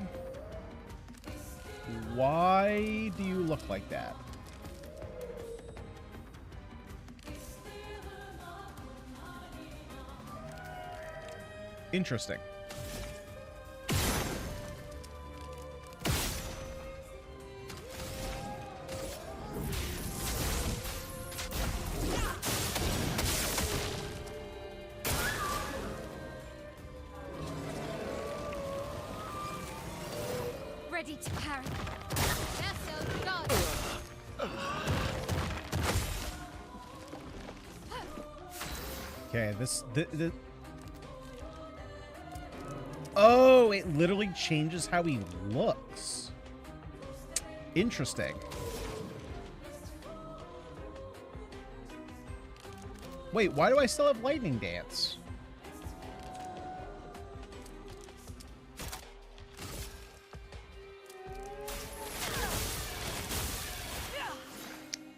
Speaker 1: Why do you look like that? Interesting.
Speaker 5: Ready to parry. That's God.
Speaker 1: Okay, this oh, it literally changes how he looks. Interesting. Wait, why do I still have lightning dance?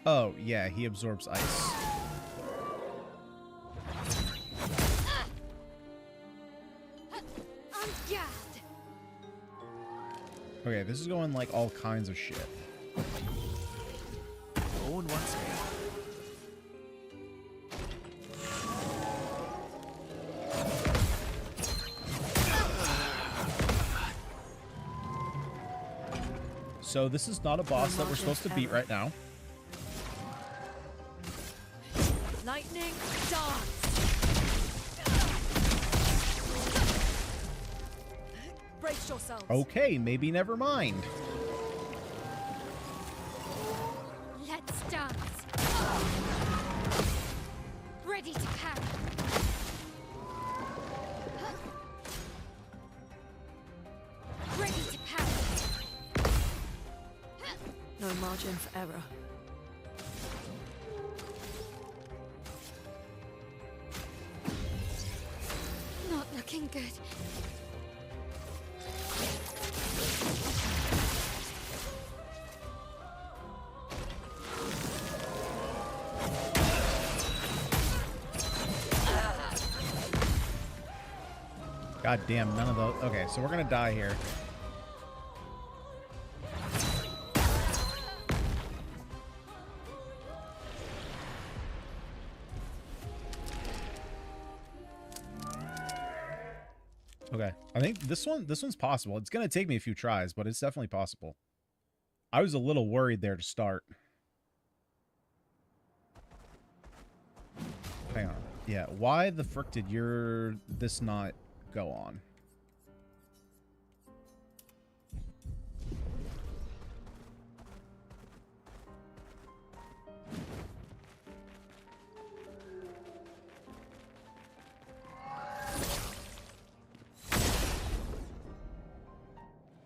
Speaker 1: Oh, yeah, he absorbs ice. Okay, this is going like all kinds of shit.
Speaker 2: No one wants me.
Speaker 1: So this is not a boss that we're supposed to beat right now.
Speaker 3: Lightning dance. Brace yourselves.
Speaker 1: Okay, maybe never mind.
Speaker 5: Let's dance. Ready to parry. Ready to parry.
Speaker 3: No margin for error.
Speaker 5: Not looking good.
Speaker 1: God damn, none of those. Okay, so we're gonna die here. Okay, I think this one's possible. It's gonna take me a few tries, but it's definitely possible. I was a little worried there to start. Hang on. Yeah, why the frick did this not go on?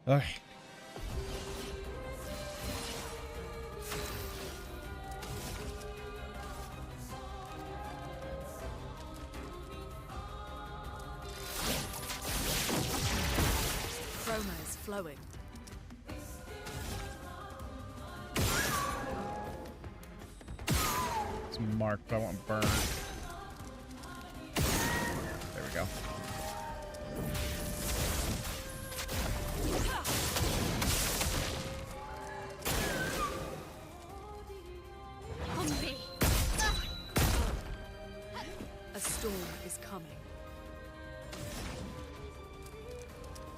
Speaker 1: Okay.
Speaker 3: Chroma is flowing.
Speaker 1: It's marked, but I want burn. There we go.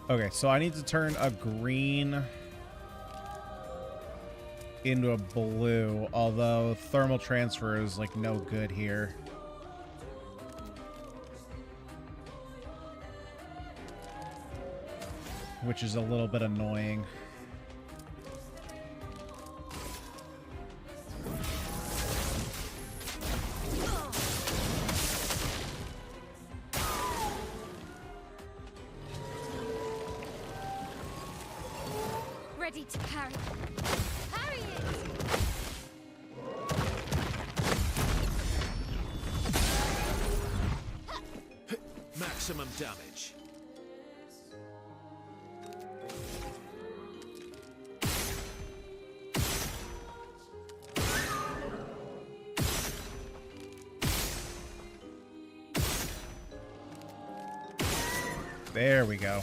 Speaker 1: Okay, so I need to turn a green into a blue, although thermal transfer is like no good here. Which is a little bit annoying.
Speaker 5: Ready to parry. Parry it!
Speaker 2: Maximum damage.
Speaker 1: There we go.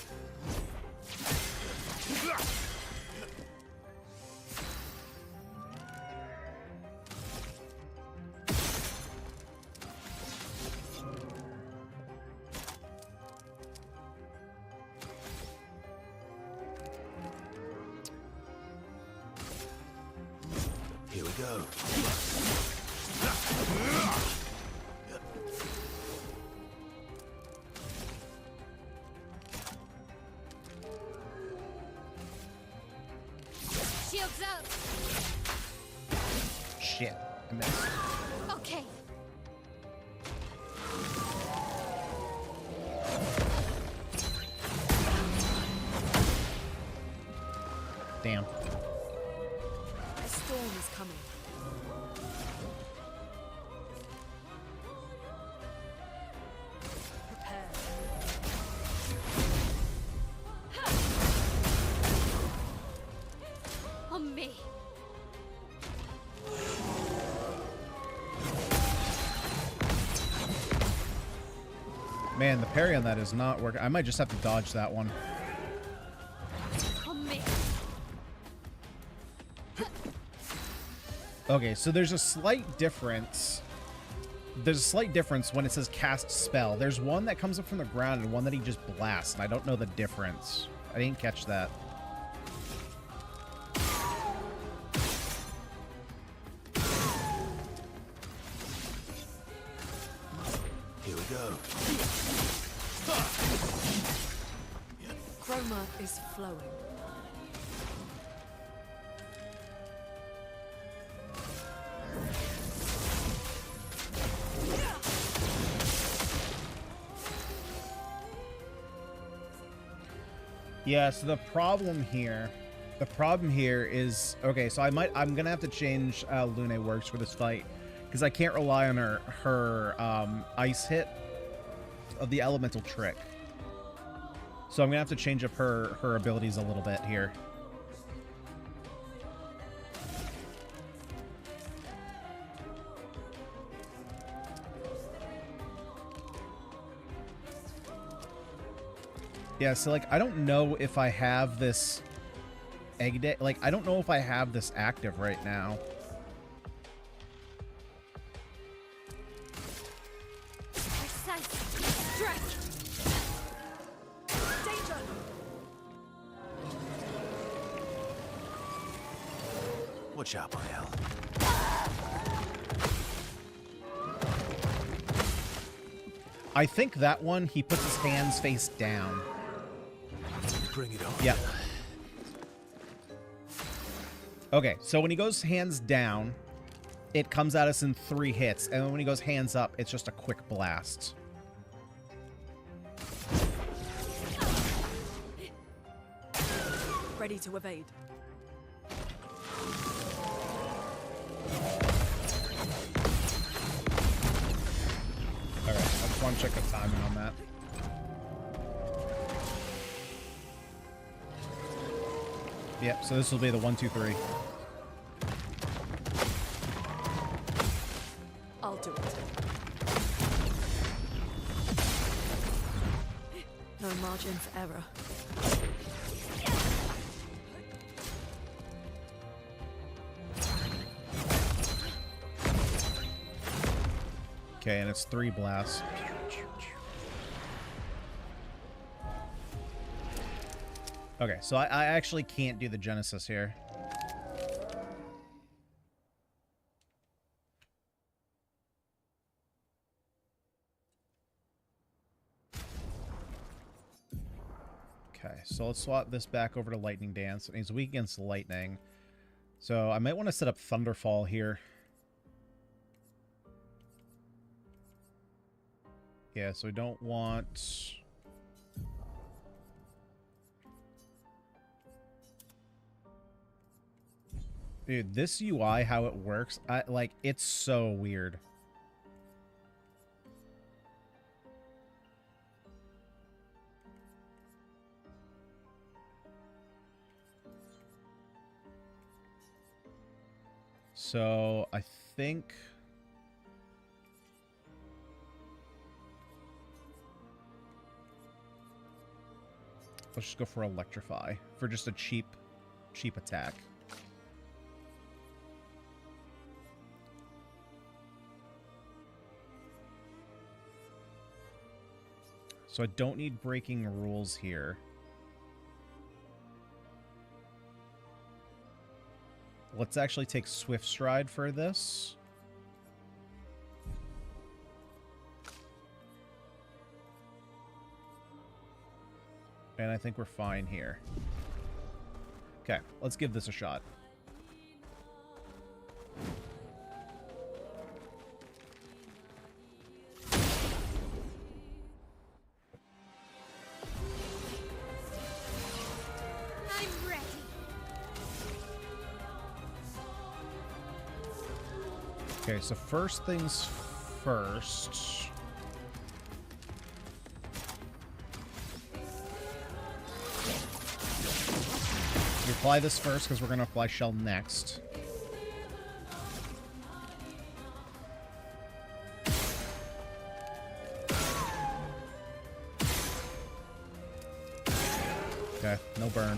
Speaker 2: Here we go.
Speaker 5: Shields up!
Speaker 1: Shit, I missed.
Speaker 5: Okay.
Speaker 1: Damn.
Speaker 3: A storm is coming. Prepare.
Speaker 5: On me.
Speaker 1: Man, the parry on that is not working. I might just have to dodge that one.
Speaker 5: On me.
Speaker 1: Okay, so there's a slight difference. There's a slight difference when it says cast spell. There's one that comes up from the ground and one that he just blasts, and I don't know the difference. I didn't catch that.
Speaker 2: Here we go.
Speaker 3: Chroma is flowing.
Speaker 1: Yeah, so the problem here is, okay, so I'm gonna have to change Lune works for this fight, because I can't rely on her ice hit of the elemental trick. So I'm gonna have to change up her abilities a little bit here. Yeah, so like I don't know if I have this egg day, like I don't know if I have this active right now.
Speaker 5: Precise. Stretch. Danger.
Speaker 2: Watch out, my hell.
Speaker 1: I think that one he puts his hands face down.
Speaker 2: Bring it on.
Speaker 1: Yeah. Okay, so when he goes hands down, it comes at us in 3 hits, and when he goes hands up, it's just a quick blast.
Speaker 3: Ready to evade.
Speaker 1: Alright, I just want to check the timing on that. Yep, so this will be the 1, 2, 3.
Speaker 3: I'll do it. No margin for error.
Speaker 1: Okay, and it's 3 blasts. Okay, so I actually can't do the Genesis here. Okay, so let's swap this back over to Lightning Dance. And he's weak against lightning. So I might want to set up Thunderfall here. Yeah, so we don't want... Dude, this UI, how it works, it's so weird. So, I think... Let's just go for Electrify, for just a cheap attack. So I don't need breaking rules here. Let's actually take Swift Stride for this. And I think we're fine here. Okay, let's give this a shot.
Speaker 5: I'm ready.
Speaker 1: Okay, so first things first. We apply this first because we're going to apply Shell next. Okay, no burn.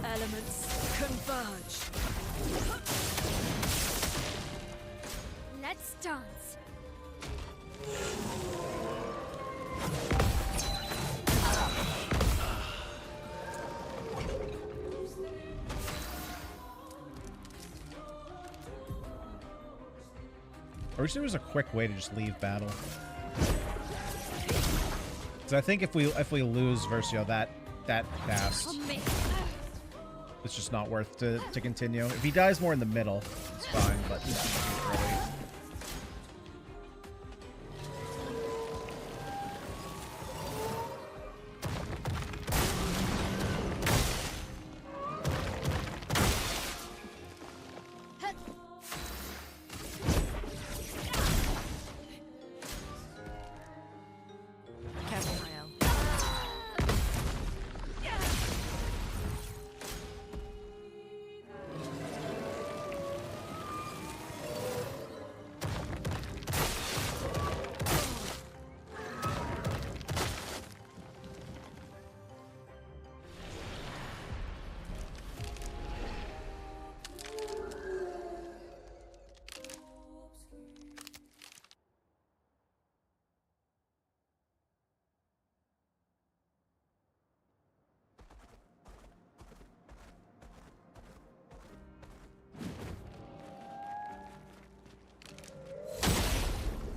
Speaker 3: Elements converge.
Speaker 5: Let's dance.
Speaker 1: I wish there was a quick way to just leave battle. Because I think if we lose versus that fast, it's just not worth to continue. If he dies more in the middle, it's fine, but early.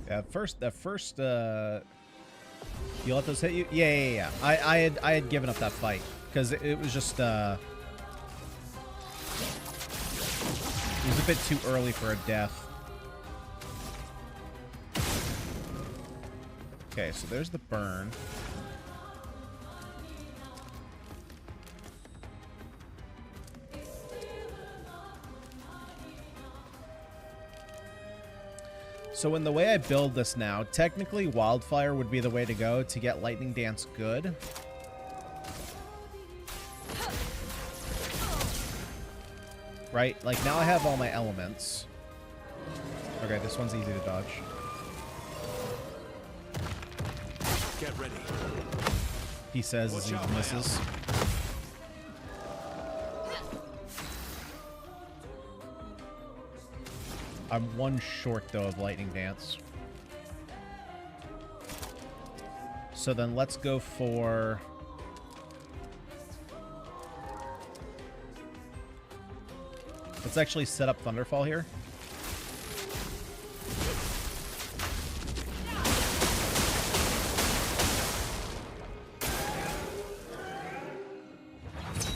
Speaker 1: Yeah, the first you let those hit you? Yeah. I had given up that fight because it was just it was a bit too early for a death. Okay, so there's the burn. So in the way I build this now, technically Wildfire would be the way to go to get Lightning Dance good. Right? Like, now I have all my elements. Okay, this one's easy to dodge.
Speaker 2: Get ready.
Speaker 1: He says as he misses. I'm one short, though, of Lightning Dance. So then let's go for... Let's actually set up Thunderfall here.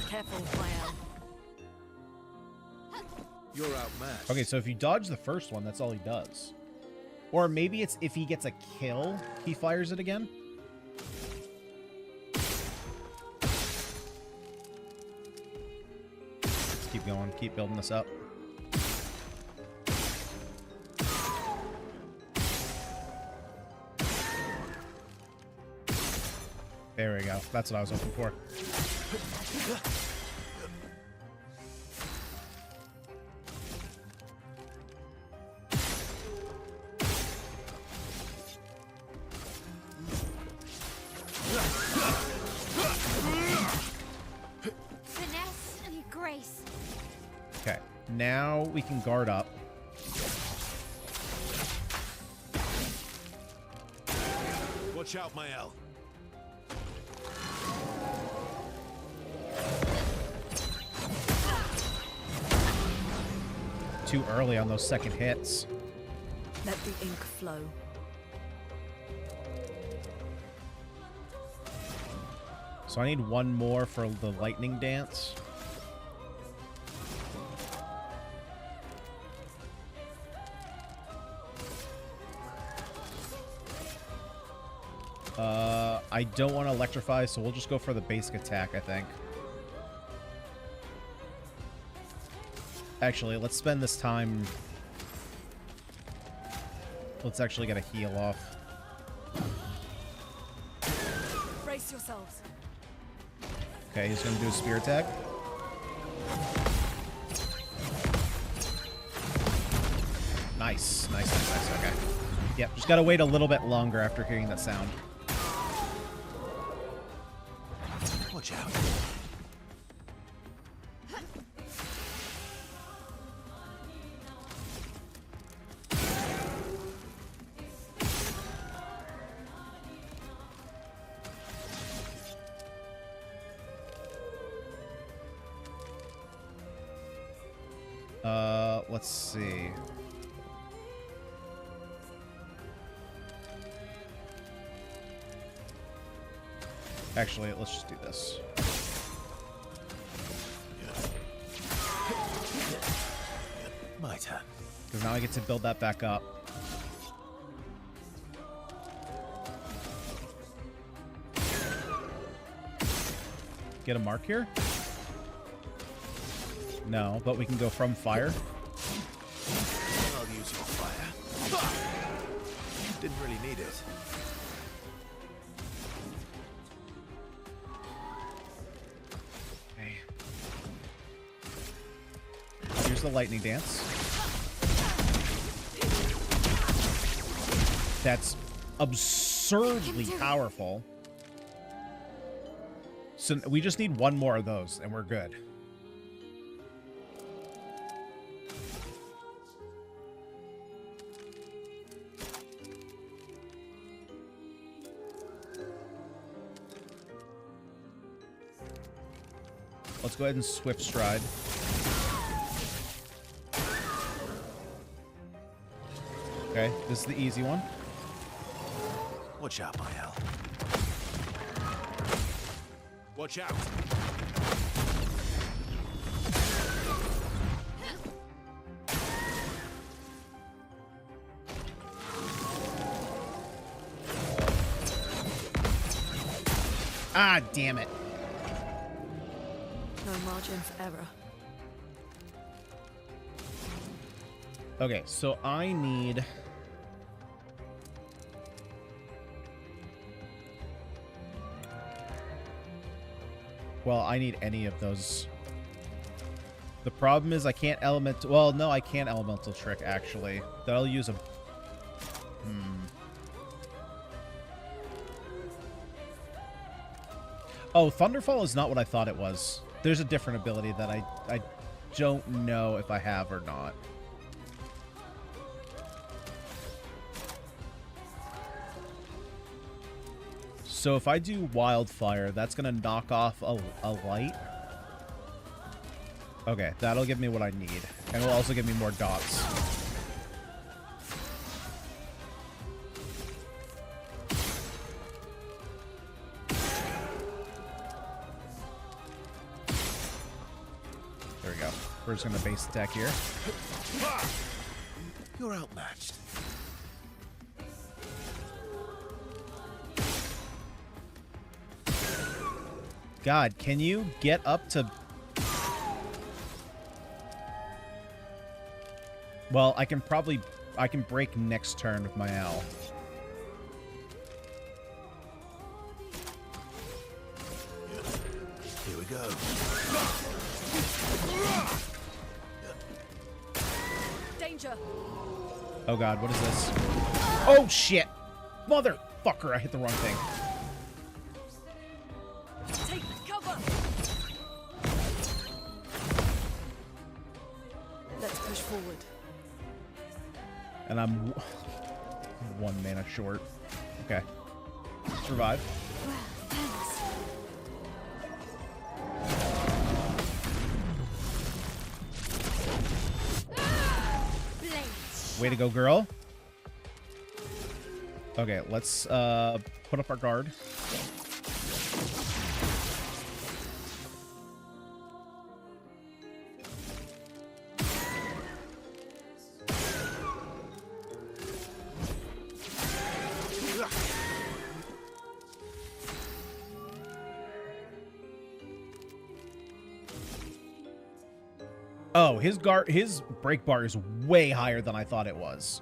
Speaker 3: Careful, Clair.
Speaker 2: You're outmatched.
Speaker 1: Okay, so if you dodge the first one, that's all he does. Or maybe it's if he gets a kill, he fires it again. Let's keep going. Keep building this up. There we go. That's what I was hoping for.
Speaker 5: Finesse and grace.
Speaker 1: Okay, now we can guard up.
Speaker 2: Watch out, Mael.
Speaker 1: Too early on those second hits.
Speaker 3: Let the ink flow.
Speaker 1: So I need one more for the lightning dance. I don't want to electrify, so we'll just go for the basic attack, I think. Actually, let's spend this time... Let's actually get a heal off.
Speaker 3: Brace yourselves.
Speaker 1: Okay, he's going to do a spear attack. Nice. Nice. Okay. Yep, just got to wait a little bit longer after hearing that sound.
Speaker 2: Watch out.
Speaker 1: Let's see. Actually, let's just do this.
Speaker 2: My turn.
Speaker 1: Because now I get to build that back up. Get a mark here? No, but we can go from fire.
Speaker 2: I'll use your fire. Didn't really need it.
Speaker 1: Okay. Here's the lightning dance. That's absurdly powerful. So we just need one more of those and we're good. Let's go ahead and swift stride. Okay, this is the easy one.
Speaker 2: Watch out, Mael. Watch out.
Speaker 1: Ah, damn it.
Speaker 3: No margin for error.
Speaker 1: Okay, so I need... Well, I need any of those. The problem is I can't elemental... Well, no, I can't elemental trick, actually. That'll use a... Oh, Thunderfall is not what I thought it was. There's a different ability that I don't know if I have or not. So if I do Wildfire, that's going to knock off a light. Okay, that'll give me what I need. And it'll also give me more dots. There we go. We're just going to base attack here.
Speaker 2: You're outmatched.
Speaker 1: God, can you get up to... Well, I can break next turn with my owl.
Speaker 2: Here we go.
Speaker 3: Danger!
Speaker 1: Oh god, what is this? Oh shit! Motherfucker, I hit the wrong thing.
Speaker 3: Take cover! Let's push forward.
Speaker 1: And I'm 1 mana short. Okay. Survive.
Speaker 3: Well, thanks.
Speaker 1: Way to go, girl. Okay, let's put up our guard. Oh, his break bar is way higher than I thought it was.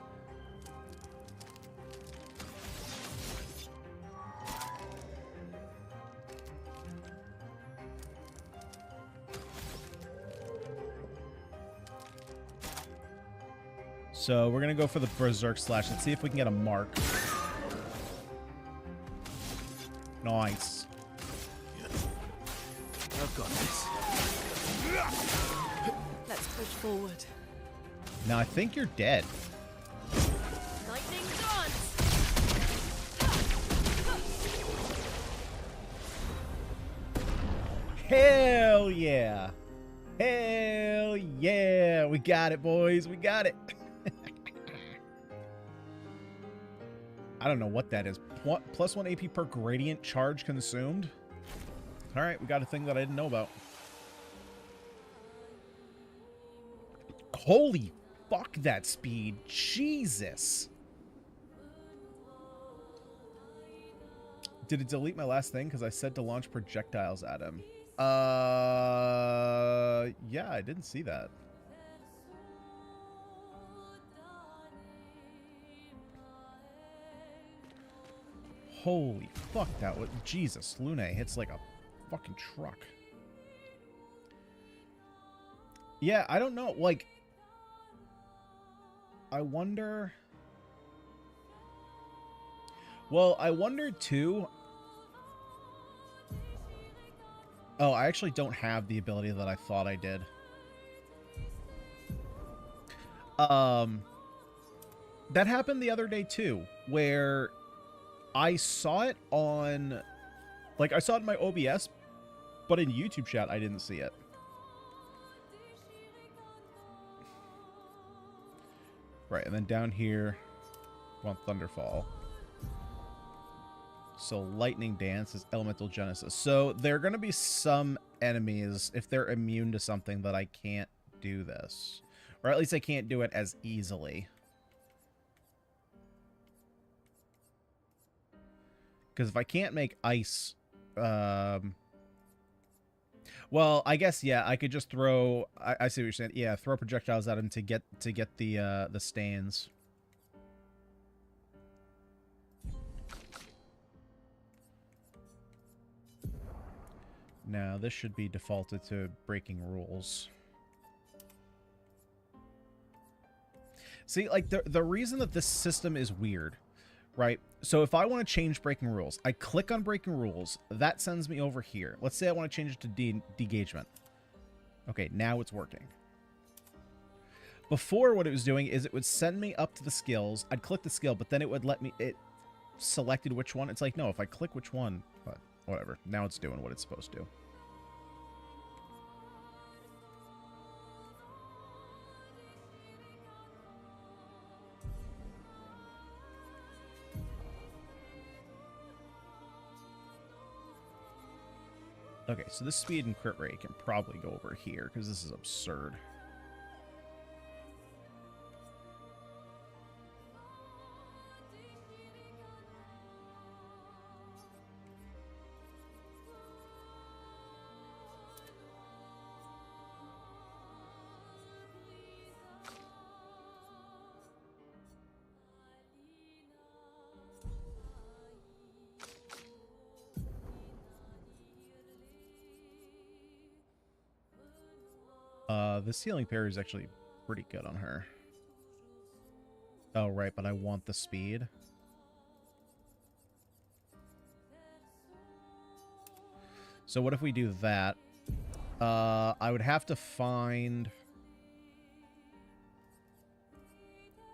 Speaker 1: So we're gonna go for the Berserk Slash. Let's see if we can get a mark. Nice.
Speaker 2: I've got this.
Speaker 3: Let's push forward.
Speaker 1: Now I think you're dead.
Speaker 3: Lightning dance!
Speaker 1: Hell yeah. Hell yeah. We got it, boys. We got it. I don't know what that is. Plus 1 AP per gradient charge consumed. All right, we got a thing that I didn't know about. Holy fuck, that speed. Jesus. Did it delete my last thing? Because I said to launch projectiles at him. Yeah, I didn't see that. Holy fuck, that was... Jesus, Lune hits like a fucking truck. Yeah, I don't know, like... I wonder... Well, I wonder too... Oh, I actually don't have the ability that I thought I did. That happened the other day too, where I saw it on... Like, I saw it in my OBS, but in YouTube chat, I didn't see it. Right, and then down here, we want Thunderfall. So Lightning Dance is Elemental Genesis. So there are going to be some enemies, if they're immune to something, that I can't do this. Or at least I can't do it as easily. Because if I can't make ice... well, I guess, yeah, I could just throw... I see what you're saying. Yeah, throw projectiles at him to get the stands. Now, this should be defaulted to breaking rules. See, like, the reason that this system is weird, right? So if I want to change breaking rules, I click on breaking rules. That sends me over here. Let's say I want to change it to degagement. Okay, now it's working. Before, what it was doing is it would send me up to the skills. I'd click the skill, but then it would let me... It selected which one. It's like, no, if I click which one... But whatever. Now it's doing what it's supposed to. Okay, so this speed and crit rate can probably go over here, because this is absurd. This healing parry is actually pretty good on her. Oh, right, but I want the speed. So what if we do that? I would have to find...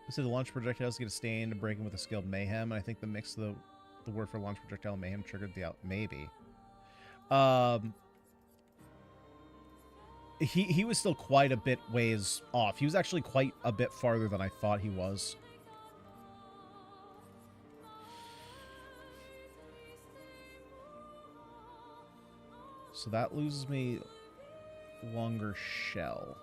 Speaker 1: So the launch projectiles get a stain to break them with a skilled mayhem, and I think the mix of the word for launch projectile and mayhem triggered the out. Maybe. He was still quite a bit ways off. He was actually quite a bit farther than I thought he was. So that loses me longer shell.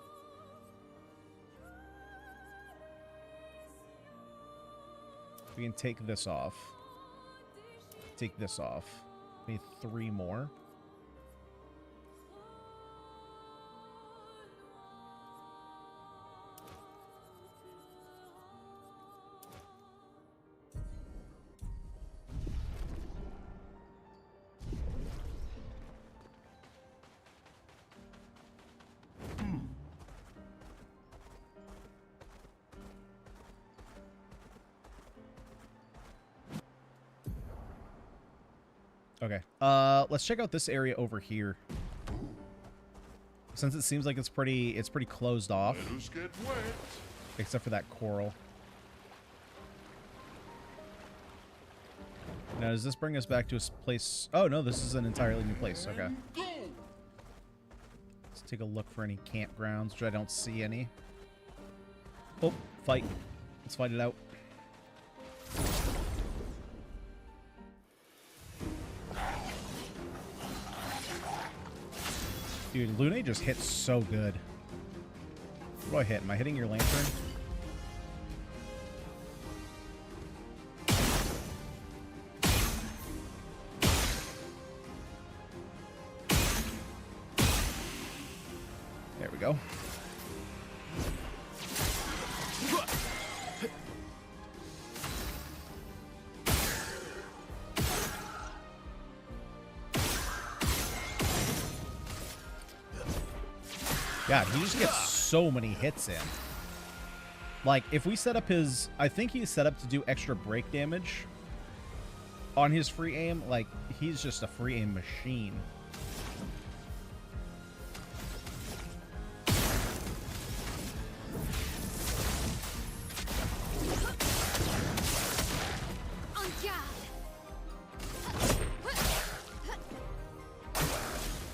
Speaker 1: We can take this off. Take this off. We need 3 more. Okay. Let's check out this area over here. Since it seems like it's pretty closed off.
Speaker 9: Get wet.
Speaker 1: Except for that coral. Now, does this bring us back to a place? Oh, no, this is an entirely new place. Okay. Let's take a look for any campgrounds, which I don't see any. Oh, fight. Let's fight it out. Dude, Lune just hits so good. What do I hit? Am I hitting your lantern? There we go. God, he just gets so many hits in. Like, if we set up his... I think he's set up to do extra break damage on his free aim. Like, he's just a free aim machine.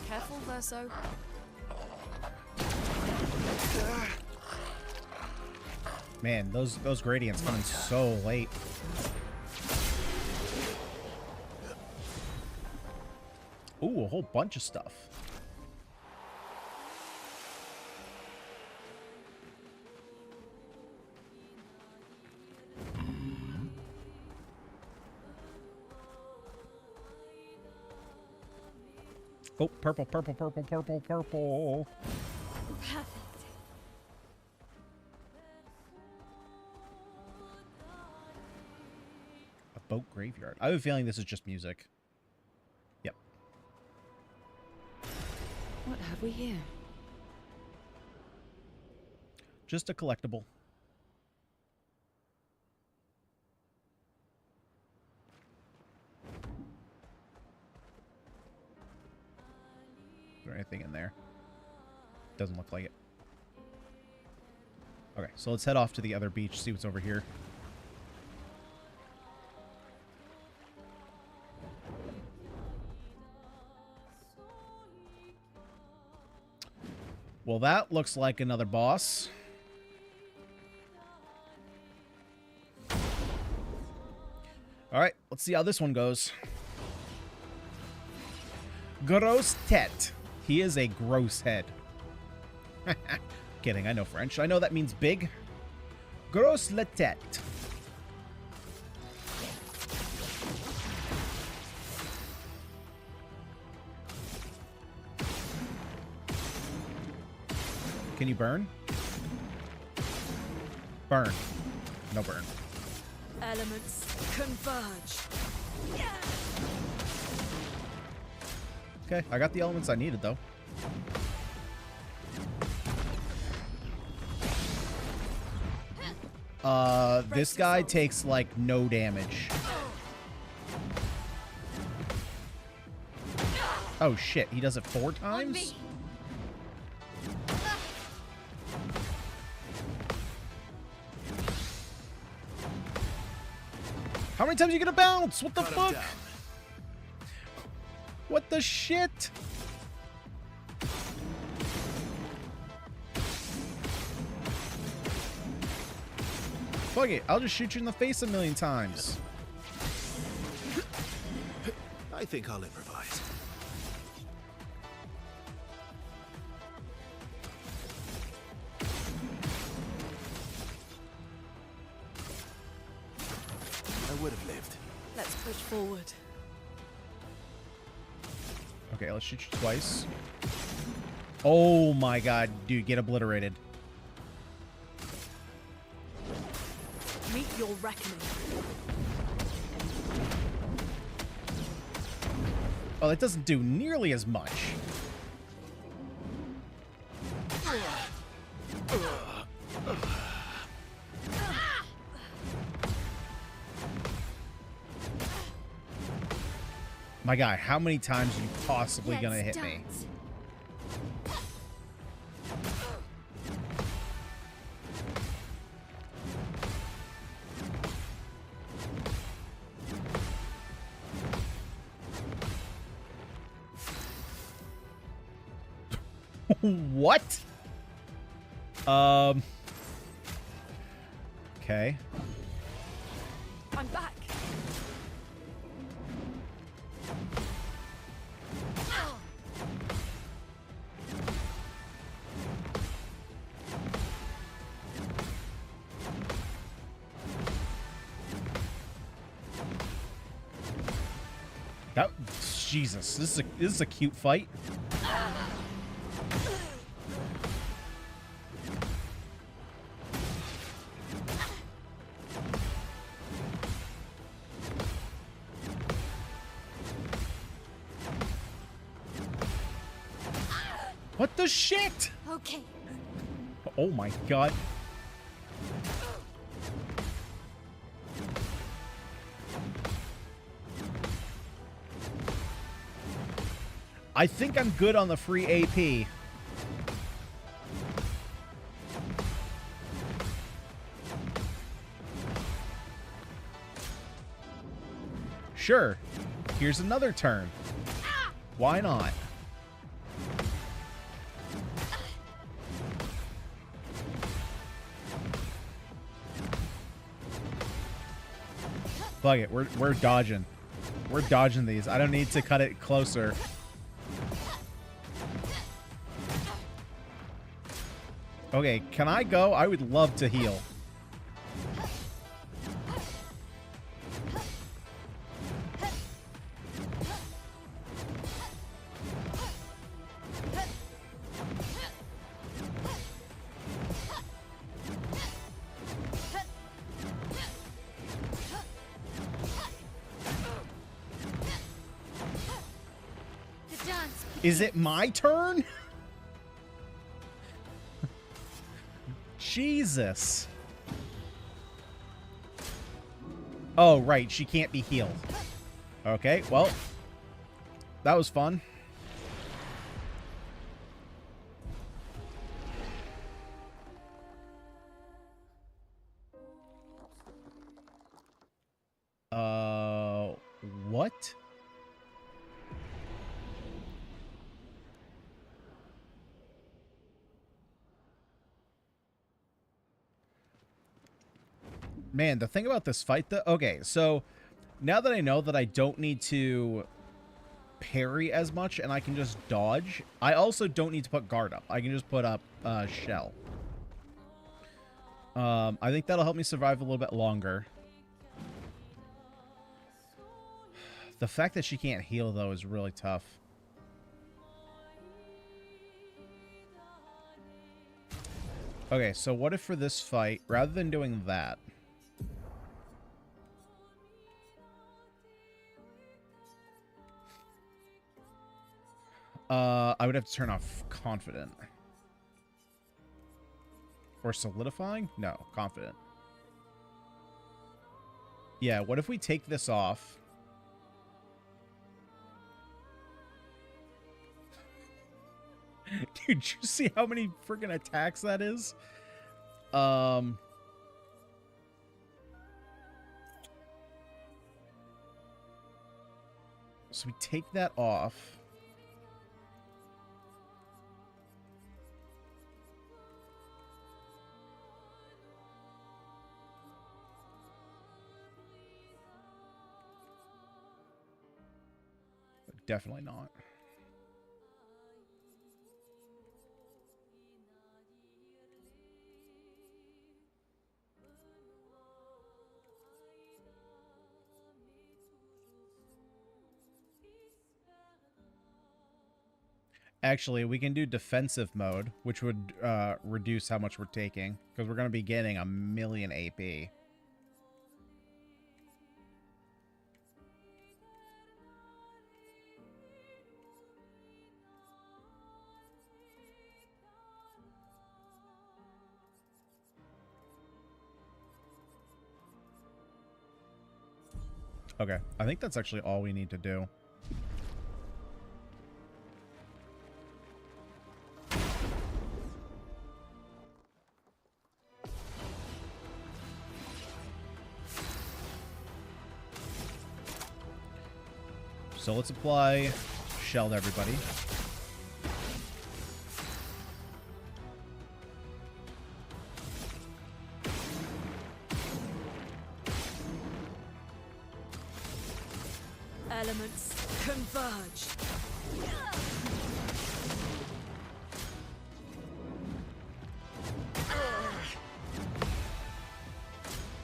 Speaker 3: Careful, Verso.
Speaker 1: Man, those gradients coming so late. Ooh, a whole bunch of stuff. Oh, purple, purple, purple, purple, purple.
Speaker 5: Perfect.
Speaker 1: A boat graveyard. I have a feeling this is just music. Yep.
Speaker 4: What have we here?
Speaker 1: Just a collectible. Is there anything in there? Doesn't look like it. Okay, so let's head off to the other beach, see what's over here. Well, that looks like another boss. All right, let's see how this one goes. Grosse tête. He is a gross head. Kidding, I know French. I know that means big. Grosse la tête. Can you burn? Burn. No burn.
Speaker 3: Elements converge.
Speaker 1: Okay, I got the elements I needed, though. This guy takes, like, no damage. Oh, shit. He does it 4 times? How many times are you gonna bounce? What the fuck? What the shit? Fuck it, I'll just shoot you in the face a million times.
Speaker 2: I think I'll improvise. I would have lived.
Speaker 3: Let's push forward.
Speaker 1: Okay, let's shoot you twice. Oh my god, dude, get obliterated.
Speaker 3: Meet your reckoning.
Speaker 1: Oh, that doesn't do nearly as much. My guy, how many times are you possibly gonna hit me? What? Okay.
Speaker 3: I'm back.
Speaker 1: That Jesus, this is a cute fight. What the shit?
Speaker 5: Okay.
Speaker 1: Oh my god. I think I'm good on the free AP. Sure. Here's another turn. Why not? Fuck it, we're dodging. We're dodging these. I don't need to cut it closer. Okay, can I go? I would love to heal. Is it my turn? Jesus. Oh, right. She can't be healed. Okay, well. That was fun. What? Man, the thing about this fight, though... Okay, so now that I know that I don't need to parry as much, and I can just dodge. I also don't need to put guard up. I can just put up shell. I think that'll help me survive a little bit longer. The fact that she can't heal, though, is really tough. Okay, so what if for this fight, rather than doing that... I would have to turn off Confident. Or Solidifying? No, Confident. Yeah, what if we take this off? Dude, did you see how many freaking attacks that is? So we take that off. But definitely not. Actually, we can do defensive mode, which would reduce how much we're taking, because we're going to be getting 1,000,000 AP. Okay, I think that's actually all we need to do. So let's apply shell to everybody.
Speaker 3: Elements converge.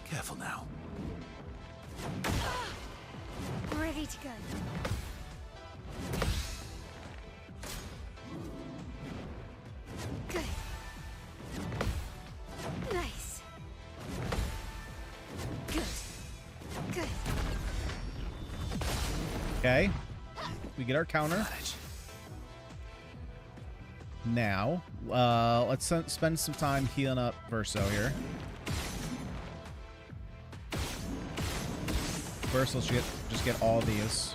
Speaker 2: Careful now.
Speaker 5: Ready to go. Good. Nice. Good. Good.
Speaker 1: Okay. We get our counter. Now, let's spend some time healing up Verso here. Verso should just get all these.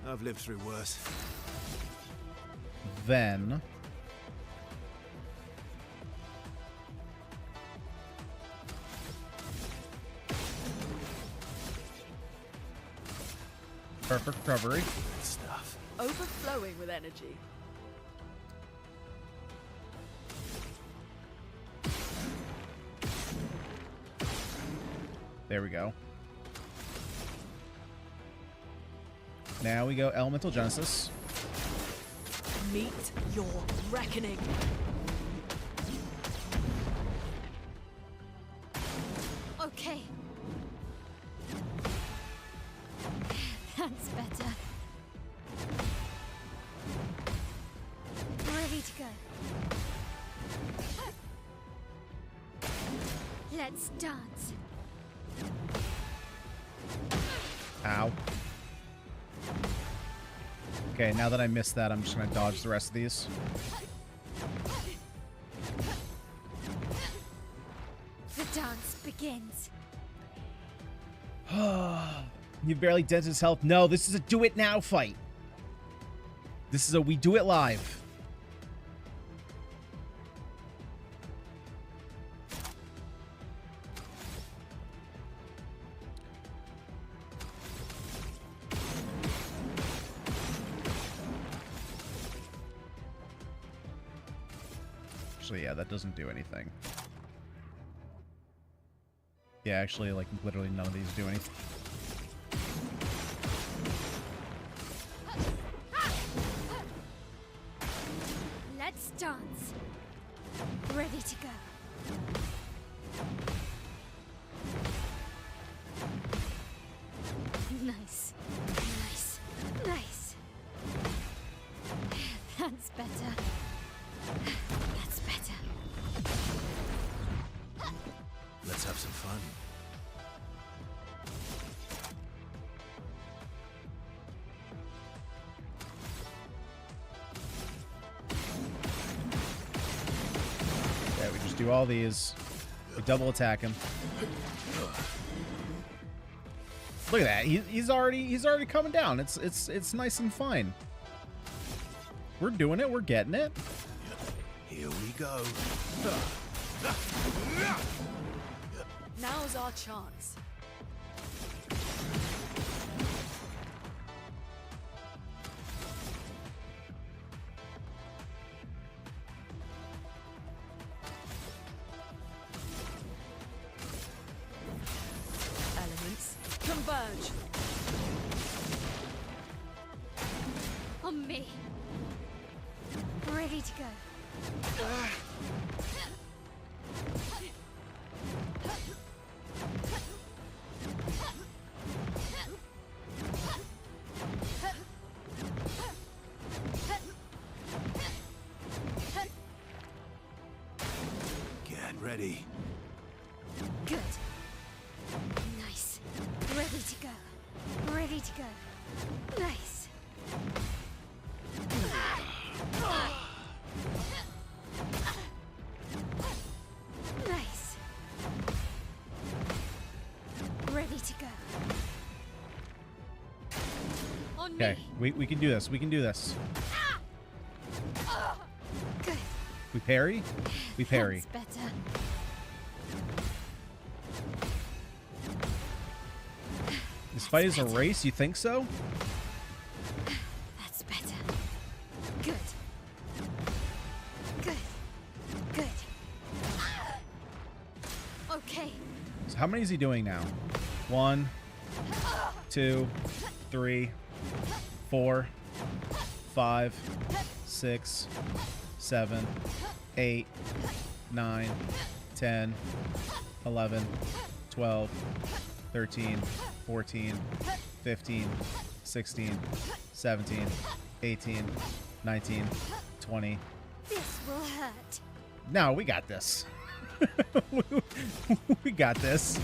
Speaker 2: I've lived through worse.
Speaker 1: Then... perfect recovery.
Speaker 2: Stuff.
Speaker 3: Overflowing with energy.
Speaker 1: There we go. Now we go Elemental Genesis.
Speaker 3: Meet your reckoning.
Speaker 5: Okay. That's better. Ready to go. Let's dance.
Speaker 1: Ow. Okay, now that I missed that, I'm just going to dodge the rest of these.
Speaker 5: The dance begins.
Speaker 1: You barely dented his health. No, this is a do it now fight. This is a we do it live. Actually, yeah, that doesn't do anything. Yeah, actually, like, literally none of these do anything.
Speaker 5: Stance. Ready to go. Nice. Nice. Nice. That's better. That's better.
Speaker 2: Let's have some fun.
Speaker 1: Okay, we just do all these. We double attack him. Look at that. He's already coming down. It's nice and fine. We're doing it. We're getting it.
Speaker 2: Here we go.
Speaker 4: Now's our chance. Elements converge.
Speaker 5: On me. Ready to go.
Speaker 2: Get ready.
Speaker 5: Good. Nice. Ready to go. Ready to go. Nice. Nice. Ready to go. On
Speaker 1: Okay,
Speaker 5: me.
Speaker 1: we can do this. We can do this.
Speaker 5: Good.
Speaker 1: We parry. We parry.
Speaker 5: That's better.
Speaker 1: This fight is a race. You think so?
Speaker 5: That's better. Good. Good. Good. Okay.
Speaker 1: So how many is he doing now? 1, 2, 3, 4, 5, 6, 7, 8, 9, 10, 11, 12, 13, 14, 15, 16, 17, 18, 19, 20.
Speaker 5: This will hurt.
Speaker 1: No, we got this. We got this.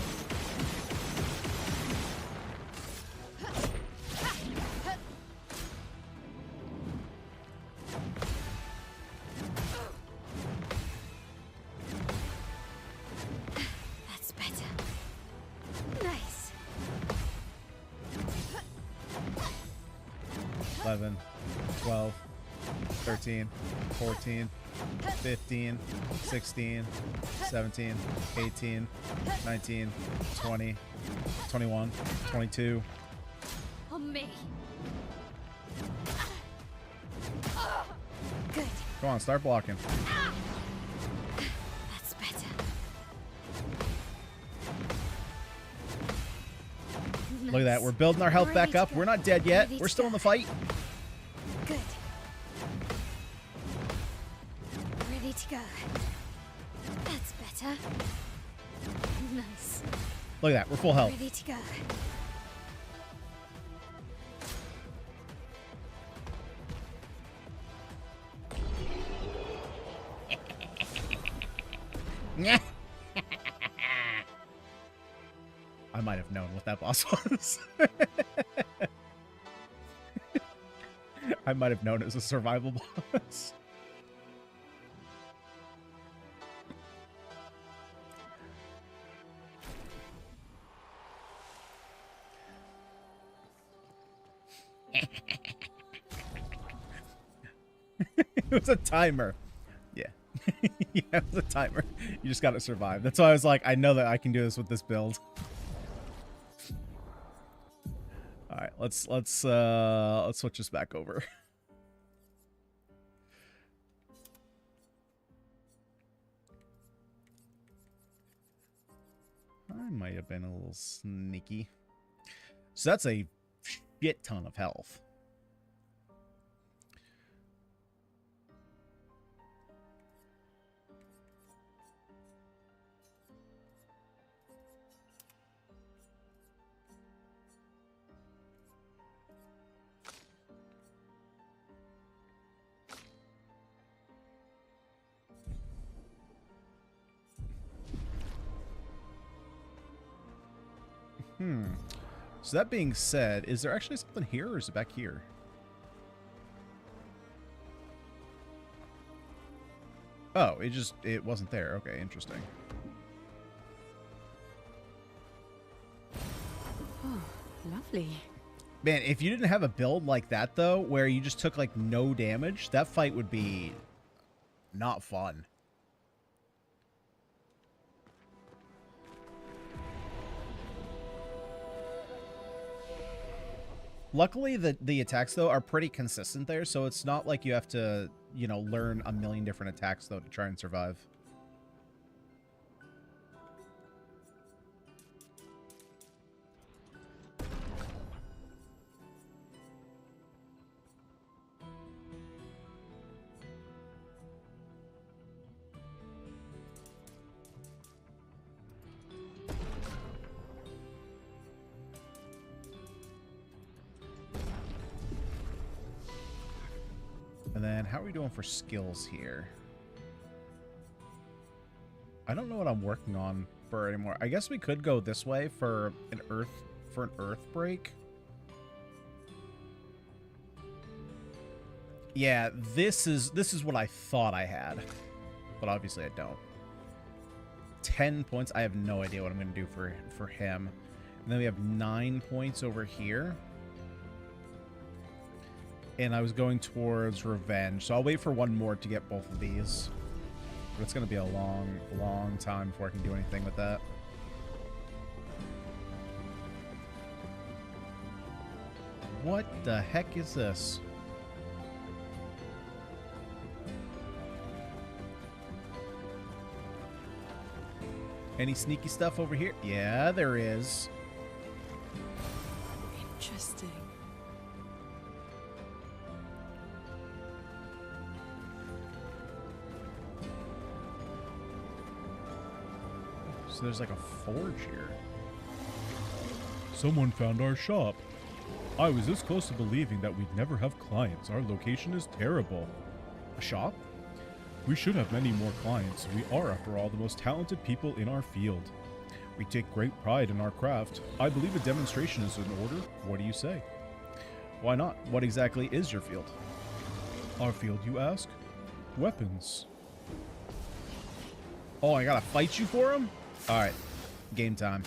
Speaker 5: That's better. Nice.
Speaker 1: 11, 12, 13, 14, 15, 16, 17, 18, 19, 20, 21, 22.
Speaker 5: On me. Good.
Speaker 1: Come on, start blocking.
Speaker 5: That's better.
Speaker 1: Look at that. We're building our health back up. We're not dead yet. We're still in the fight.
Speaker 5: Good. Ready to go. That's better. Nice.
Speaker 1: Look at that. We're full health.
Speaker 5: Ready to go.
Speaker 1: I might have known what that boss was. I might have known it was a survival boss. It was a timer. Yeah. Yeah, it was a timer. You just gotta survive. That's why I was like, I know that I can do this with this build. Alright, let's switch this back over. I might have been a little sneaky. So that's a shit ton of health. So that being said, is there actually something here, or is it back here? Oh, it wasn't there. Okay, interesting.
Speaker 4: Oh, lovely.
Speaker 1: Man, if you didn't have a build like that, though, where you just took, like, no damage, that fight would be not fun. Luckily, the attacks, though, are pretty consistent there, so it's not like you have to, you know, learn a million different attacks, though, to try and survive. And then, how are we doing for skills here? I don't know what I'm working on for anymore. I guess we could go this way for an earth break. Yeah, this is what I thought I had, but obviously I don't. 10 points. I have no idea what I'm going to do for him. And then we have 9 points over here. And I was going towards revenge, so I'll wait for one more to get both of these. But it's going to be a long, long time before I can do anything with that. What the heck is this? Any sneaky stuff over here? Yeah, there is.
Speaker 3: Interesting.
Speaker 1: So there's like a forge here. Someone found our shop. I was this close to believing that we'd never have clients. Our location is terrible. A shop? We should have many more clients. We are, after all, the most talented people in our field. We take great pride in our craft. I believe a demonstration is in order. What do you say? Why not? What exactly is your field? Our field, you ask? Weapons. Oh, I gotta fight you for them? Alright. Game time.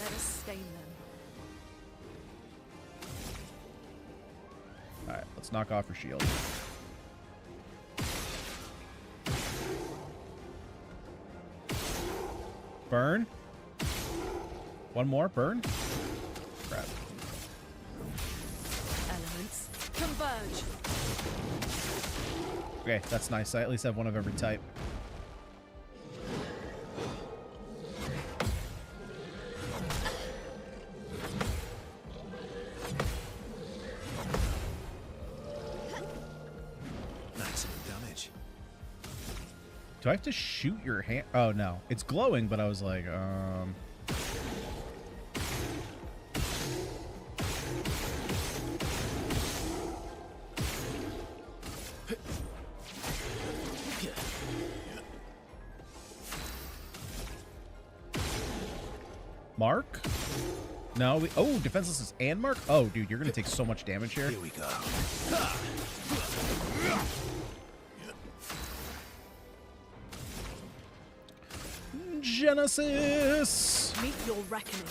Speaker 3: Let us stain them.
Speaker 1: Alright, let's knock off your shield. Burn. One more. Burn. Crap.
Speaker 3: Elements converge.
Speaker 1: Okay, that's nice. I at least have one of every type.
Speaker 2: Maximum damage.
Speaker 1: Do I have to shoot your hand? Oh, no. It's glowing, but I was like, Mark? No, we... Oh, defenseless and Mark? Oh, dude, you're going to take so much damage here.
Speaker 2: Here we go.
Speaker 1: Genesis!
Speaker 3: Meet your reckoning.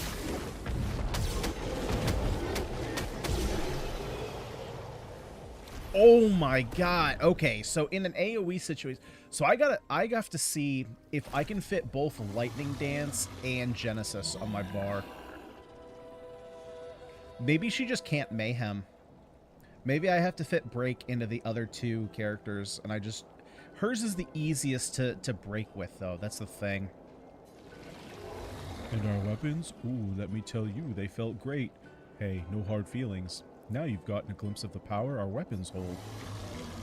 Speaker 1: Oh my god. Okay, so in an AoE situation, so I have to see if I can fit both Lightning Dance and Genesis on my bar. Maybe she just can't Mayhem. Maybe I have to fit Break into the other two characters, and I just... Hers is the easiest to break with, though. That's the thing. And our weapons? Ooh, let me tell you, they felt great. Hey, no hard feelings. Now you've gotten a glimpse of the power our weapons hold.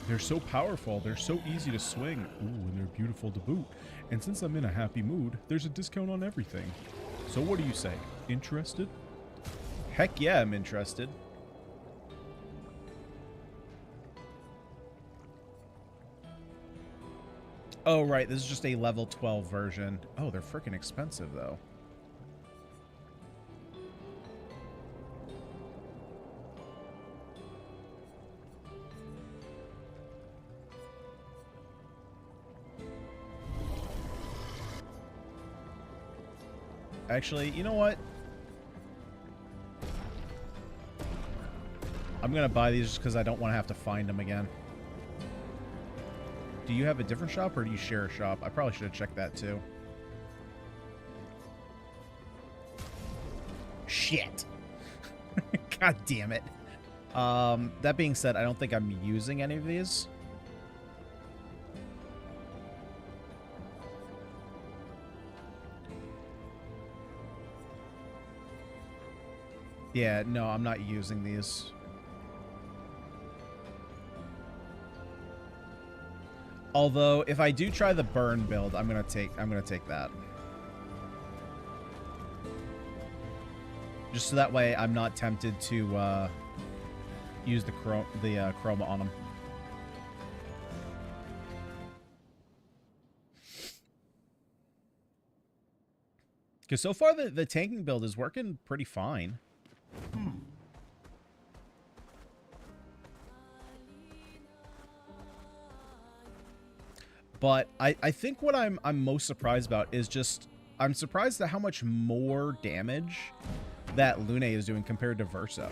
Speaker 1: They're so powerful, they're so easy to swing. Ooh, and they're beautiful to boot. And since I'm in a happy mood, there's a discount on everything. So what do you say? Interested? Heck yeah, I'm interested. Oh, right. This is just a level 12 version. Oh, they're freaking expensive, though. Actually, you know what? I'm going to buy these just because I don't want to have to find them again. Do you have a different shop or do you share a shop? I probably should have checked that too. Shit. God damn it. That being said, I don't think I'm using any of these. Yeah, no, I'm not using these. Although, if I do try the burn build, I'm gonna take that. Just so that way I'm not tempted to use the chroma on them. Because so far the tanking build is working pretty fine. But I think what I'm most surprised about is just I'm surprised at how much more damage that Lune is doing compared to Verso.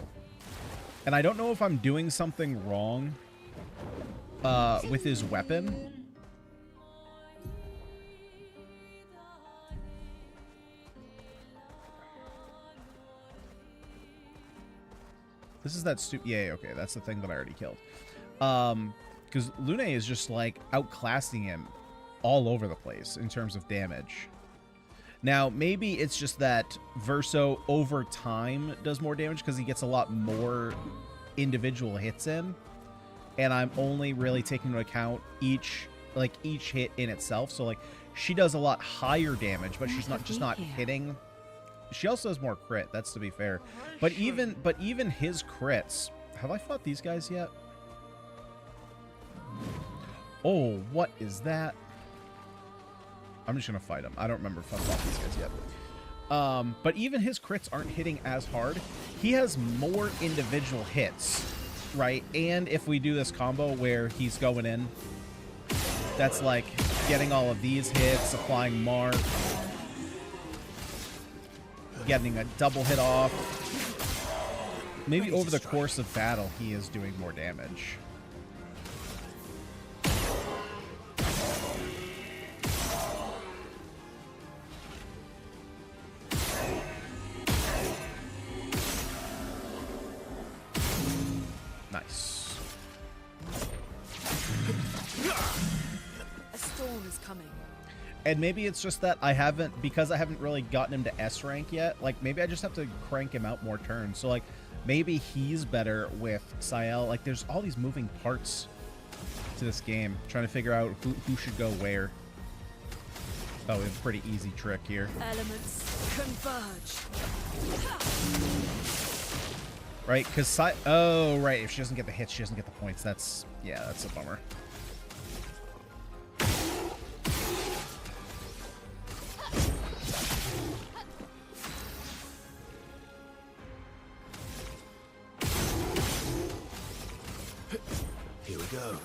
Speaker 1: And I don't know if I'm doing something wrong with his weapon. This is that yeah, okay, that's the thing that I already killed. Because Lune is just, like, outclassing him all over the place in terms of damage. Now, maybe it's just that Verso, over time, does more damage because he gets a lot more individual hits in. And I'm only really taking into account each hit in itself. So, like, she does a lot higher damage, but she's not just not hitting. She also has more crit, that's to be fair. But even his crits... Have I fought these guys yet? Oh, what is that? I'm just gonna fight him. I don't remember if I've fought these guys yet. But even his crits aren't hitting as hard. He has more individual hits, right? And if we do this combo where he's going in, that's like getting all of these hits, applying mark, getting a double hit off. Maybe over the course of battle, he is doing more damage. Nice.
Speaker 4: A storm is coming.
Speaker 1: And maybe it's just that because I haven't really gotten him to S rank yet, like, maybe I just have to crank him out more turns. So, like, maybe he's better with Sael. Like, there's all these moving parts to this game. Trying to figure out who should go where. Oh, we have a pretty easy trick here.
Speaker 4: Elements converge.
Speaker 1: Right, because oh, right, if she doesn't get the hits, she doesn't get the points. That's a bummer.
Speaker 2: Here we go.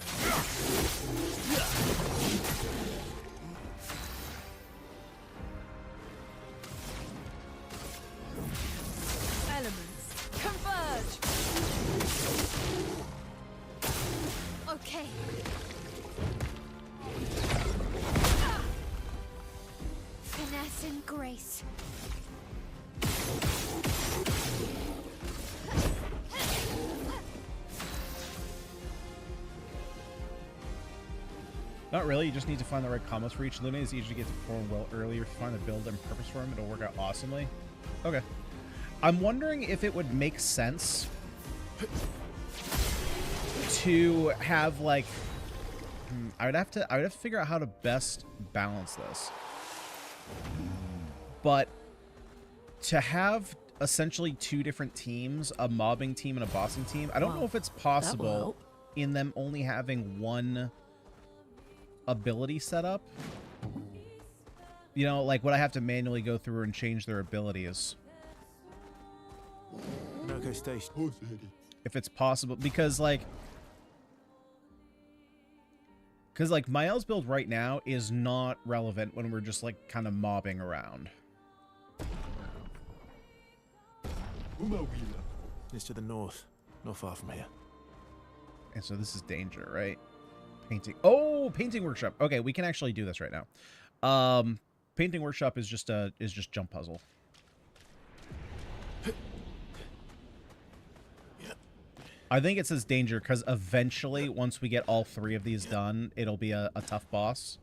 Speaker 4: Elements converge.
Speaker 5: Okay. Finesse and grace.
Speaker 1: Not really. You just need to find the right combos for each. Lune is easy to get to perform well earlier. If you find the build and purpose for him, it'll work out awesomely. Okay. I'm wondering if it would make sense to have, like, I would have to figure out how to best balance this. But to have essentially two different teams, a mobbing team and a bossing team, I don't know if it's possible in them only having one ability setup. You know, like, would I have to manually go through and change their abilities?
Speaker 2: Okay, station.
Speaker 1: If it's possible, because Mael's build right now is not relevant when we're just like kind of mobbing around.
Speaker 2: It's to the north, not far from here.
Speaker 1: And so this is danger, right? Painting. Oh, painting workshop. Okay, we can actually do this right now. Painting workshop is just jump puzzle. I think it says danger because eventually, once we get all 3 of these done, it'll be a tough boss.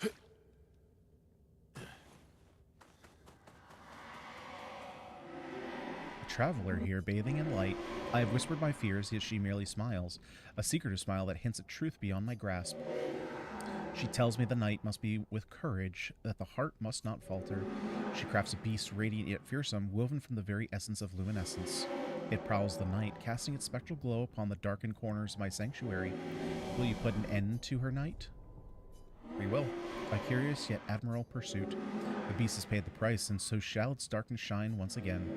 Speaker 1: A traveler here, bathing in light. I have whispered my fears, yet she merely smiles. A secretive smile that hints at truth beyond my grasp. She tells me the night must be with courage, that the heart must not falter. She crafts a beast radiant yet fearsome, woven from the very essence of luminescence. It prowls the night, casting its spectral glow upon the darkened corners of my sanctuary. Will you put an end to her night? We will. A curious yet admirable pursuit. The beast has paid the price, and so shall its darkness shine once again.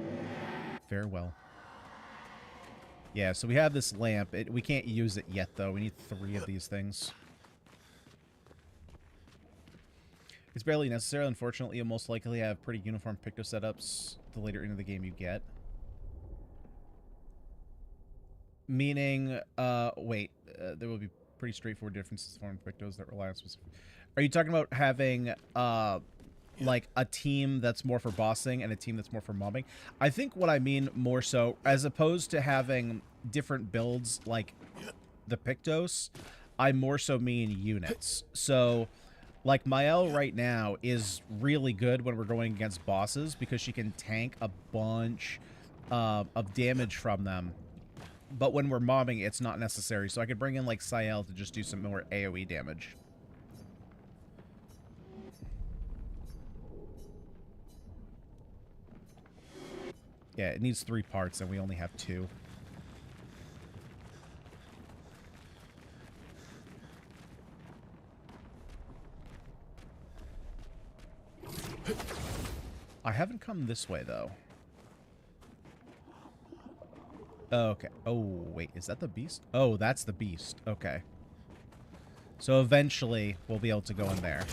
Speaker 1: Farewell. Yeah, so we have this lamp. We can't use it yet, though. We need 3 of these things. It's barely necessary. Unfortunately, you'll most likely have pretty uniform picto setups the later into the game you get. Meaning, wait, there will be pretty straightforward differences in pictos that rely on specific... Are you talking about having, like, a team that's more for bossing and a team that's more for mobbing? I think what I mean more so, as opposed to having different builds like the pictos, I more so mean units. So... like, Mael right now is really good when we're going against bosses because she can tank a bunch of damage from them. But when we're mobbing, it's not necessary. So I could bring in, like, Sael to just do some more AoE damage. Yeah, it needs 3 parts, and we only have 2. I haven't come this way, though. Okay. Oh, wait. Is that the beast? Oh, that's the beast. Okay. So eventually, we'll be able to go in there.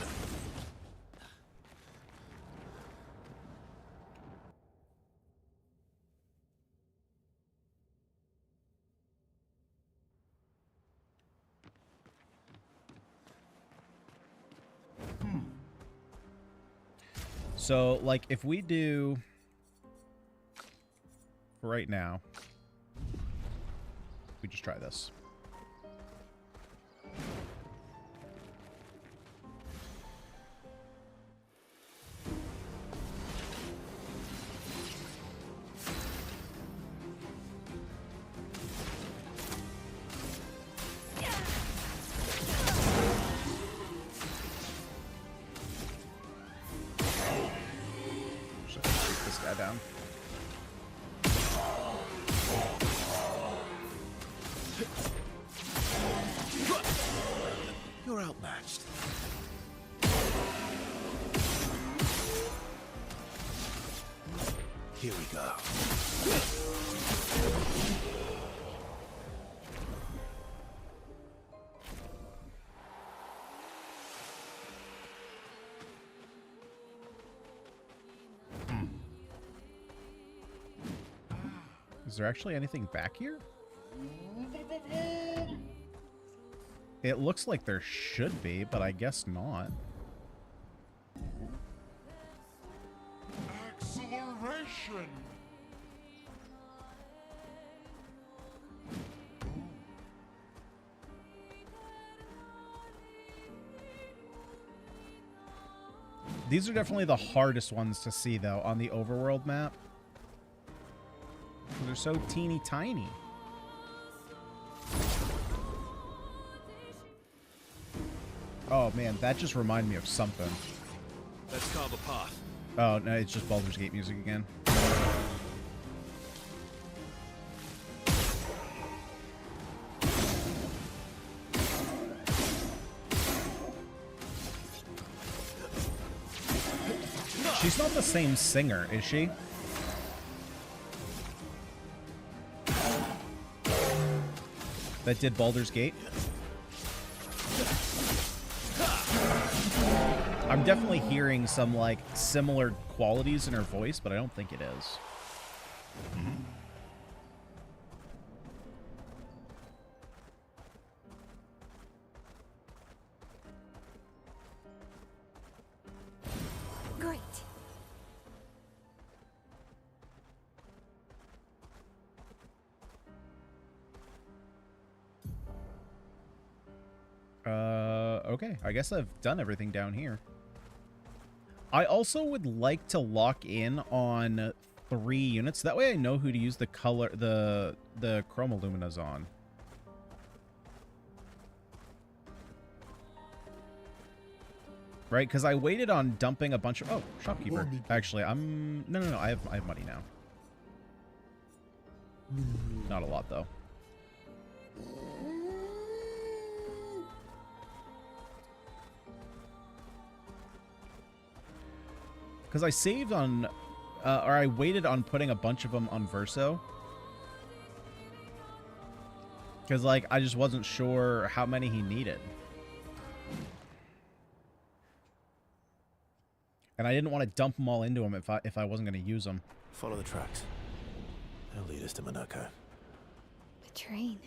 Speaker 1: So, like, if we do... right now... we just try this. Should I shoot this guy down?
Speaker 2: You're outmatched. Here we go.
Speaker 1: Is there actually anything back here? It looks like there should be, but I guess not.
Speaker 9: Acceleration!
Speaker 1: These are definitely the hardest ones to see, though, on the overworld map. They're so teeny tiny. Oh, man, that just reminded me of something.
Speaker 2: Let's carve a path.
Speaker 1: Oh, no, it's just Baldur's Gate music again. She's not the same singer, is she? That did Baldur's Gate? I'm definitely hearing some, like, similar qualities in her voice, but I don't think it is.
Speaker 5: Great.
Speaker 1: Okay. I guess I've done everything down here. I also would like to lock in on 3 units. That way I know who to use the color, the chroma luminas on. Right? Because I waited on dumping a bunch of... Oh, shopkeeper. Actually, I'm... No. I have money now. Not a lot, though. Because I saved on... or I waited on putting a bunch of them on Verso. Because, like, I just wasn't sure how many he needed. And I didn't want to dump them all into him if I wasn't going to use them.
Speaker 2: Follow the tracks. They'll lead us to Monoko.
Speaker 5: The train.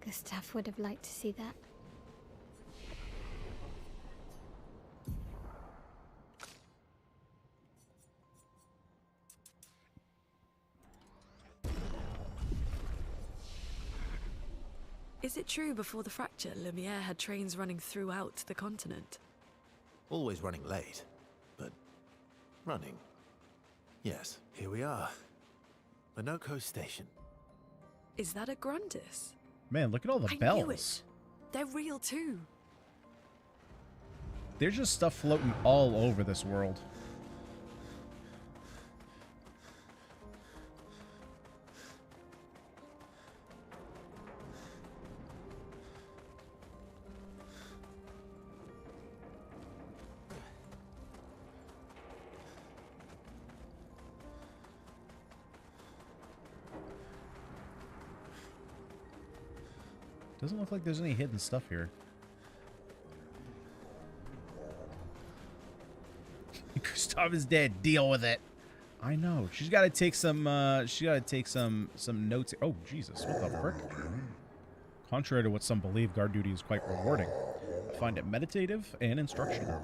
Speaker 5: Gustav would have liked to see that.
Speaker 3: Is it true before the fracture, Lumiere had trains running throughout the continent?
Speaker 2: Always running late, but running. Yes, here we are. Monoko Station.
Speaker 3: Is that a Grundis?
Speaker 1: Man, look at all the
Speaker 3: I
Speaker 1: bells.
Speaker 3: knew it. They're real too.
Speaker 1: There's just stuff floating all over this world. Doesn't look like there's any hidden stuff here. Gustav is dead. Deal with it. I know. She's got to take some. She got to take some notes. Oh Jesus! What the frick? Contrary to what some believe, guard duty is quite rewarding. I find it meditative and instructional.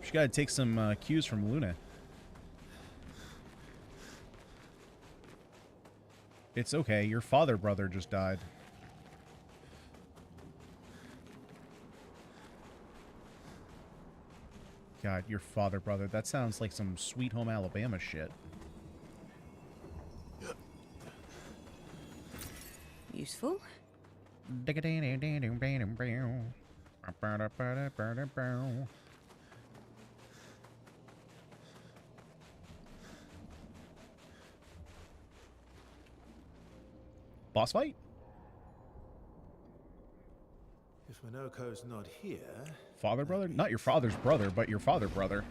Speaker 1: She got to take some cues from Luna. It's okay. Your father brother just died. God, your father brother. That sounds like some Sweet Home Alabama shit.
Speaker 4: Useful.
Speaker 1: Boss fight?
Speaker 2: If Monoko's not here...
Speaker 1: Father brother? Not your father's brother, but your father brother.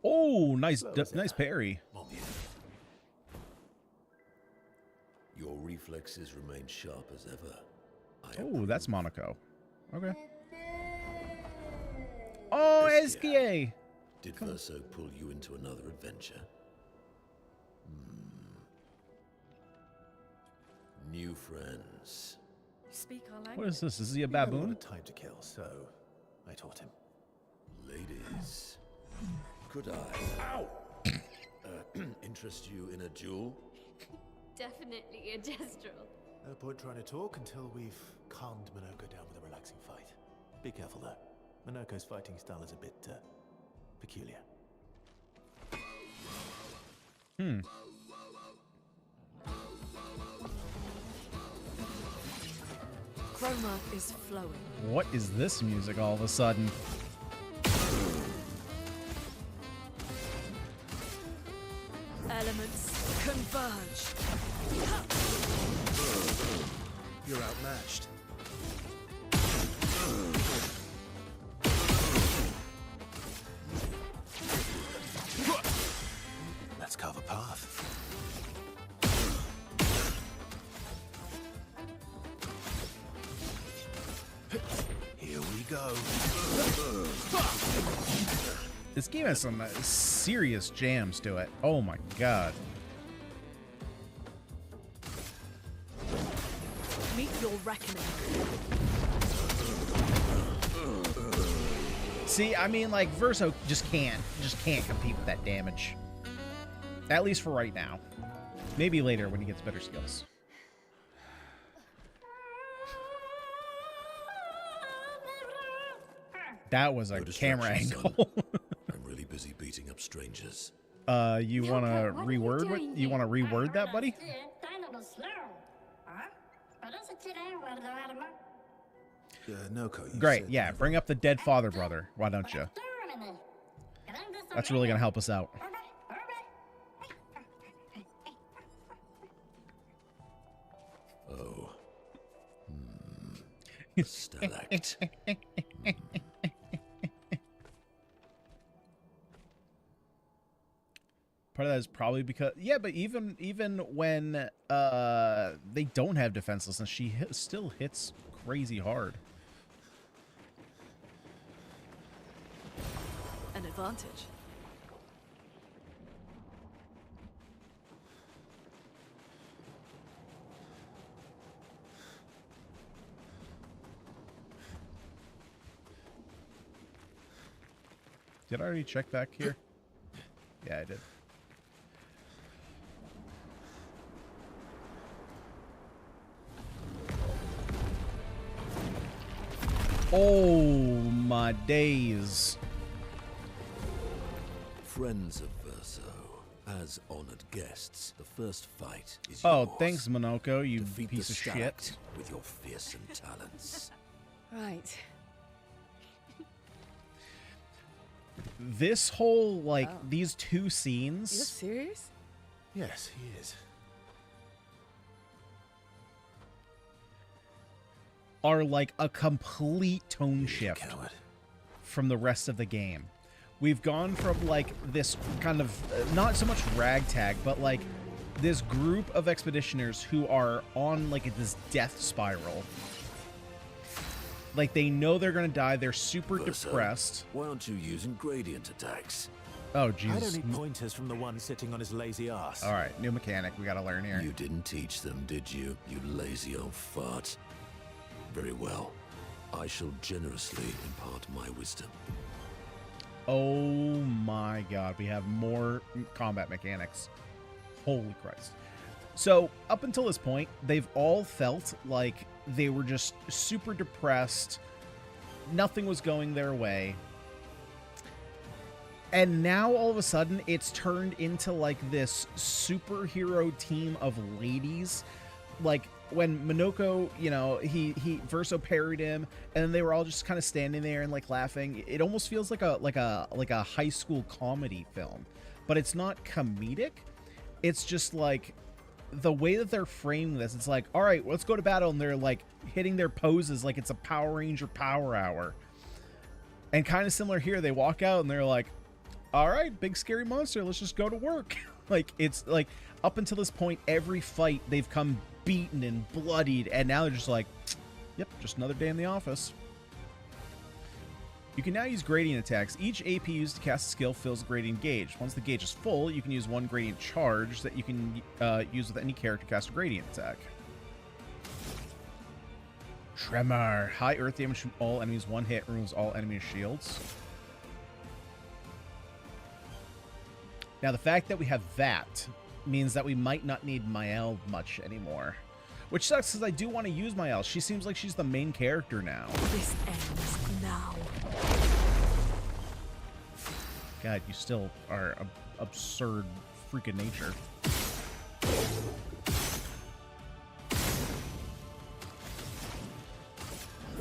Speaker 1: Oh, nice nice parry.
Speaker 10: Your reflexes remain sharp as ever.
Speaker 1: Oh, that's Monaco. Okay. Oh, SKA!
Speaker 10: Did Verso pull you into another adventure? New friends.
Speaker 3: Speak our language.
Speaker 1: What is this? Is he a
Speaker 2: He had a lot
Speaker 1: baboon?
Speaker 2: of time to kill, so I taught him.
Speaker 10: Ladies, could I interest you in a duel?
Speaker 5: Definitely a gestural.
Speaker 2: No point trying to talk until we've calmed Monoko down with a relaxing fight. Be careful though. Monoko's fighting style is a bit peculiar.
Speaker 3: Chroma is flowing.
Speaker 1: What is this music all of a sudden?
Speaker 3: Elements converge.
Speaker 2: You're outmatched. go.
Speaker 1: This game has some serious jams to it. Oh my god.
Speaker 3: Meet your reckoning.
Speaker 1: See, I mean, like, Verso just can't compete with that damage. At least for right now. Maybe later when he gets better skills. That was a
Speaker 10: No
Speaker 1: camera
Speaker 10: distractions,
Speaker 1: angle.
Speaker 10: I'm really busy beating up strangers.
Speaker 1: You want to reword what? You want to reword that, buddy?
Speaker 2: Noko, you
Speaker 1: Great.
Speaker 2: said-
Speaker 1: Yeah, bring up the dead father brother. Why don't you? That's really gonna help us out.
Speaker 10: Oh. Stalact.
Speaker 1: Part of that is probably because, yeah, but even when they don't have defenselessness, she still hits crazy hard.
Speaker 3: An advantage.
Speaker 1: Did I already check back here? Yeah, I did. Oh my days.
Speaker 10: Friends of Verso, as honored guests, the first fight is
Speaker 1: Oh,
Speaker 10: yours.
Speaker 1: thanks, Monoko, you
Speaker 10: Defeat
Speaker 1: piece
Speaker 10: the
Speaker 1: of
Speaker 10: Stalact
Speaker 1: shit.
Speaker 10: with your fearsome talents.
Speaker 4: Right.
Speaker 1: This whole, like,
Speaker 4: Oh.
Speaker 1: these two
Speaker 4: You're
Speaker 1: scenes
Speaker 4: serious?
Speaker 2: Yes, he is.
Speaker 1: are like a complete tone
Speaker 2: You
Speaker 1: shift
Speaker 2: coward.
Speaker 1: from the rest of the game. We've gone from like this kind of not so much ragtag, but like this group of expeditioners who are on like this death spiral. Like they know they're gonna die. They're super
Speaker 10: Verso,
Speaker 1: depressed.
Speaker 10: why aren't you using gradient attacks?
Speaker 1: Oh
Speaker 2: I
Speaker 1: Jesus!
Speaker 2: don't need pointers from the one sitting on his lazy ass.
Speaker 1: All right, new mechanic we gotta learn here.
Speaker 10: You didn't teach them, did you? You lazy old fart. Very well. I shall generously impart my wisdom.
Speaker 1: Oh my God, we have more combat mechanics. Holy Christ. So up until this point, they've all felt like they were just super depressed. Nothing was going their way. And now all of a sudden it's turned into like this superhero team of ladies. Like when Monoko, you know, he Verso parried him, and then they were all just kind of standing there and like laughing. It almost feels like a high school comedy film, but it's not comedic. It's just like the way that they're framing this. It's like, all right, let's go to battle, and they're like hitting their poses like it's a Power Ranger Power Hour. And kind of similar here, they walk out and they're like, all right, big scary monster, let's just go to work. Like it's like up until this point, every fight they've come beaten and bloodied, and now they're just like, yep, just another day in the office. You can now use gradient attacks. Each AP used to cast a skill fills a gradient gauge. Once the gauge is full, you can use one gradient charge that you can use with any character cast a gradient attack. Tremor. High earth damage from all enemies. One hit removes all enemy shields. Now, the fact that we have that means that we might not need Mael much anymore. Which sucks, because I do want to use Mael. She seems like she's the main character now.
Speaker 3: This ends now.
Speaker 1: God, you still are an absurd freak of nature.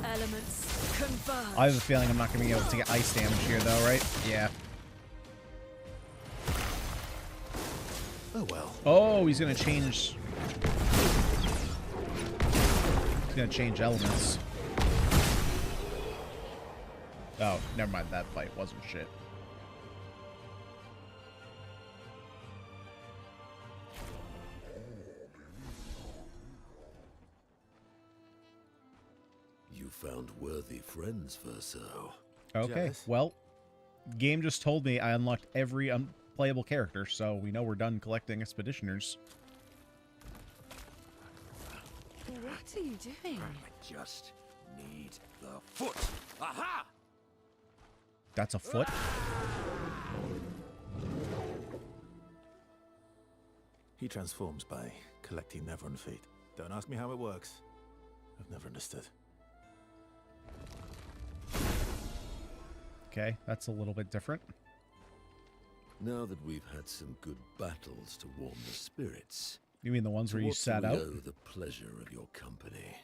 Speaker 3: Elements converge.
Speaker 1: I have a feeling I'm not going to be able to get ice damage here, though, right? Yeah.
Speaker 2: Oh well.
Speaker 1: Oh, he's going to change... He's going to change elements. Oh, never mind. That fight wasn't shit.
Speaker 10: You You found worthy friends, Verso.
Speaker 1: Okay,
Speaker 2: Jealous?
Speaker 1: well, game just told me I unlocked every unplayable character, so we know we're done collecting expeditioners.
Speaker 4: What are you doing?
Speaker 10: I just need the foot. Aha!
Speaker 1: That's a foot?
Speaker 2: He transforms by collecting Nevron feet. Don't ask me how it works. I've never understood.
Speaker 1: Okay, that's a little bit different.
Speaker 10: Now that we've had some good battles to warm the spirits,
Speaker 1: You mean the ones where you
Speaker 10: what do
Speaker 1: sat
Speaker 10: we
Speaker 1: out?
Speaker 10: owe the pleasure of your company?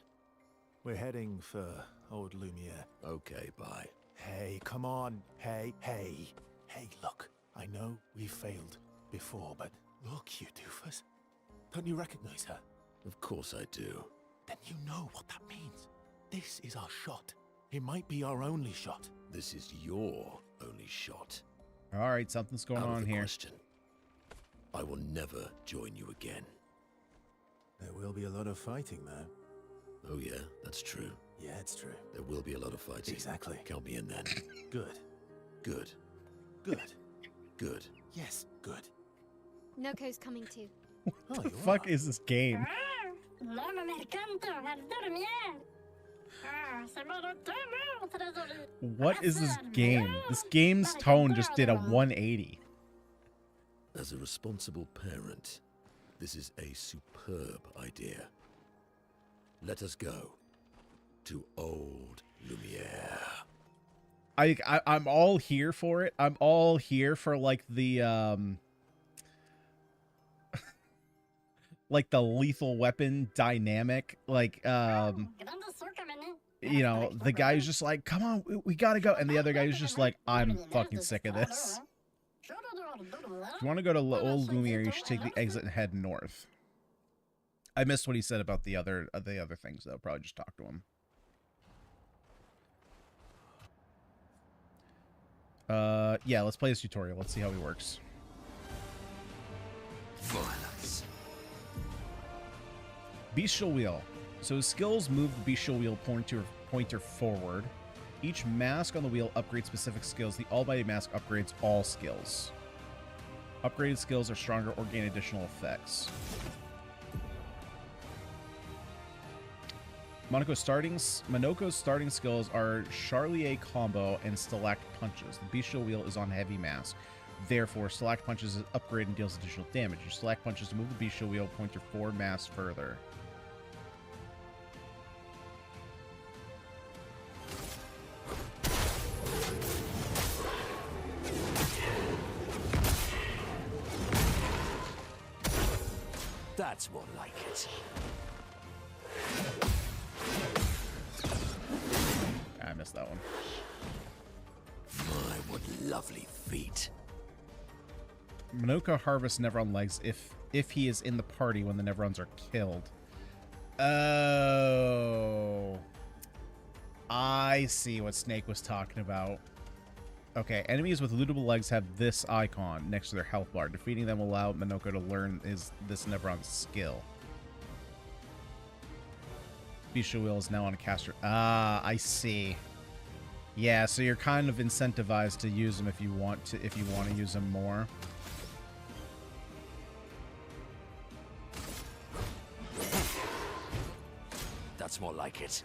Speaker 2: We're heading for old Lumiere.
Speaker 10: Okay, bye.
Speaker 2: Hey, come on. Hey. Hey, look. I know we've failed before, but look, you doofus. Don't you recognize her?
Speaker 10: Of course I do.
Speaker 2: Then you know what that means. This is our shot. It might be our only shot.
Speaker 10: This is your only shot.
Speaker 1: All right, something's going
Speaker 10: Out of
Speaker 1: on
Speaker 10: the
Speaker 1: here.
Speaker 10: question. I will never join you again.
Speaker 2: There will be a lot of fighting, though.
Speaker 10: Oh yeah, that's true.
Speaker 2: Yeah, it's true.
Speaker 10: There will be a lot of fighting.
Speaker 2: Exactly.
Speaker 10: Count me in then.
Speaker 2: Good.
Speaker 10: Good.
Speaker 2: Good.
Speaker 10: Good.
Speaker 2: Yes, good.
Speaker 5: Noko's coming too.
Speaker 2: Oh,
Speaker 1: The
Speaker 2: you
Speaker 1: fuck
Speaker 2: are.
Speaker 1: is this game? What is this game? This game's tone just did a 180.
Speaker 10: As a responsible parent, this is a superb idea. Let us go to old Lumiere.
Speaker 1: I'm all here for it. I'm all here for like the like the lethal weapon dynamic. Like you know, the guy who's just like, come on, we gotta go, and the other guy who's just like, I'm fucking sick of this. If you want to go to old Lumiere, you should take the exit and head north. I missed what he said about the other things though. Probably just talk to him. Yeah, let's play this tutorial. Let's see how he works.
Speaker 10: Violence.
Speaker 1: Bestial Wheel. So his skills move the Bestial Wheel pointer forward. Each mask on the wheel upgrades specific skills. The Almighty Mask upgrades all skills. Upgraded skills are stronger or gain additional effects. Monaco's starting skills are Charlier Combo and Stalakt Punches. The Bestial Wheel is on Heavy Mask. Therefore, Stalakt Punches is upgrade and deals additional damage. Your Stalakt Punches to move the Bestial Wheel pointer 4 mass further.
Speaker 10: That's more like it.
Speaker 1: I missed that one.
Speaker 10: My, what lovely feet.
Speaker 1: Monoko harvests Nevron legs if he is in the party when the Nevrons are killed. Oh. I see what Snake was talking about. Okay, enemies with lootable legs have this icon next to their health bar. Defeating them will allow Monoko to learn this Nevron's skill. Bestial Wheel is now on a caster. Ah, I see. Yeah, so you're kind of incentivized to use them if you want to use them more.
Speaker 10: That's more like it.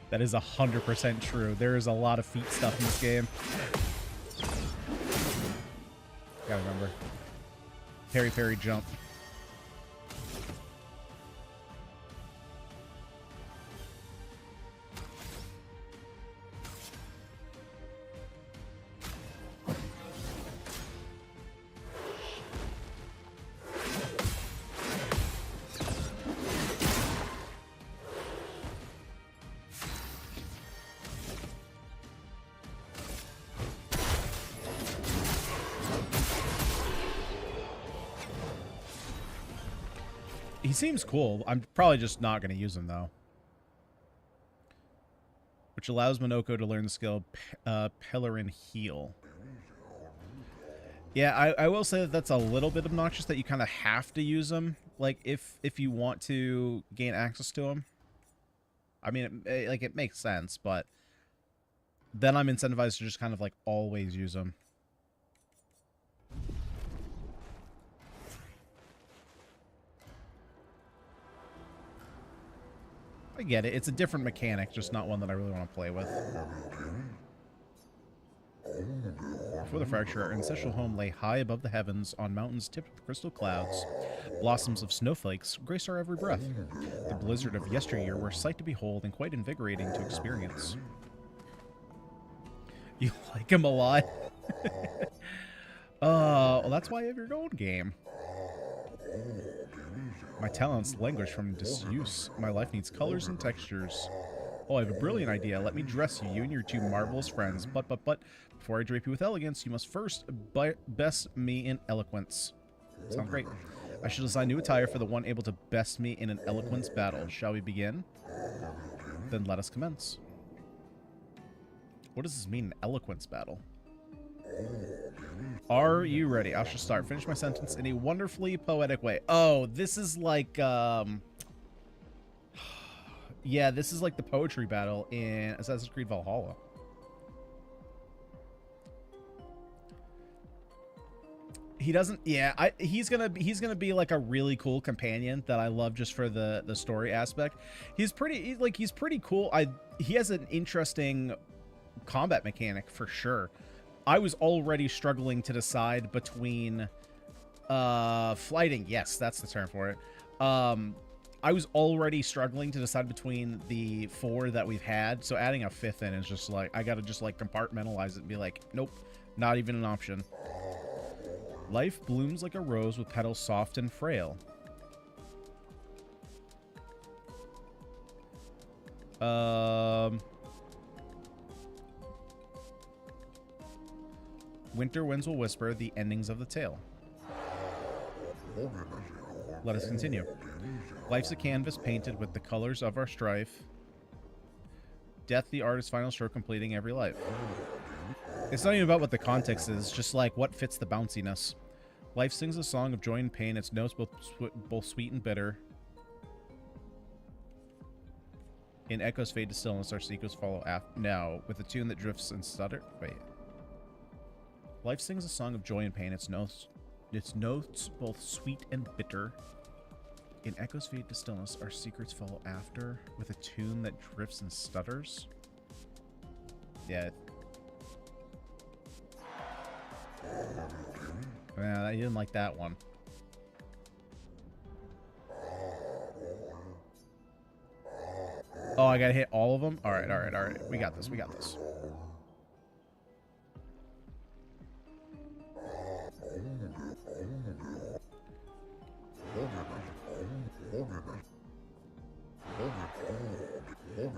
Speaker 1: That is 100% true. There is a lot of feet stuff in this game. Gotta remember. Parry, jump. He seems cool. I'm probably just not going to use him, though. Which allows Minoko to learn the skill Pellerin Heal. Yeah, I will say that that's a little bit obnoxious that you kind of have to use him, like, if you want to gain access to him. I mean, it makes sense, but then I'm incentivized to just kind of, like, always use him. I get it. It's a different mechanic, just not one that I really want to play with. Before the fracture, our ancestral home lay high above the heavens on mountains tipped with crystal clouds. Blossoms of snowflakes graced our every breath. The blizzard of yesteryear were a sight to behold and quite invigorating to experience. You like him a lot? Well, that's why you have your own game. My talents languish from disuse. My life needs colors and textures. Oh, I have a brilliant idea. Let me dress you, you and your two marvelous friends. But, before I drape you with elegance, you must first best me in eloquence. Sounds great. I shall design new attire for the one able to best me in an eloquence battle. Shall we begin? Then let us commence. What does this mean, an eloquence battle? Are you ready? I shall start. Finish my sentence in a wonderfully poetic way. Oh, this is like, yeah, this is like the poetry battle in Assassin's Creed Valhalla. He doesn't, yeah, he's gonna be like a really cool companion that I love just for the story aspect. He's pretty cool. He has an interesting combat mechanic for sure. I was already struggling to decide between flighting. Yes, that's the term for it. I was already struggling to decide between the 4 that we've had, so adding a 5th in is just like, I gotta just like compartmentalize it and be like, nope, not even an option. Life blooms like a rose with petals soft and frail. Winter winds will whisper the endings of the tale. Let us continue. Life's a canvas painted with the colors of our strife. Death, the artist's final stroke, completing every life. It's not even about what the context is, just like what fits the bounciness. Life sings a song of joy and pain, its notes both sweet and bitter. In echoes fade to stillness, our secrets follow after. No, with a tune that drifts and stutter. Wait. Life sings a song of joy and pain, its notes both sweet and bitter. In echoes fade to stillness, our secrets follow after, with a tune that drifts and stutters. Yeah. Yeah, I didn't like that one. Oh, I gotta hit all of them? Alright, alright, alright. We got this, we got this.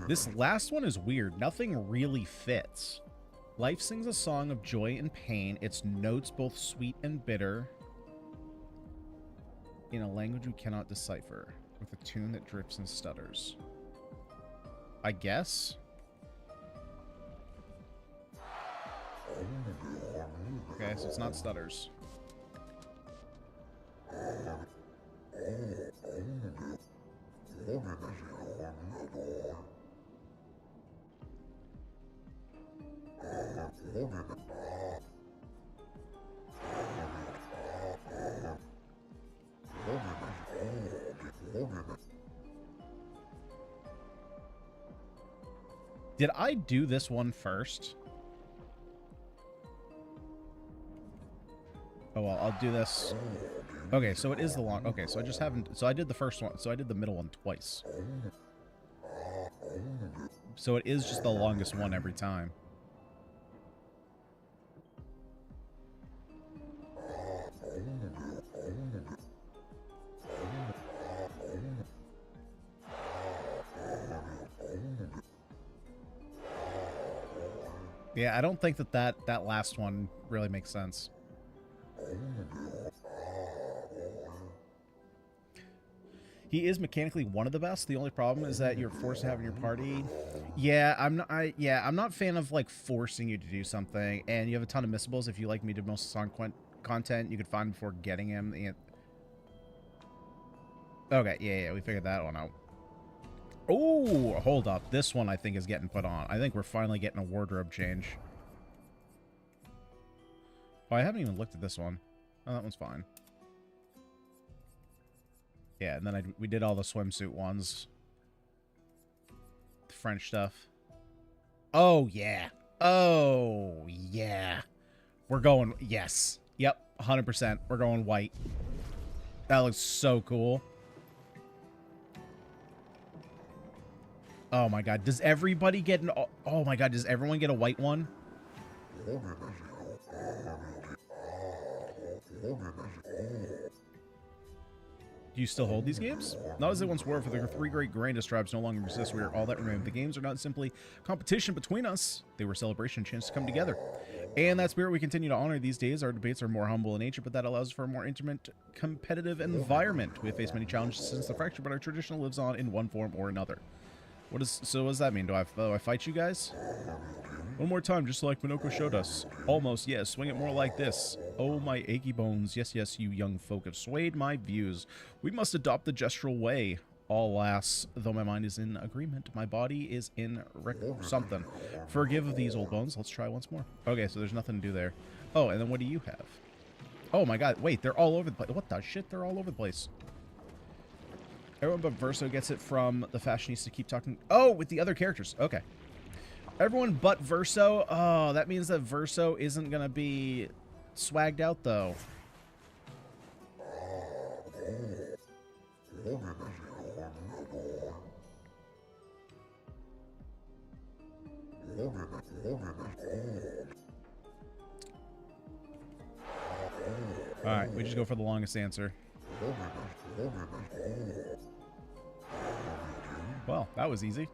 Speaker 1: This last one is weird. Nothing really fits. Life sings a song of joy and pain, its notes both sweet and bitter, in a language we cannot decipher, with a tune that drifts and stutters. I guess? Okay, so it's not stutters. Did I do this one first? Oh, well, I'll do this. Okay, so it is the long... Okay, so I just haven't... So I did the first one. So I did the middle one twice. So it is just the longest one every time. Yeah, I don't think that last one really makes sense. He is mechanically one of the best. The only problem is that you're forced to have in your party. Yeah, I'm not. I'm not a fan of like forcing you to do something. And you have a ton of missables. If you like me to most song content, you could find before getting him. Okay, yeah, we figured that one out. Oh, hold up. This one I think is getting put on. I think we're finally getting a wardrobe change. Oh, I haven't even looked at this one. Oh, that one's fine. Yeah, and then we did all the swimsuit ones. The French stuff. Oh, yeah. Oh, yeah. We're going... Yes. Yep, 100%. We're going white. That looks so cool. Oh, my God. Does everybody get an... Oh, my God. Does everyone get a white one? Do you still hold these games? Not as they once were, for the three great grandest tribes no longer exist. We are all that remain. The games are not simply competition between us. They were a celebration, a chance to come together. And that spirit we continue to honor these days. Our debates are more humble in nature, but that allows for a more intimate, competitive environment. We have faced many challenges since the fracture, but our tradition lives on in one form or another. So what does that mean? Do I fight you guys? One more time, just like Minoko showed us. Almost, yes. Swing it more like this. Oh, my achy bones. Yes, yes, you young folk have swayed my views. We must adopt the gestural way. Alas, though my mind is in agreement, my body is in something. Forgive these old bones. Let's try once more. Okay, so there's nothing to do there. Oh, and then what do you have? Oh, my God. Wait, they're all over the place. What the shit? They're all over the place. Everyone but Verso gets it from the fashionista keep talking. Oh, with the other characters. Okay. Everyone but Verso. Oh, that means that Verso isn't going to be swagged out, though. Alright, we just go for the longest answer. Well, that was easy.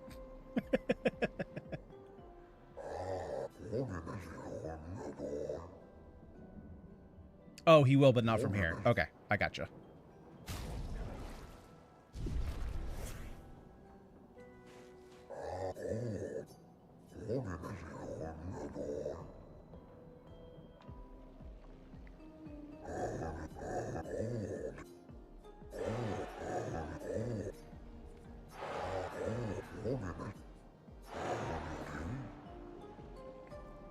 Speaker 1: Oh, he will, but not from here. Okay, I gotcha.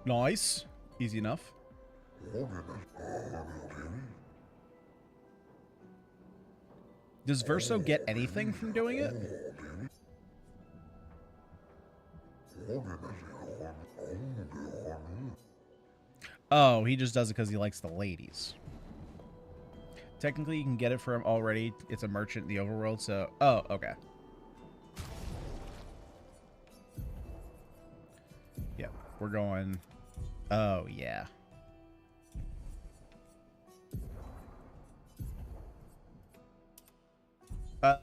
Speaker 1: Nice. Easy enough. Does Verso get anything from doing it? Oh, he just does it because he likes the ladies. Technically, you can get it from already. It's a merchant in the overworld, so... Oh, okay. Yeah, we're going... Oh, yeah.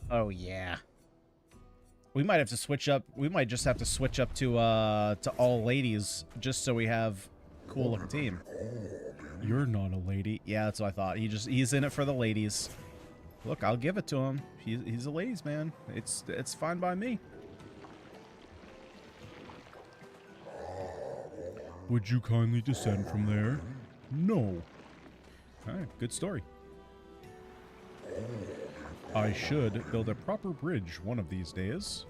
Speaker 1: Oh, yeah. We might have to switch up. We might just have to switch up to all ladies just so we have cool looking team. You're not a lady. Yeah, that's what I thought. He's in it for the ladies. Look, I'll give it to him. He's a ladies man. It's fine by me. Would you kindly descend from there? No. Alright, good story. I should build a proper bridge one of these days.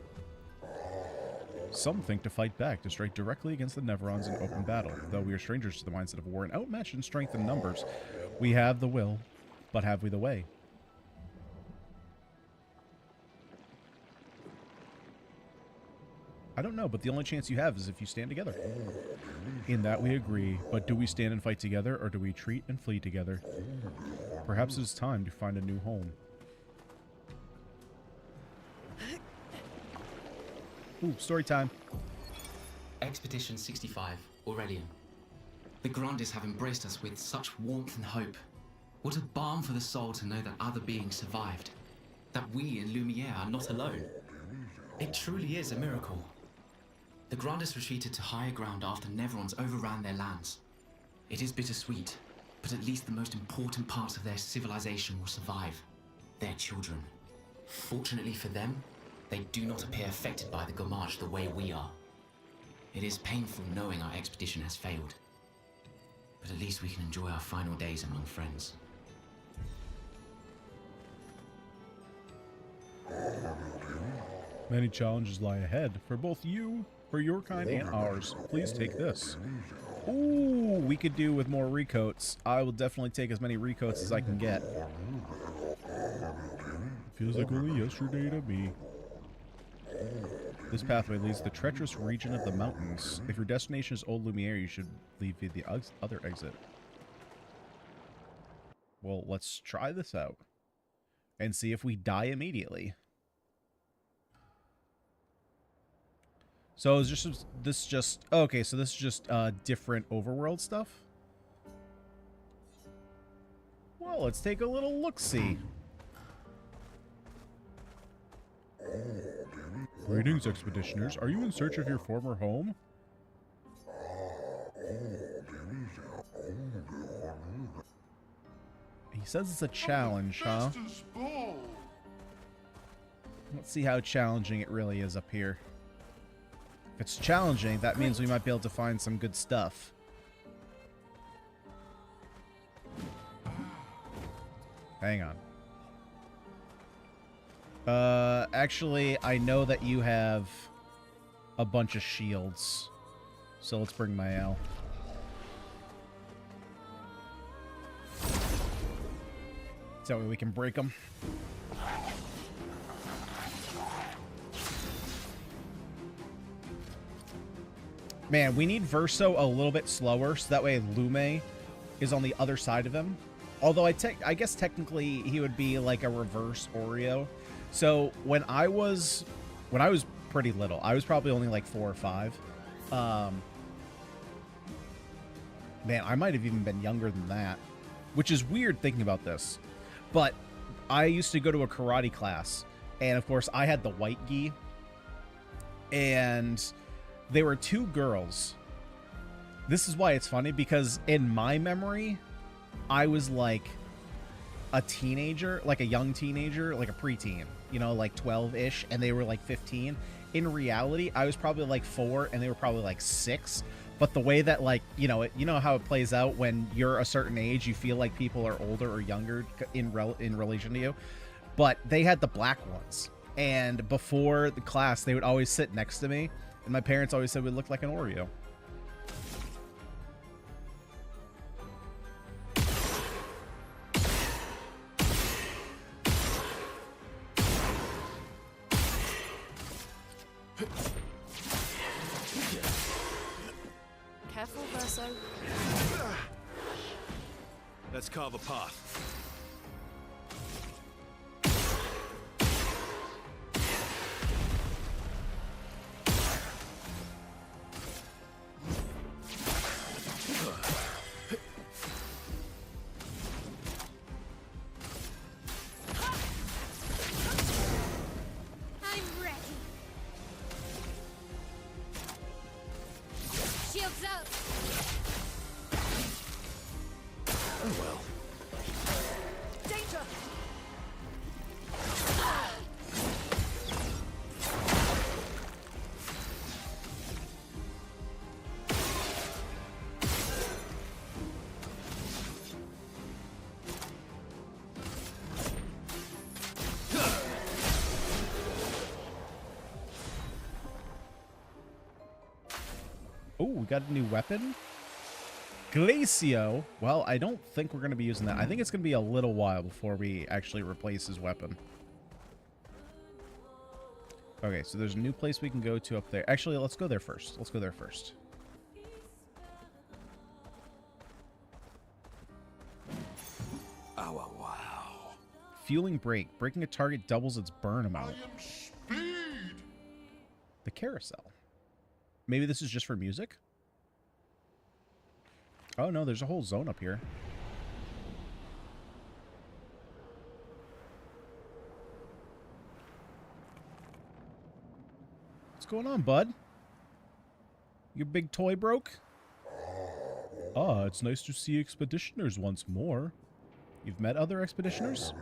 Speaker 1: Some think to fight back, to strike directly against the Neverons in open battle. Though we are strangers to the mindset of war and outmatched in strength and numbers, we have the will, but have we the way? I don't know, but the only chance you have is if you stand together. In that we agree, but do we stand and fight together, or do we retreat and flee together? Perhaps it is time to find a new home. Ooh, story time.
Speaker 11: Expedition 65, Aurelian. The Grandes have embraced us with such warmth and hope. What a balm for the soul to know that other beings survived. That we in Lumiere are not alone. It truly is a miracle. The Grandes retreated to higher ground after Neverons overran their lands. It is bittersweet, but at least the most important parts of their civilization will survive. Their children. Fortunately for them, they do not appear affected by the Gamage the way we are. It is painful knowing our expedition has failed. But at least we can enjoy our final days among friends.
Speaker 1: Many challenges lie ahead for both you, for your kind, and ours. Please take this. Ooh, we could do with more recoats. I will definitely take as many recoats as I can get. Feels like only yesterday to me. This pathway leads to the treacherous region of the mountains. If your destination is Old Lumiere, you should leave via the other exit. Well, let's try this out and see if we die immediately. So is this just okay, so this is just different overworld stuff? Well, let's take a little look-see. Greetings, expeditioners. Are you in search of your former home? He says it's a challenge, huh? Let's see how challenging it really is up here. If it's challenging, that means we might be able to find some good stuff. Hang on. Actually, I know that you have a bunch of shields. So let's bring my L. So that way we can break them. Man, we need Verso a little bit slower, so that way Lume is on the other side of him. Although I guess technically he would be like a reverse Oreo. So when I was pretty little, I was probably only like 4 or 5. Man, I might have even been younger than that, which is weird thinking about this. But I used to go to a karate class, and of course I had the white gi, and there were 2 girls. This is why it's funny, because in my memory, I was like a teenager, like a young teenager, like a preteen, you know, like 12-ish, and they were like 15. In reality, I was probably like 4, and they were probably like 6. But the way that, like, you know how it plays out when you're a certain age, you feel like people are older or younger in relation to you. But they had the black ones, and before the class, they would always sit next to me, and my parents always said we looked like an Oreo.
Speaker 3: Careful, Verso.
Speaker 10: Let's carve a path.
Speaker 5: I'm ready. Shields up.
Speaker 10: Oh well.
Speaker 5: Danger.
Speaker 1: Oh, we got a new weapon. Glacio. Well, I don't think we're going to be using that. I think it's going to be a little while before we actually replace his weapon. Okay, so there's a new place we can go to up there. Actually, let's go there first. Let's go there first.
Speaker 10: Oh, wow.
Speaker 1: Fueling brake. Breaking a target doubles its burn amount.
Speaker 9: Speed.
Speaker 1: The carousel. Maybe this is just for music? Oh, no, there's a whole zone up here. What's going on, bud? Your big toy broke? Ah, it's nice to see expeditioners once more. You've met other expeditioners?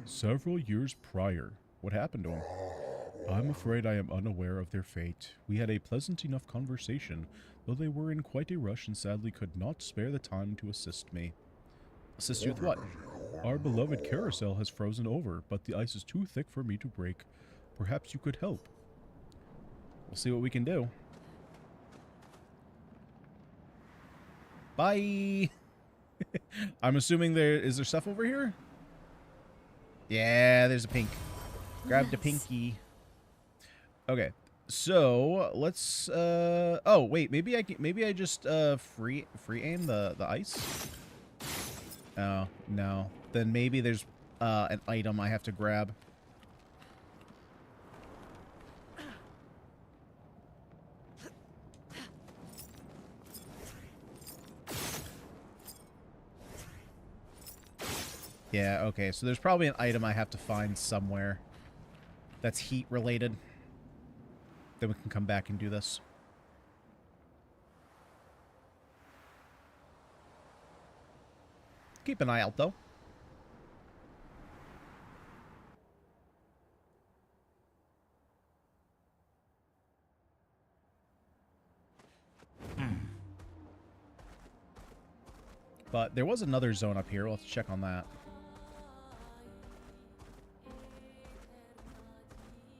Speaker 1: Several years prior. What happened to him? I'm afraid I am unaware of their fate. We had a pleasant enough conversation, though they were in quite a rush and sadly could not spare the time to assist me. Assist you with what? Our beloved carousel has frozen over, but the ice is too thick for me to break. Perhaps you could help. We'll see what we can do. Bye! I'm assuming is there stuff over here? Yeah, there's a pink. Grab the pinky. Okay, so let's. Oh wait, maybe I just free aim the ice. Oh no, then maybe there's an item I have to grab. Yeah, okay, so there's probably an item I have to find somewhere that's heat related. Then we can come back and do this. Keep an eye out, though. But there was another zone up here. We'll have to check on that.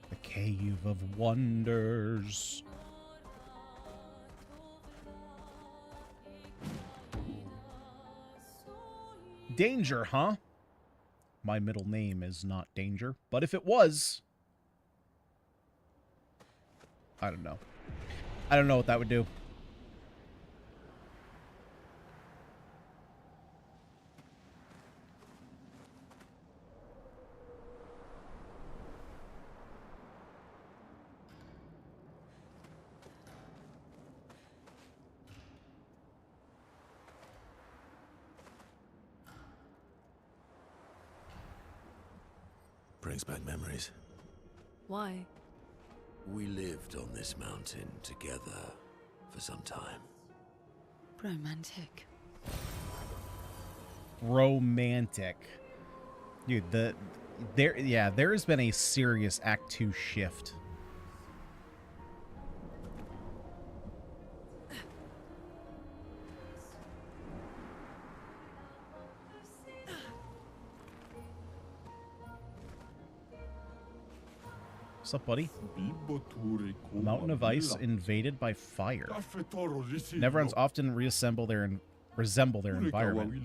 Speaker 1: The Cave of Wonders. Danger, huh? My middle name is not Danger, but if it was, I don't know. I don't know what that would do.
Speaker 10: Brings back memories.
Speaker 3: Why?
Speaker 10: We lived on this mountain together for some time.
Speaker 4: Romantic.
Speaker 1: Romantic. Dude, there has been a serious Act 2 shift. What's up, buddy? Mountain of ice invaded by fire. Neverons often resemble their environment.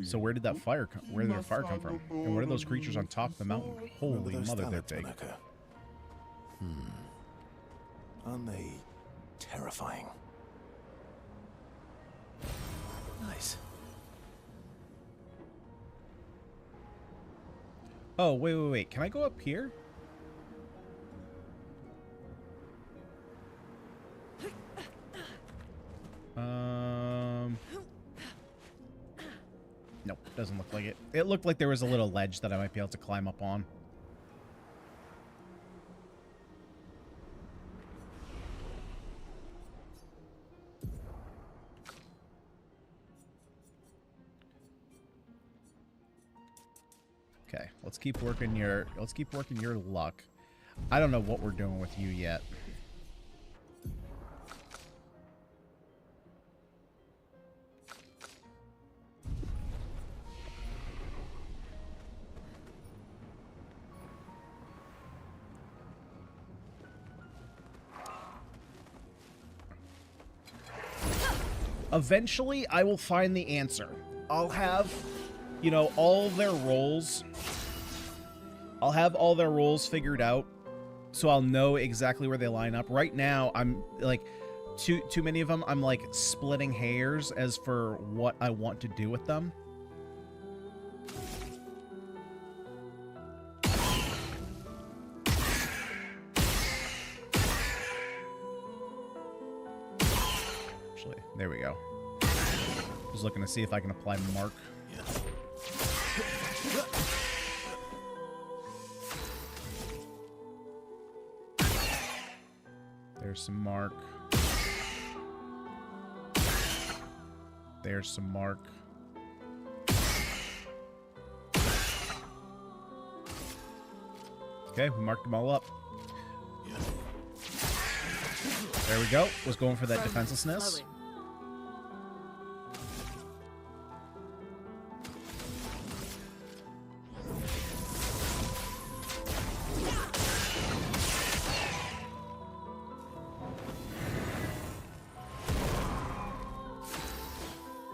Speaker 1: So where did that fire come? Where did their fire come from? And what are those creatures on top of the mountain? Holy mother, they're big.
Speaker 2: Aren't they terrifying? Nice.
Speaker 1: Oh, wait. Can I go up here? Nope, doesn't look like it. It looked like there was a little ledge that I might be able to climb up on. Okay, let's keep working your luck. I don't know what we're doing with you yet. Eventually, I will find the answer. I'll have, you know, all their roles. I'll have all their roles figured out, so I'll know exactly where they line up. Right now, I'm like, too many of them. I'm like splitting hairs as for what I want to do with them. There we go. Just looking to see if I can apply mark. There's some mark. There's some mark. Okay, we marked them all up. There we go. Was going for that defenselessness.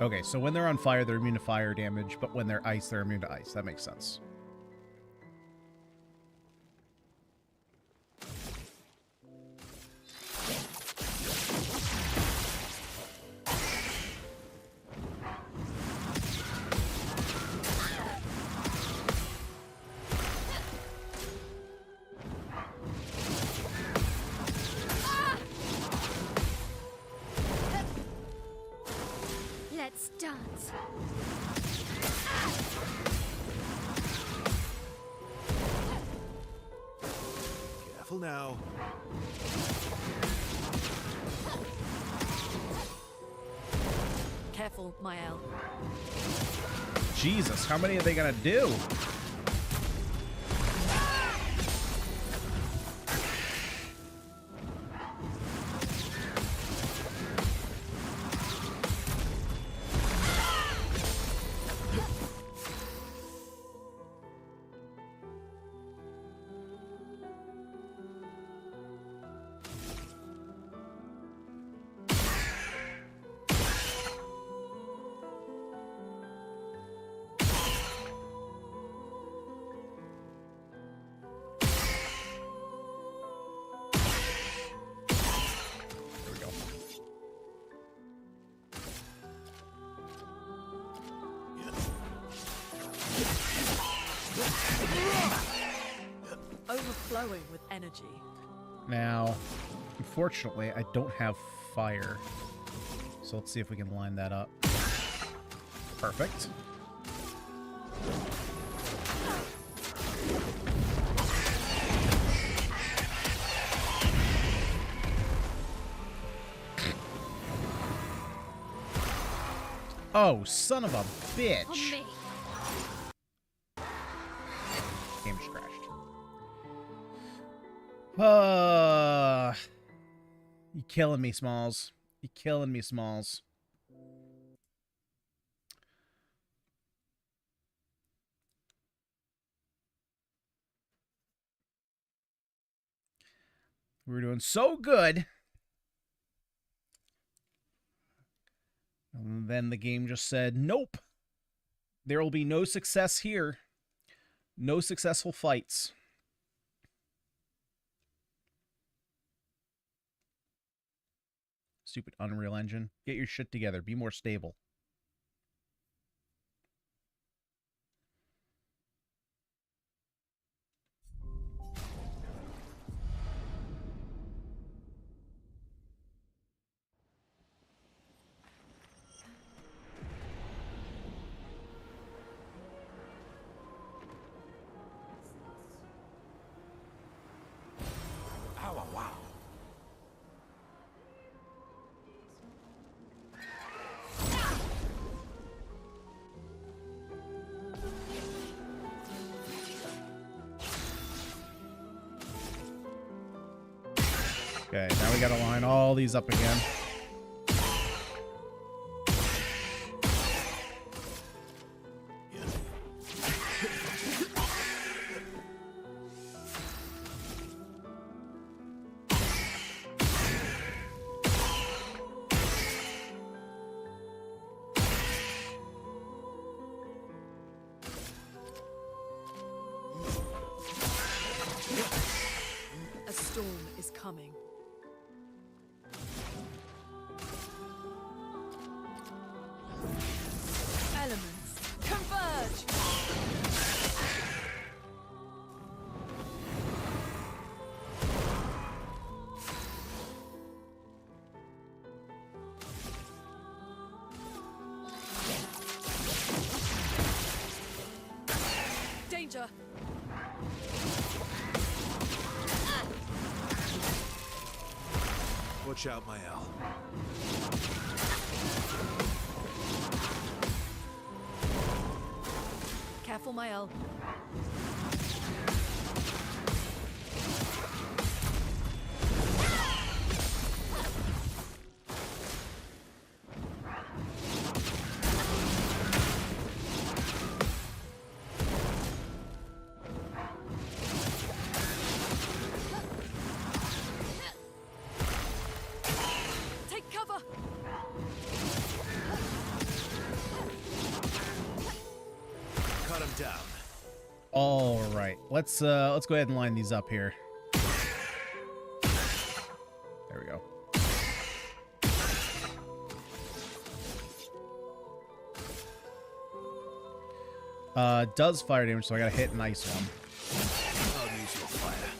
Speaker 1: Okay, so when they're on fire, they're immune to fire damage, but when they're ice, they're immune to ice. That makes sense.
Speaker 5: Let's dance.
Speaker 2: Careful now.
Speaker 3: Careful, Mael.
Speaker 1: Jesus, how many are they gonna do?
Speaker 3: Overflowing with energy.
Speaker 1: Now, unfortunately, I don't have fire. So let's see if we can line that up. Perfect. Oh, son of a bitch. Game just crashed. You killing me, Smalls. You killing me, Smalls. We were doing so good. And then the game just said, nope. There will be no success here. No successful fights. Stupid Unreal Engine. Get your shit together. Be more stable. Okay, now we gotta line all these up again.
Speaker 3: A storm is coming. Elements converge! Danger!
Speaker 2: Watch out, Mael.
Speaker 3: Careful, Mael.
Speaker 2: down.
Speaker 1: All right, let's go ahead and line these up here. There we go. Does fire damage, so I gotta hit an ice one.
Speaker 2: I'll use your fire.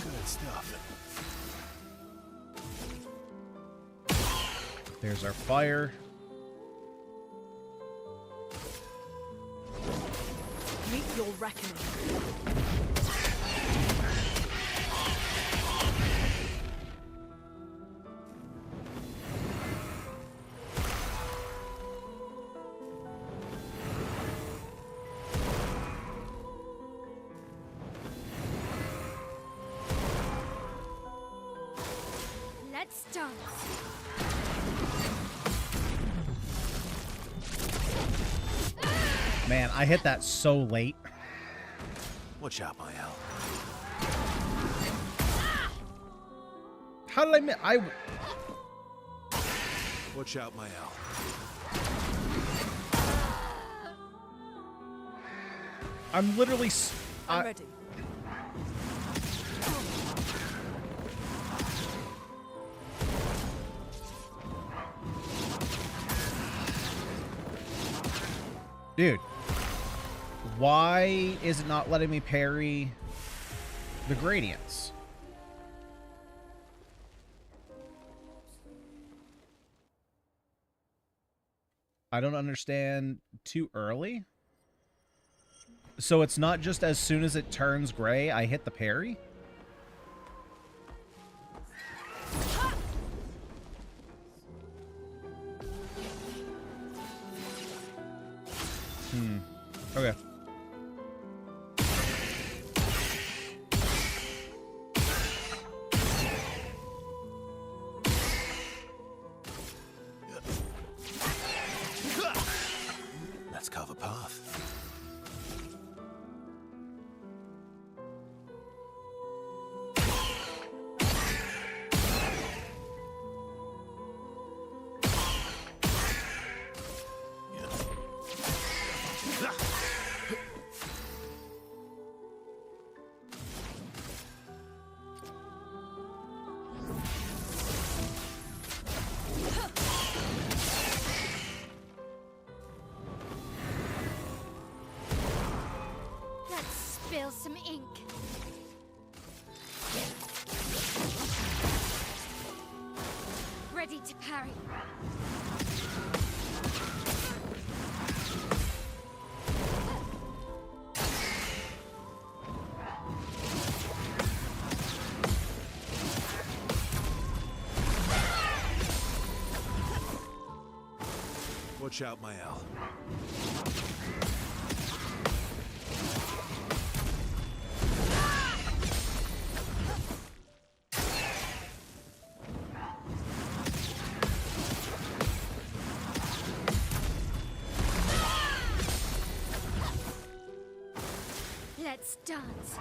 Speaker 2: Good stuff.
Speaker 1: There's our fire.
Speaker 3: Meet your reckoning.
Speaker 5: Let's dance.
Speaker 1: Man, I hit that so late.
Speaker 2: Watch out, my Al.
Speaker 1: How did I miss?
Speaker 2: Watch out, my Al.
Speaker 1: I'm literally.
Speaker 3: I'm ready.
Speaker 1: Dude, why is it not letting me parry the gradients? I don't understand. Too early? So it's not just as soon as it turns gray, I hit the parry? Okay.
Speaker 2: Let's carve a path.
Speaker 5: Spill some ink. Ready to parry.
Speaker 2: Watch out, my Al.
Speaker 5: Let's dance.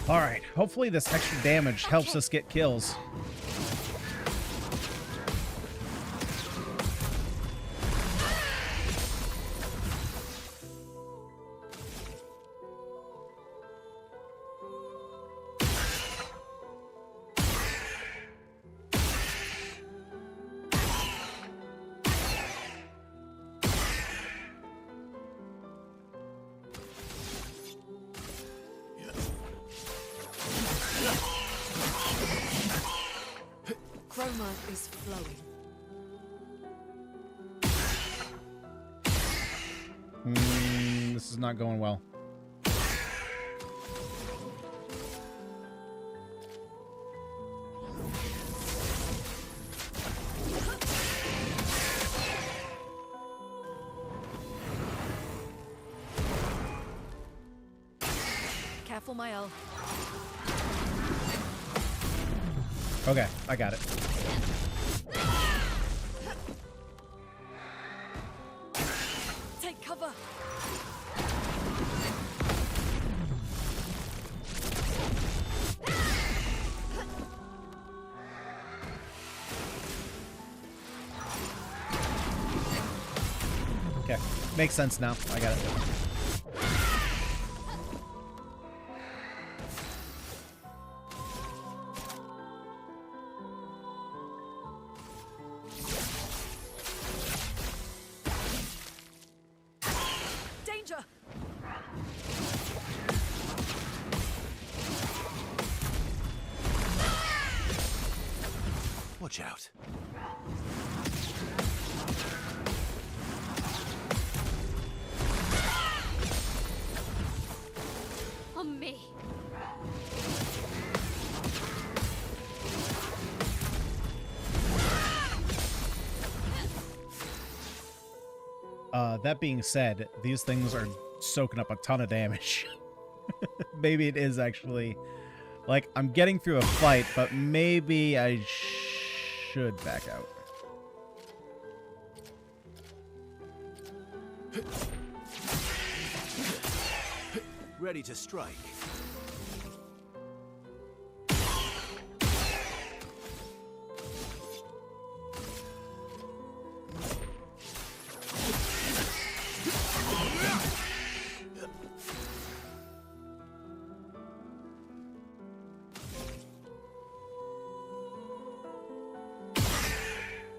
Speaker 1: All right. Hopefully this extra damage helps us get kills.
Speaker 3: Chroma is flowing.
Speaker 1: This is not going well.
Speaker 3: Careful, Mael.
Speaker 1: Okay, I got it.
Speaker 3: Take cover.
Speaker 1: Okay. Makes sense now. I got it.
Speaker 3: Danger!
Speaker 2: Watch out.
Speaker 5: On me.
Speaker 1: That being said, these things are soaking up a ton of damage. Maybe it is actually... Like, I'm getting through a fight, but maybe I should back out.
Speaker 2: Ready to strike.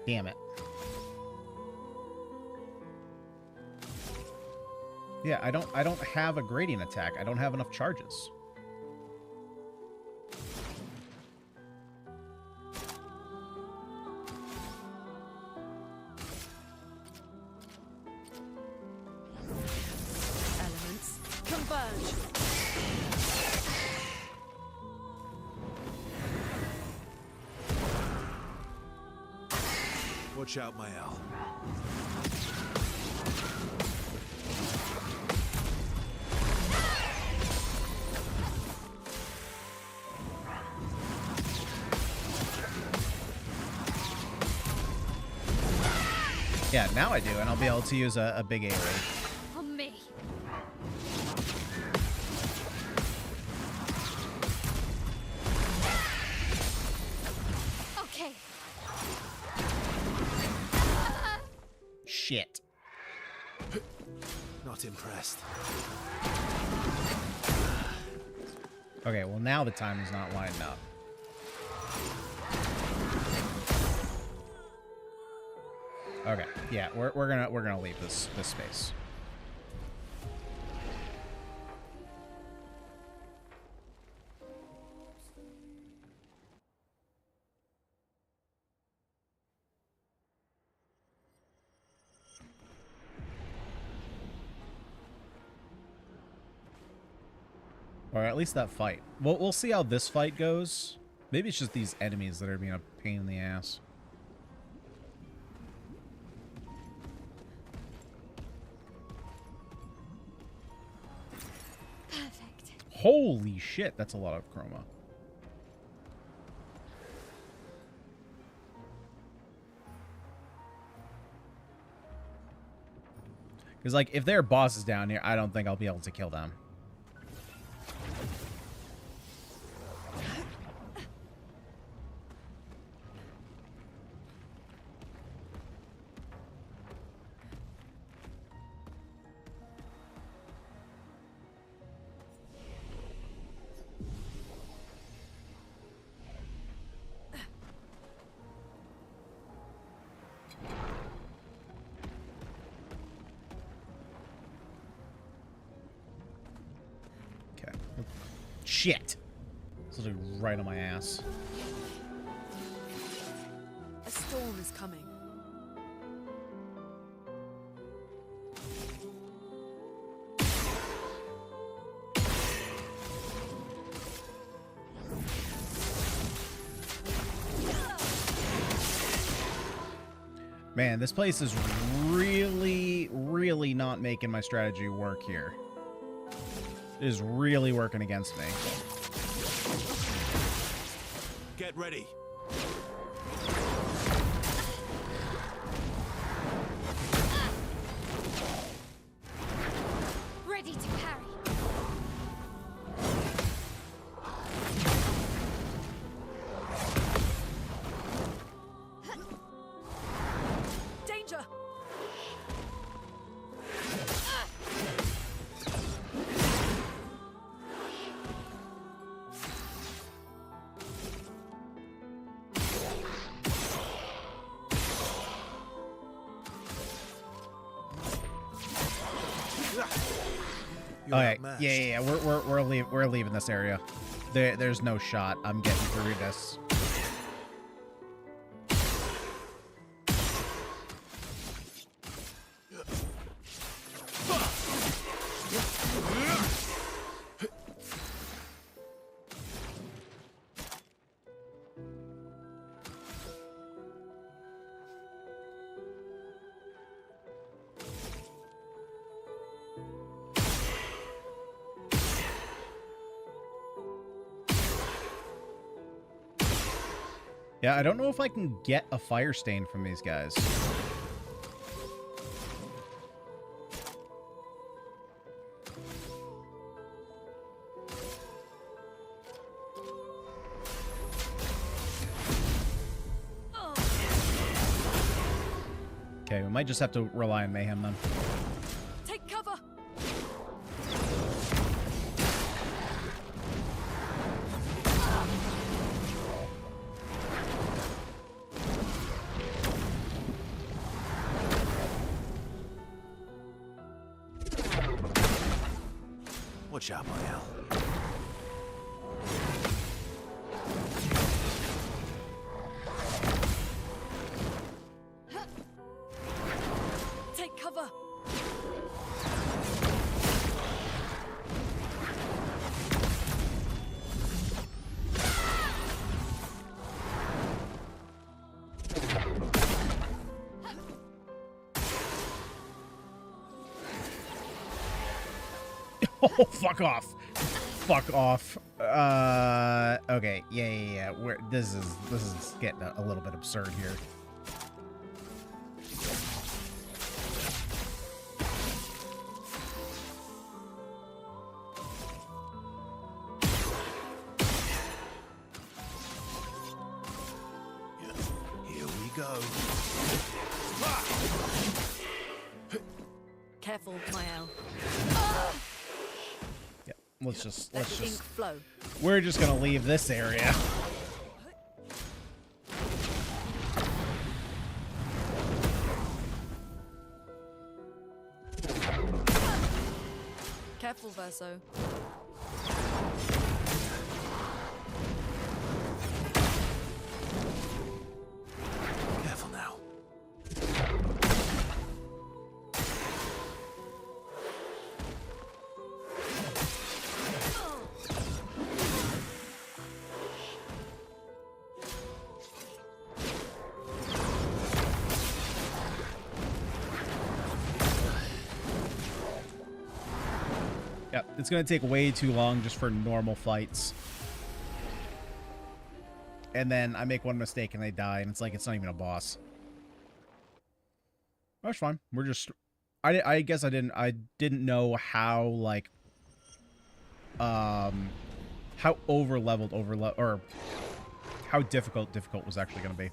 Speaker 1: Damn it. Yeah, I don't have a gradient attack. I don't have enough charges.
Speaker 3: Elements converge.
Speaker 2: Watch out, my Al.
Speaker 1: Yeah, now I do, and I'll be able to use a big A-ray.
Speaker 5: On me. Okay.
Speaker 1: Shit.
Speaker 2: Not impressed.
Speaker 1: Okay, well now the time is not lining up. Okay, yeah, we're gonna leave this space. Or at least that fight. We'll see how this fight goes. Maybe it's just these enemies that are being a pain in the ass.
Speaker 5: Perfect.
Speaker 1: Holy shit, that's a lot of chroma. Because, like, if there are bosses down here, I don't think I'll be able to kill them. Shit. This is right on my ass.
Speaker 3: A storm is coming.
Speaker 1: Man, this place is really, really not making my strategy work here. It is really working against me.
Speaker 2: Get ready.
Speaker 5: Ready to parry.
Speaker 3: Danger!
Speaker 2: You're
Speaker 1: Okay.
Speaker 2: outmatched.
Speaker 1: Yeah. We're leaving this area. There's no shot. I'm getting through this. Yeah, I don't know if I can get a fire stain from these guys. Okay, we might just have to rely on mayhem then.
Speaker 3: Take cover!
Speaker 2: Watch out, my Al.
Speaker 3: Take cover!
Speaker 1: Oh, fuck off. Fuck off. Okay. Yeah. This is getting a little bit absurd here.
Speaker 2: Here we go.
Speaker 3: Careful, Mael.
Speaker 1: Yep. Let's just
Speaker 3: Let the ink flow.
Speaker 1: we're just gonna leave this area.
Speaker 3: Careful, Verso.
Speaker 2: Careful now.
Speaker 1: Yep. It's gonna take way too long just for normal fights. And then I make one mistake and they die, and it's like it's not even a boss. That's fine. We're just. I guess I didn't know how like. How or how difficult was actually gonna be.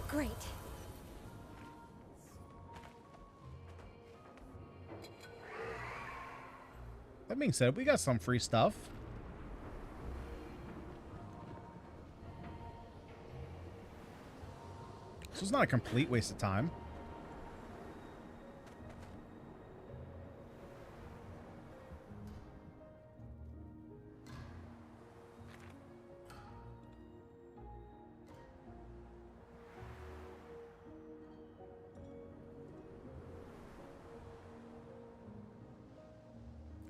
Speaker 5: Great.
Speaker 1: That being said, we got some free stuff. So it's not a complete waste of time.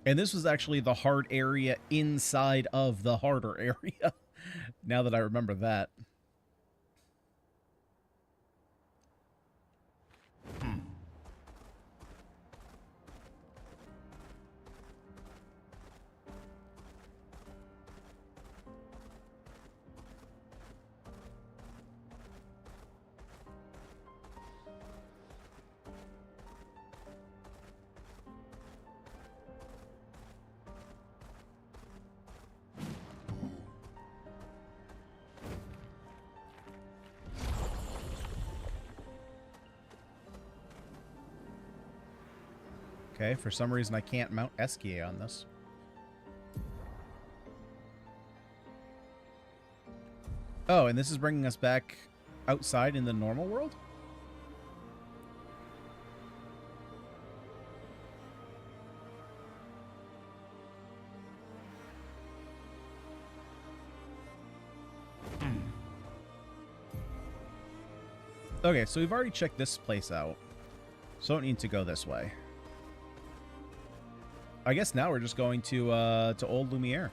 Speaker 1: And this was actually the hard area inside of the harder area. Now that I remember that. Okay, for some reason I can't mount Eskia on this. Oh, and this is bringing us back outside in the normal world? Okay, so we've already checked this place out. So don't need to go this way. I guess now we're just going to Old Lumiere.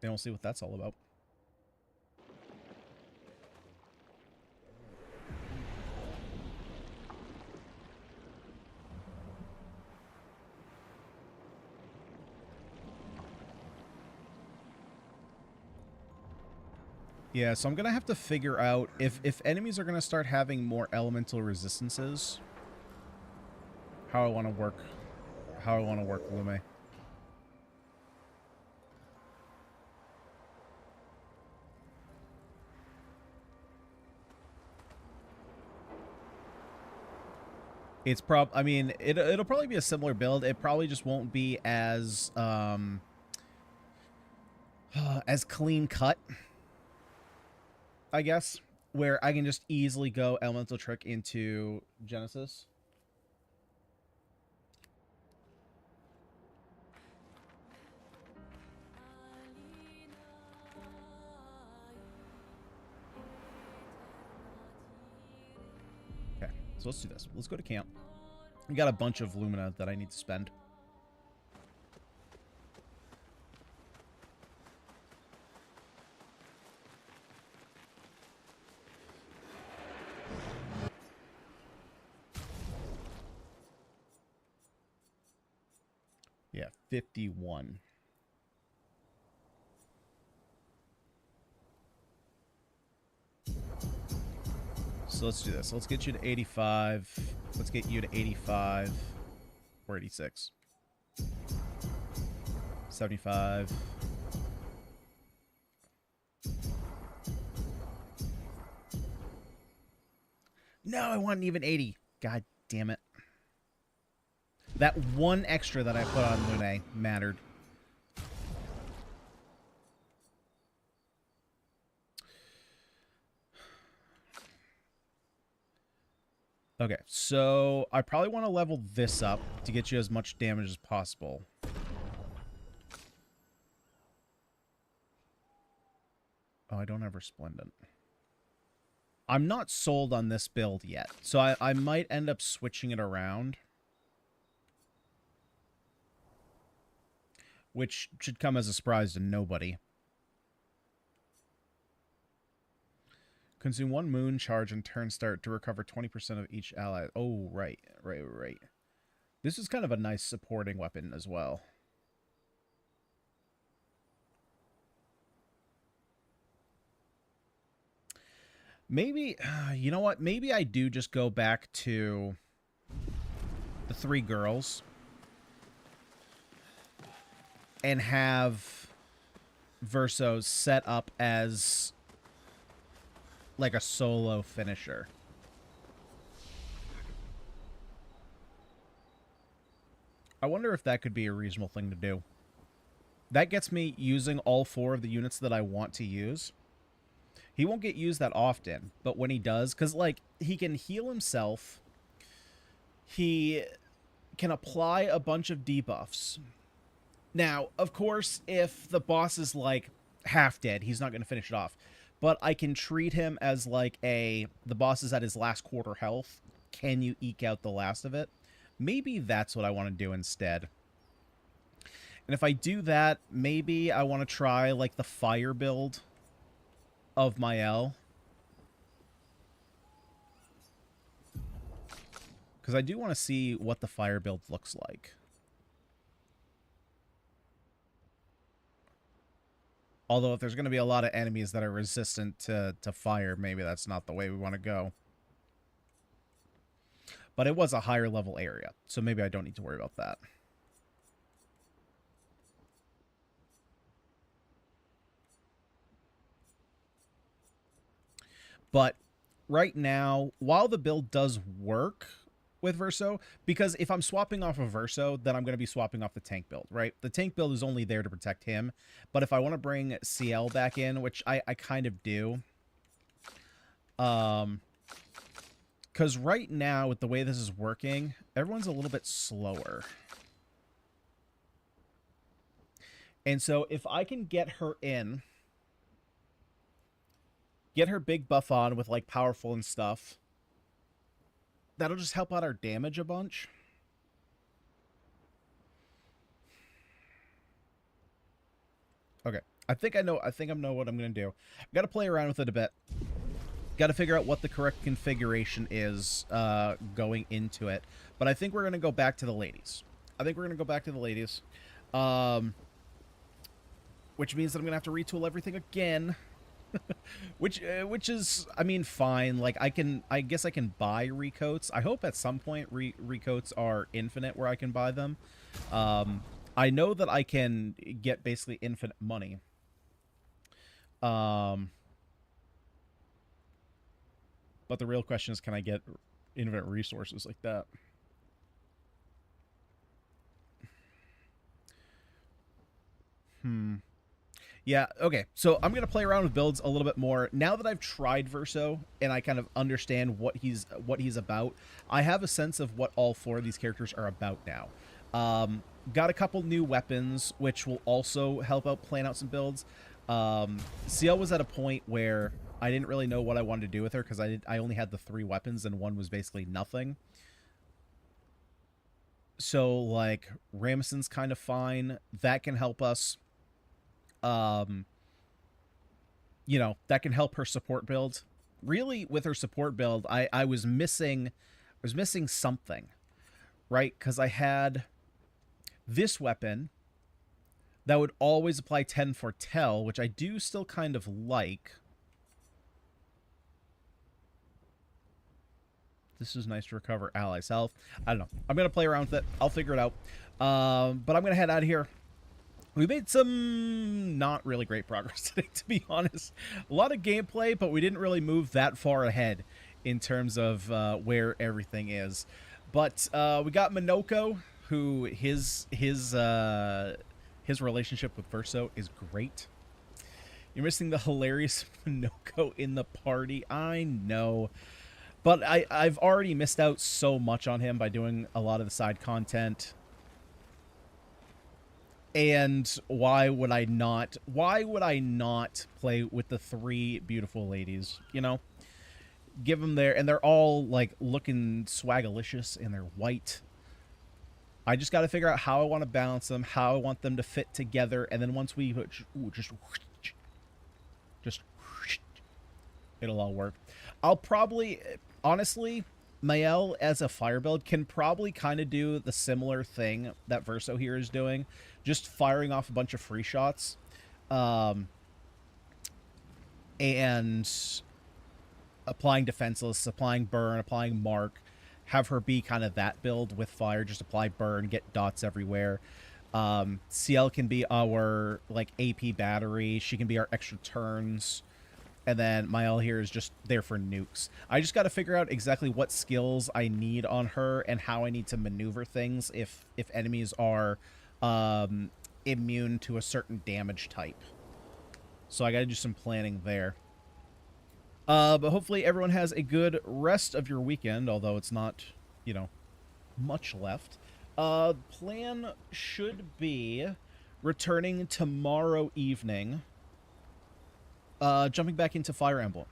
Speaker 1: And we'll see what that's all about. Yeah, so I'm gonna have to figure out if enemies are gonna start having more elemental resistances, how I want to work Lume. It's I mean, it'll probably be a similar build. It probably just won't be as as clean cut, I guess, where I can just easily go Elemental Trick into Genesis. Okay, so let's do this. Let's go to camp. We got a bunch of Lumina that I need to spend. Yeah, 51. So let's do this. Let's get you to 85. Let's get you to 85 or 86. 75. No, I want an even 80. God damn it. That one extra that I put on Lune mattered. Okay, so I probably want to level this up to get you as much damage as possible. Oh, I don't have Resplendent. I'm not sold on this build yet, so I might end up switching it around. Which should come as a surprise to nobody. Consume 1 moon charge and turn start to recover 20% of each ally. Oh, right. This is kind of a nice supporting weapon as well. Maybe, you know what? Maybe I do just go back to the 3 girls and have Verso set up as like a solo finisher. I wonder if that could be a reasonable thing to do. That gets me using all 4 of the units that I want to use. He won't get used that often, but when he does, because, like, he can heal himself. He can apply a bunch of debuffs. Now, of course, if the boss is, like, half dead, he's not going to finish it off. But I can treat him as, like, the boss is at his last quarter health. Can you eke out the last of it? Maybe that's what I want to do instead. And if I do that, maybe I want to try, like, the fire build of Mael. Because I do want to see what the fire build looks like. Although if there's going to be a lot of enemies that are resistant to fire, maybe that's not the way we want to go. But it was a higher level area, so maybe I don't need to worry about that. But right now, while the build does work with Verso, because if I'm swapping off of Verso, then I'm going to be swapping off the tank build, right? The tank build is only there to protect him, but if I want to bring CL back in, which I kind of do, because right now, with the way this is working, everyone's a little bit slower. And so if I can get her in, get her big buff on with, like, powerful and stuff, that'll just help out our damage a bunch. Okay. I think I know what I'm going to do. Got to play around with it a bit. Got to figure out what the correct configuration is going into it. But I think we're going to go back to the ladies. Which means that I'm going to have to retool everything again. which is, I mean, fine. Like, I guess I can buy recoats. I hope at some point recoats are infinite where I can buy them. I know that I can get basically infinite money. But the real question is, can I get infinite resources like that? Yeah, okay, so I'm going to play around with builds a little bit more. Now that I've tried Verso, and I kind of understand what he's about, I have a sense of what all 4 of these characters are about now. Got a couple new weapons, which will also help out plan out some builds. CL was at a point where I didn't really know what I wanted to do with her, because I only had the 3 weapons, and one was basically nothing. So, like, Rameson's kind of fine. That can help us. You know, that can help her support build. Really, with her support build, I was missing something, right? Because I had this weapon that would always apply 10 for Tell, which I do still kind of like. This is nice to recover allies' health. I don't know. I'm going to play around with it. I'll figure it out. But I'm going to head out of here. We made some not really great progress today, to be honest. A lot of gameplay, but we didn't really move that far ahead in terms of where everything is. But we got Minoko, who his relationship with Verso is great. You're missing the hilarious Minoko in the party. I know. But I've already missed out so much on him by doing a lot of the side content. And why would I not play with the 3 beautiful ladies, you know? Give them their, and they're all, like, looking swagalicious, and they're white. I just got to figure out how I want to balance them, how I want them to fit together, and then once we just it'll all work. I'll probably, honestly, Mael as a fire build can probably kind of do the similar thing that Verso here is doing, just firing off a bunch of free shots, and applying defenseless, applying burn, applying mark, have her be kind of that build with fire, just apply burn, get dots everywhere. CL can be our, like, AP battery, she can be our extra turns. And then Mael here is just there for nukes. I just got to figure out exactly what skills I need on her and how I need to maneuver things if enemies are immune to a certain damage type. So I got to do some planning there. But hopefully everyone has a good rest of your weekend, although it's not, you know, much left. Plan should be returning tomorrow evening. Jumping back into Fire Emblem.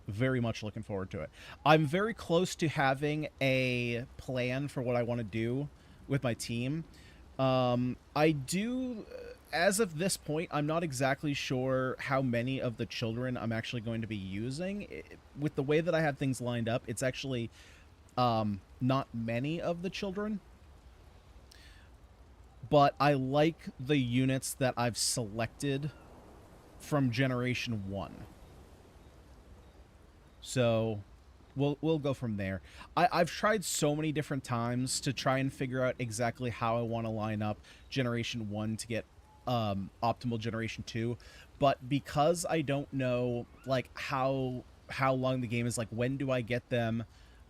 Speaker 1: Very much looking forward to it. I'm very close to having a plan for what I want to do with my team. I do, as of this point, I'm not exactly sure how many of the children I'm actually going to be using. With the way that I have things lined up, it's actually not many of the children. But I like the units that I've selected from Generation 1. So we'll go from there. I've tried so many different times to try and figure out exactly how I want to line up Generation 1 to get optimal generation 2, but because I don't know like how long the game is, like when do I get them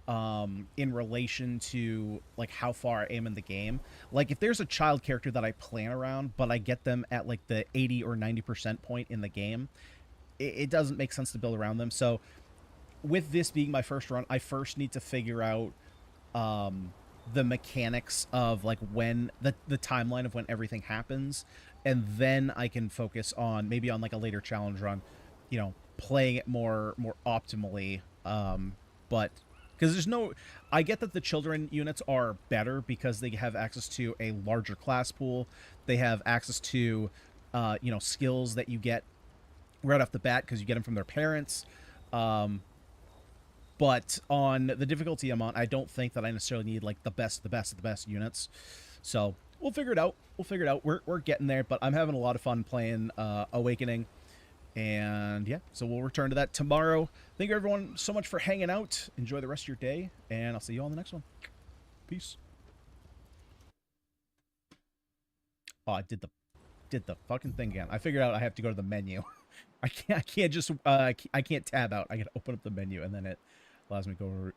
Speaker 1: in relation to like how far I am in the game. Like if there's a child character that I plan around but I get them at like the 80 or 90% point in the game, it doesn't make sense to build around them. So with this being my first run, I first need to figure out the mechanics of like when the timeline of when everything happens, and then I can focus on maybe on like a later challenge run, you know, playing it more optimally. But because there's no, I get that the children units are better because they have access to a larger class pool. They have access to you know, skills that you get right off the bat because you get them from their parents. But on the difficulty I'm on, I don't think that I necessarily need like the best of the best units. So we'll figure it out. We're getting there, but I'm having a lot of fun playing Awakening. And yeah, so we'll return to that tomorrow. Thank you everyone so much for hanging out. Enjoy the rest of your day, and I'll see you all in the next one. Peace. Oh, I did the fucking thing again. I figured out I have to go to the menu. I can't just I can't tab out. I gotta open up the menu, and then it allows me to go over